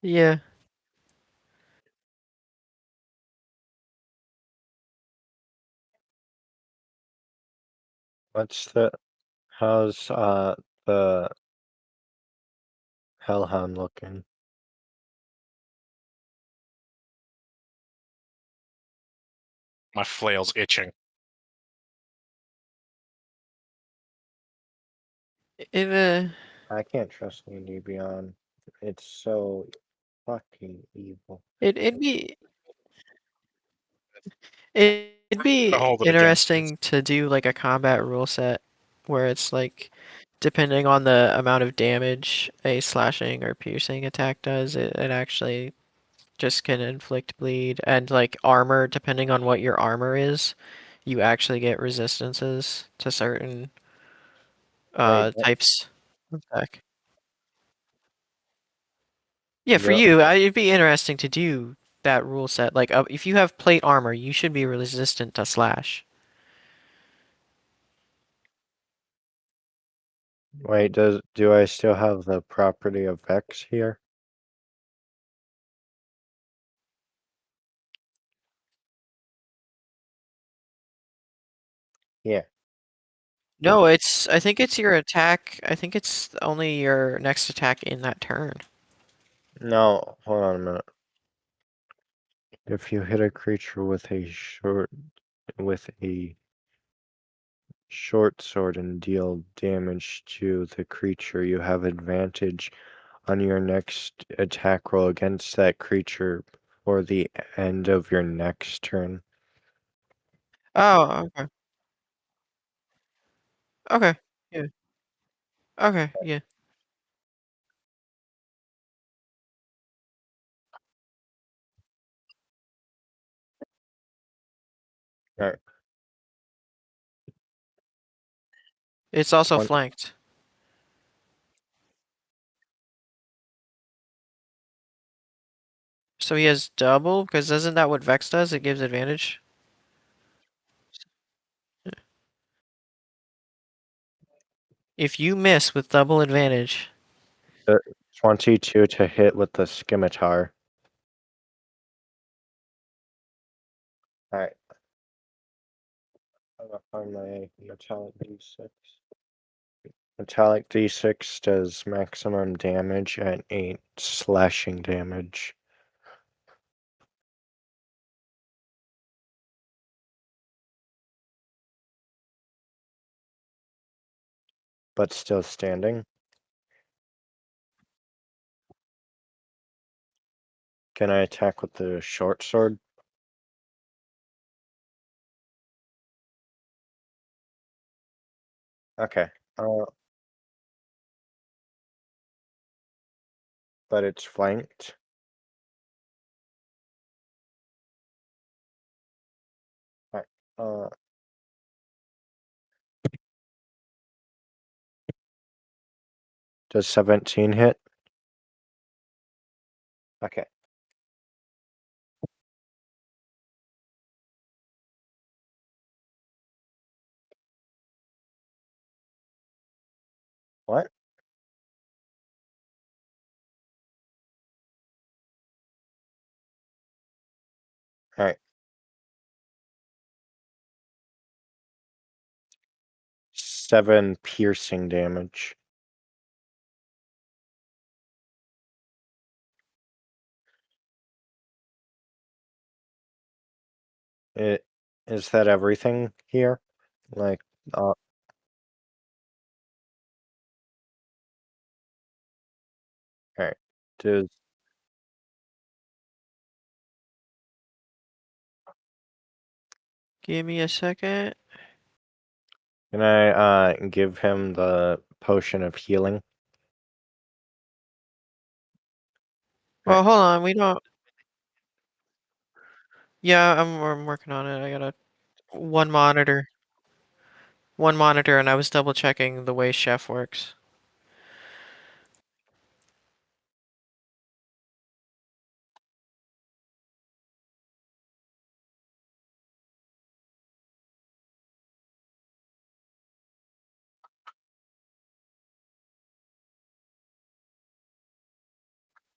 Yeah. How's the hellhound looking? My flail's itching. If I can't trust D&D Beyond. It's so fucking evil. it'd be it'd be Hold it against you. interesting to do like a combat rule set where it's like depending on the amount of damage a slashing or piercing attack does, it actually just can inflict bleed, and like armor, depending on what your armor is, you actually get resistances to certain Wait, types of attack. Yeah, for the, you, it'd be interesting to do that rule set. Like, if you have plate armor, you should be resistant to slash. wait, do I still have the property of Vex here? Yeah. No, I think it's your attack. I think it's only your next attack in that turn. No, hold on a minute. If you hit a creature with a short sword and deal damage to the creature, you have advantage on your next attack roll against that creature for the end of your next turn. Oh, okay. Okay. Yeah. Okay. Yeah. Alright. It's also One, flanked. So he has double, because isn't that what Vex does? It gives advantage. If you miss with double advantage, 22 to hit with the scimitar. Alright. I'm gonna find my metallic D6. Metallic D6 does maximum damage at 8 slashing damage. But still standing. Can I attack with the short sword? Okay. But it's flanked. Alright. Does 17 hit? Okay. All right. 7 piercing damage. It is that everything here? Like, all right. Does Give me a second. Can I give him the potion of healing? Well, hold on. We don't. Yeah, I'm working on it. I got one monitor. One monitor, and I was double checking the way Chef works.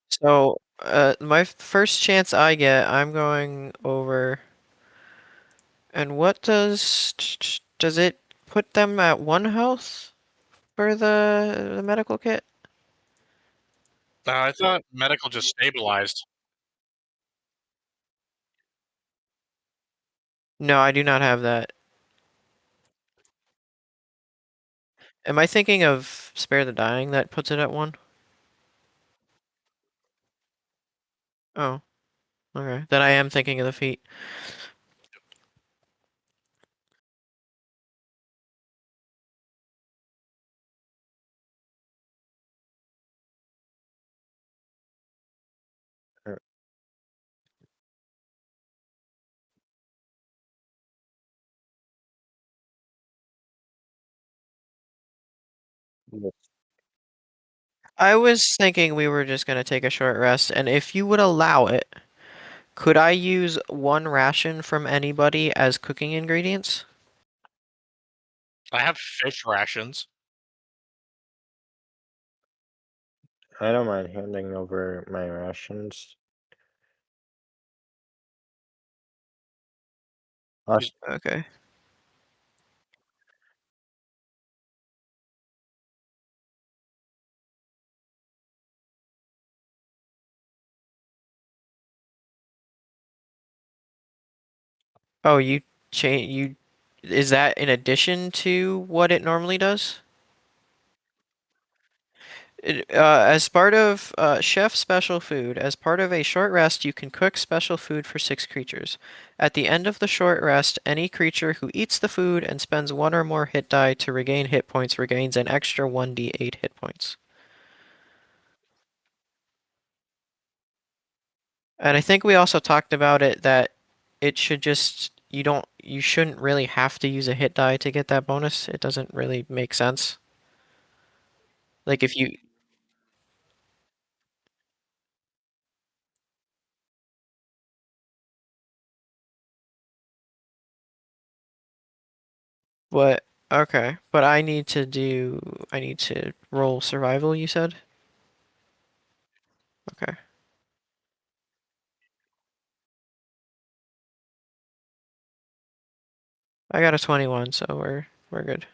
So, my first chance I get, I'm going over. And what does it put them at 1 health for the medical kit? I thought medical just stabilized. No, I do not have that. Am I thinking of Spare the Dying that puts it at 1? Oh, okay. Then I am thinking of the feat. Uh, yes. I was thinking we were just gonna take a short rest, and if you would allow it, could I use 1 ration from anybody as cooking ingredients? I have fish rations. I don't mind handing over my rations. Us- Okay. Oh, you change you. Is that in addition to what it normally does? As part of chef special food, as part of a short rest, you can cook special food for 6 creatures. At the end of the short rest, any creature who eats the food and spends 1 or more hit die to regain hit points regains an extra 1d8 hit points. And I think we also talked about it that it should just you shouldn't really have to use a hit die to get that bonus. It doesn't really make sense. Like if you what okay, but I need to roll survival, you said? Okay. I got a 21, so we're good.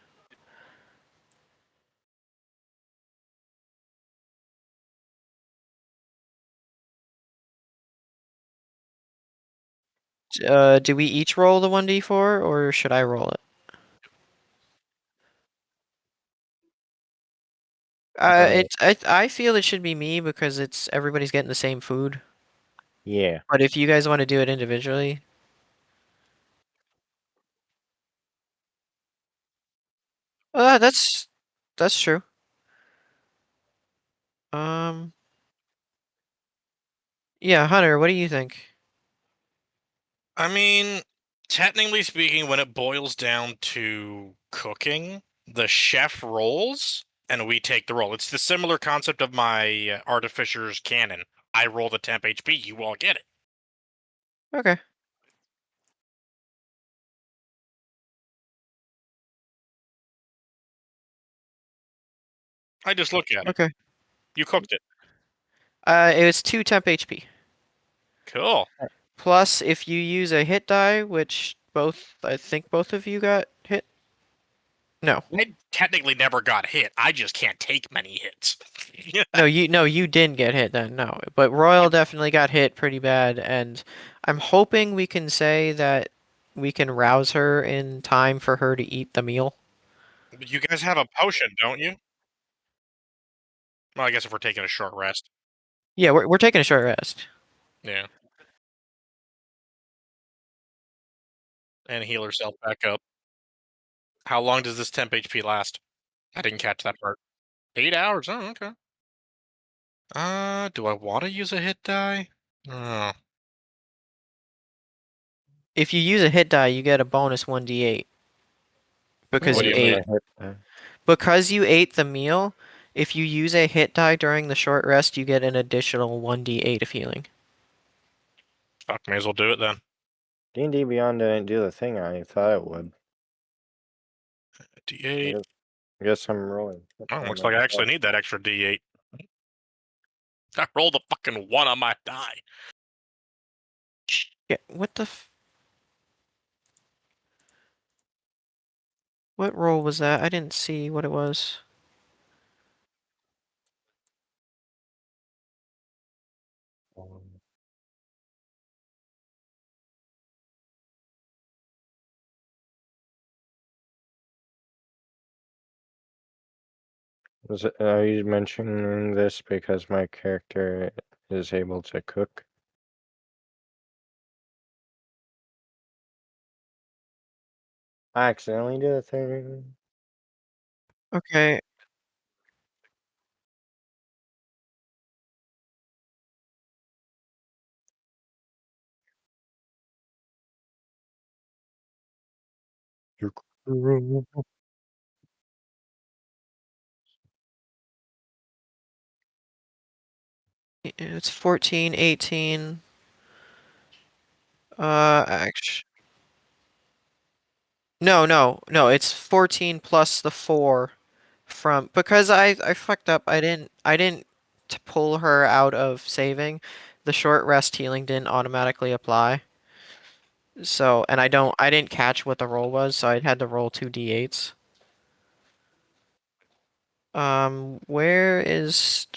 Do we each roll the 1d4 or should I roll it? Uh, I feel it should be me because it's everybody's getting the same food. yeah. But if you guys want to do it individually, that's true. Um, yeah, Hunter, what do you think? I mean, technically speaking, when it boils down to cooking, the chef rolls and we take the roll. It's the similar concept of my Artificer's Cannon. I roll the temp HP, you all get it. Okay. I just look at it. Okay. You cooked it. It was 2 temp HP. Cool. Plus, if you use a hit die, which I think both of you got hit. No, I technically never got hit. I just can't take many hits. no, you didn't get hit then. No, but Royal definitely got hit pretty bad, and I'm hoping we can say that we can rouse her in time for her to eat the meal. But you guys have a potion, don't you? Well, I guess if we're taking a short rest. Yeah, we're taking a short rest. Yeah. And heal herself back up. How long does this temp HP last? I didn't catch that part. 8 hours? Oh, okay. Do I want to use a hit die? Oh. If you use a hit die, you get a bonus 1d8 because What do you you Using mean? ate. a hit die. Because you ate the meal, if you use a hit die during the short rest, you get an additional 1d8 of healing. Fuck, may as well do it then. D&D Beyond didn't do the thing I thought it would. D8. I guess I'm rolling. Oh, looks like I actually need that extra D8. I rolled a fucking 1 on my die. Shit, what the What roll was that? I didn't see what it was. Are you mentioning this because my character is able to cook? I accidentally did a thing. Okay. You're cruel. It's 14, 18. Actually, no. It's 14 plus the 4 from because I fucked up. I didn't pull her out of saving. The short rest healing didn't automatically apply. So, and I didn't catch what the roll was, so I had to roll 2d8s.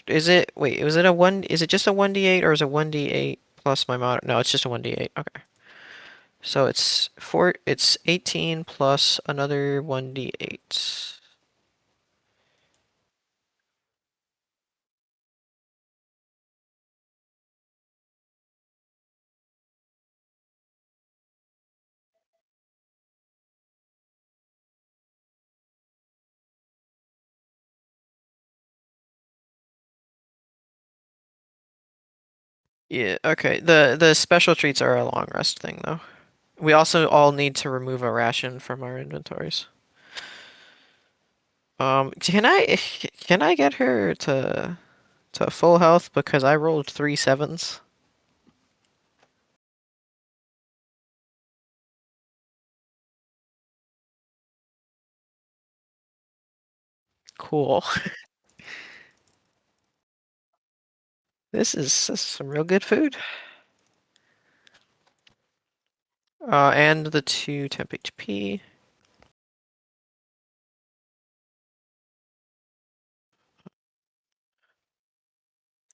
Is it, wait, was it a one, is it just a 1d8 or is it 1d8 plus my mod? No, it's just a 1d8. Okay. So it's 18 plus another 1d8. Yeah, okay. The special treats are a long rest thing though. We also all need to remove a ration from our inventories. Can I get her to full health because I rolled 3 7s? Cool. This is some real good food. And the 2 temp HP.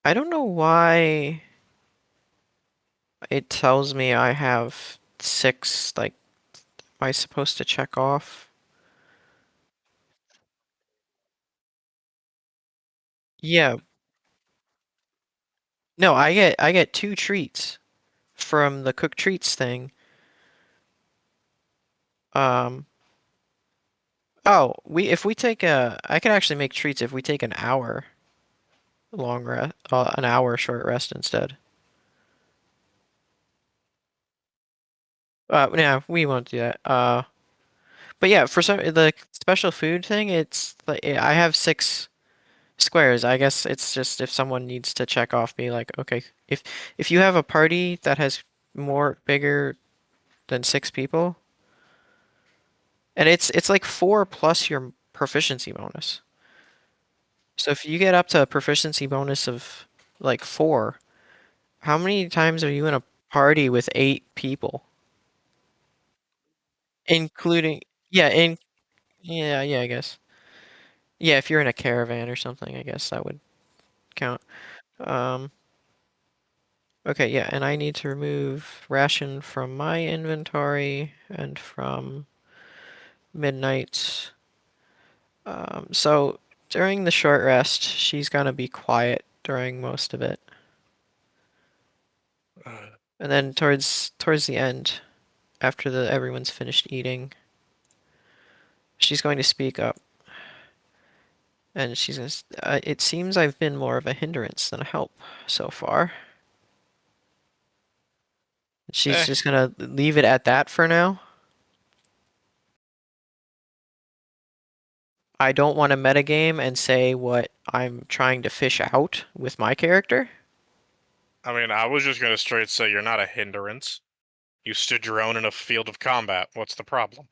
I don't know why it tells me I have 6, like, am I supposed to check off? Yeah, no, I get 2 treats from the cooked treats thing. Um, oh, if we take I can actually make treats if we take an hour an hour short rest instead. Yeah, we won't do that. But yeah, for some the special food thing, it's like I have 6 squares. I guess it's just if someone needs to check off, be like, okay, if you have a party that has more bigger than 6 people, and it's like 4 plus your proficiency bonus. So if you get up to a proficiency bonus of like 4, how many times are you in a party with 8 people, including yeah, I guess. Yeah, if you're in a caravan or something, I guess that would count. Um, okay, yeah, and I need to remove ration from my inventory and from Midnight's. So during the short rest, she's gonna be quiet during most of it. And then towards the end, after everyone's finished eating, she's going to speak up. And she's gonna, it seems I've been more of a hindrance than a help so far. She's Eh, just gonna leave it at that for now. I don't want to metagame and say what I'm trying to fish out with my character. I mean, I was just gonna straight say you're not a hindrance. You stood your own in a field of combat. What's the problem?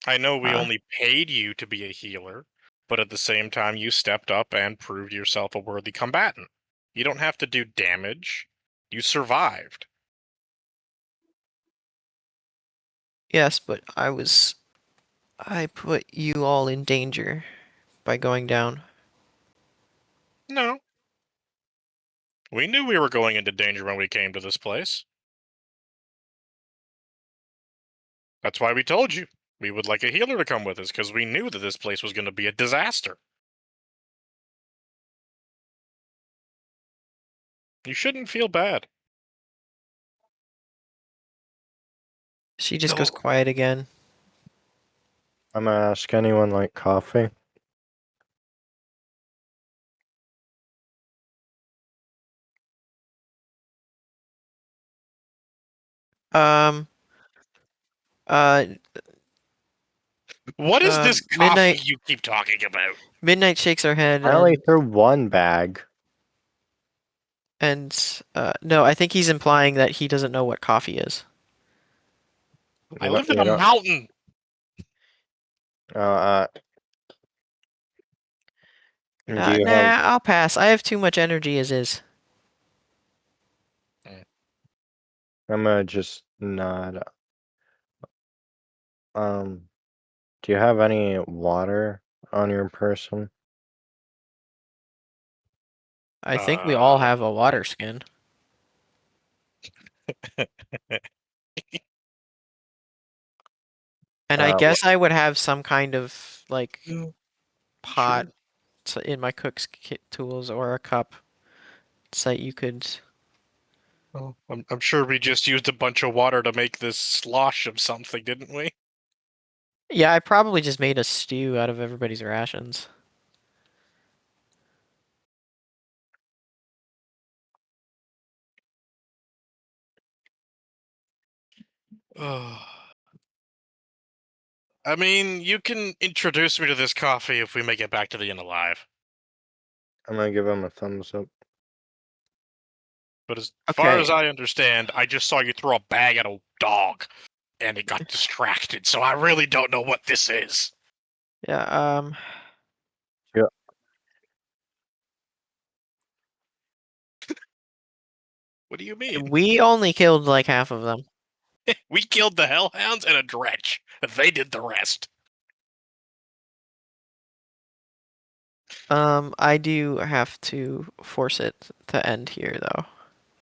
I know we only paid you to be a healer, but at the same time, you stepped up and proved yourself a worthy combatant. You don't have to do damage. You survived. Yes, but I put you all in danger by going down. No. We knew we were going into danger when we came to this place. That's why we told you we would like a healer to come with us, because we knew that this place was going to be a disaster. You shouldn't feel bad. She just No. goes quiet again. I'm gonna ask anyone like coffee. Um, uh, What is this coffee Midnight you keep talking about? Midnight shakes her head I only threw one bag. and no, I think he's implying that he doesn't know what coffee is. I You know, live in you a know, mountain. uh, do you have? Nah, I'll pass. I have too much energy as is. I'm gonna just nod. Do you have any water on your person? I think we all have a water skin. And I Uh, guess I would have some kind of like pot Sure. in my cook's kit tools or a cup so that you could. Oh, I'm sure we just used a bunch of water to make this slosh of something, didn't we? Yeah, I probably just made a stew out of everybody's rations. I mean, you can introduce me to this coffee if we make it back to the inn alive. I'm gonna give him a thumbs up. But as far Okay. as I understand, I just saw you throw a bag at a dog, and it got distracted, so I really don't know what this is. Yeah, What do you mean? we only killed like half of them. We killed the hellhounds and a dretch. They did the rest. I do have to force it to end here though.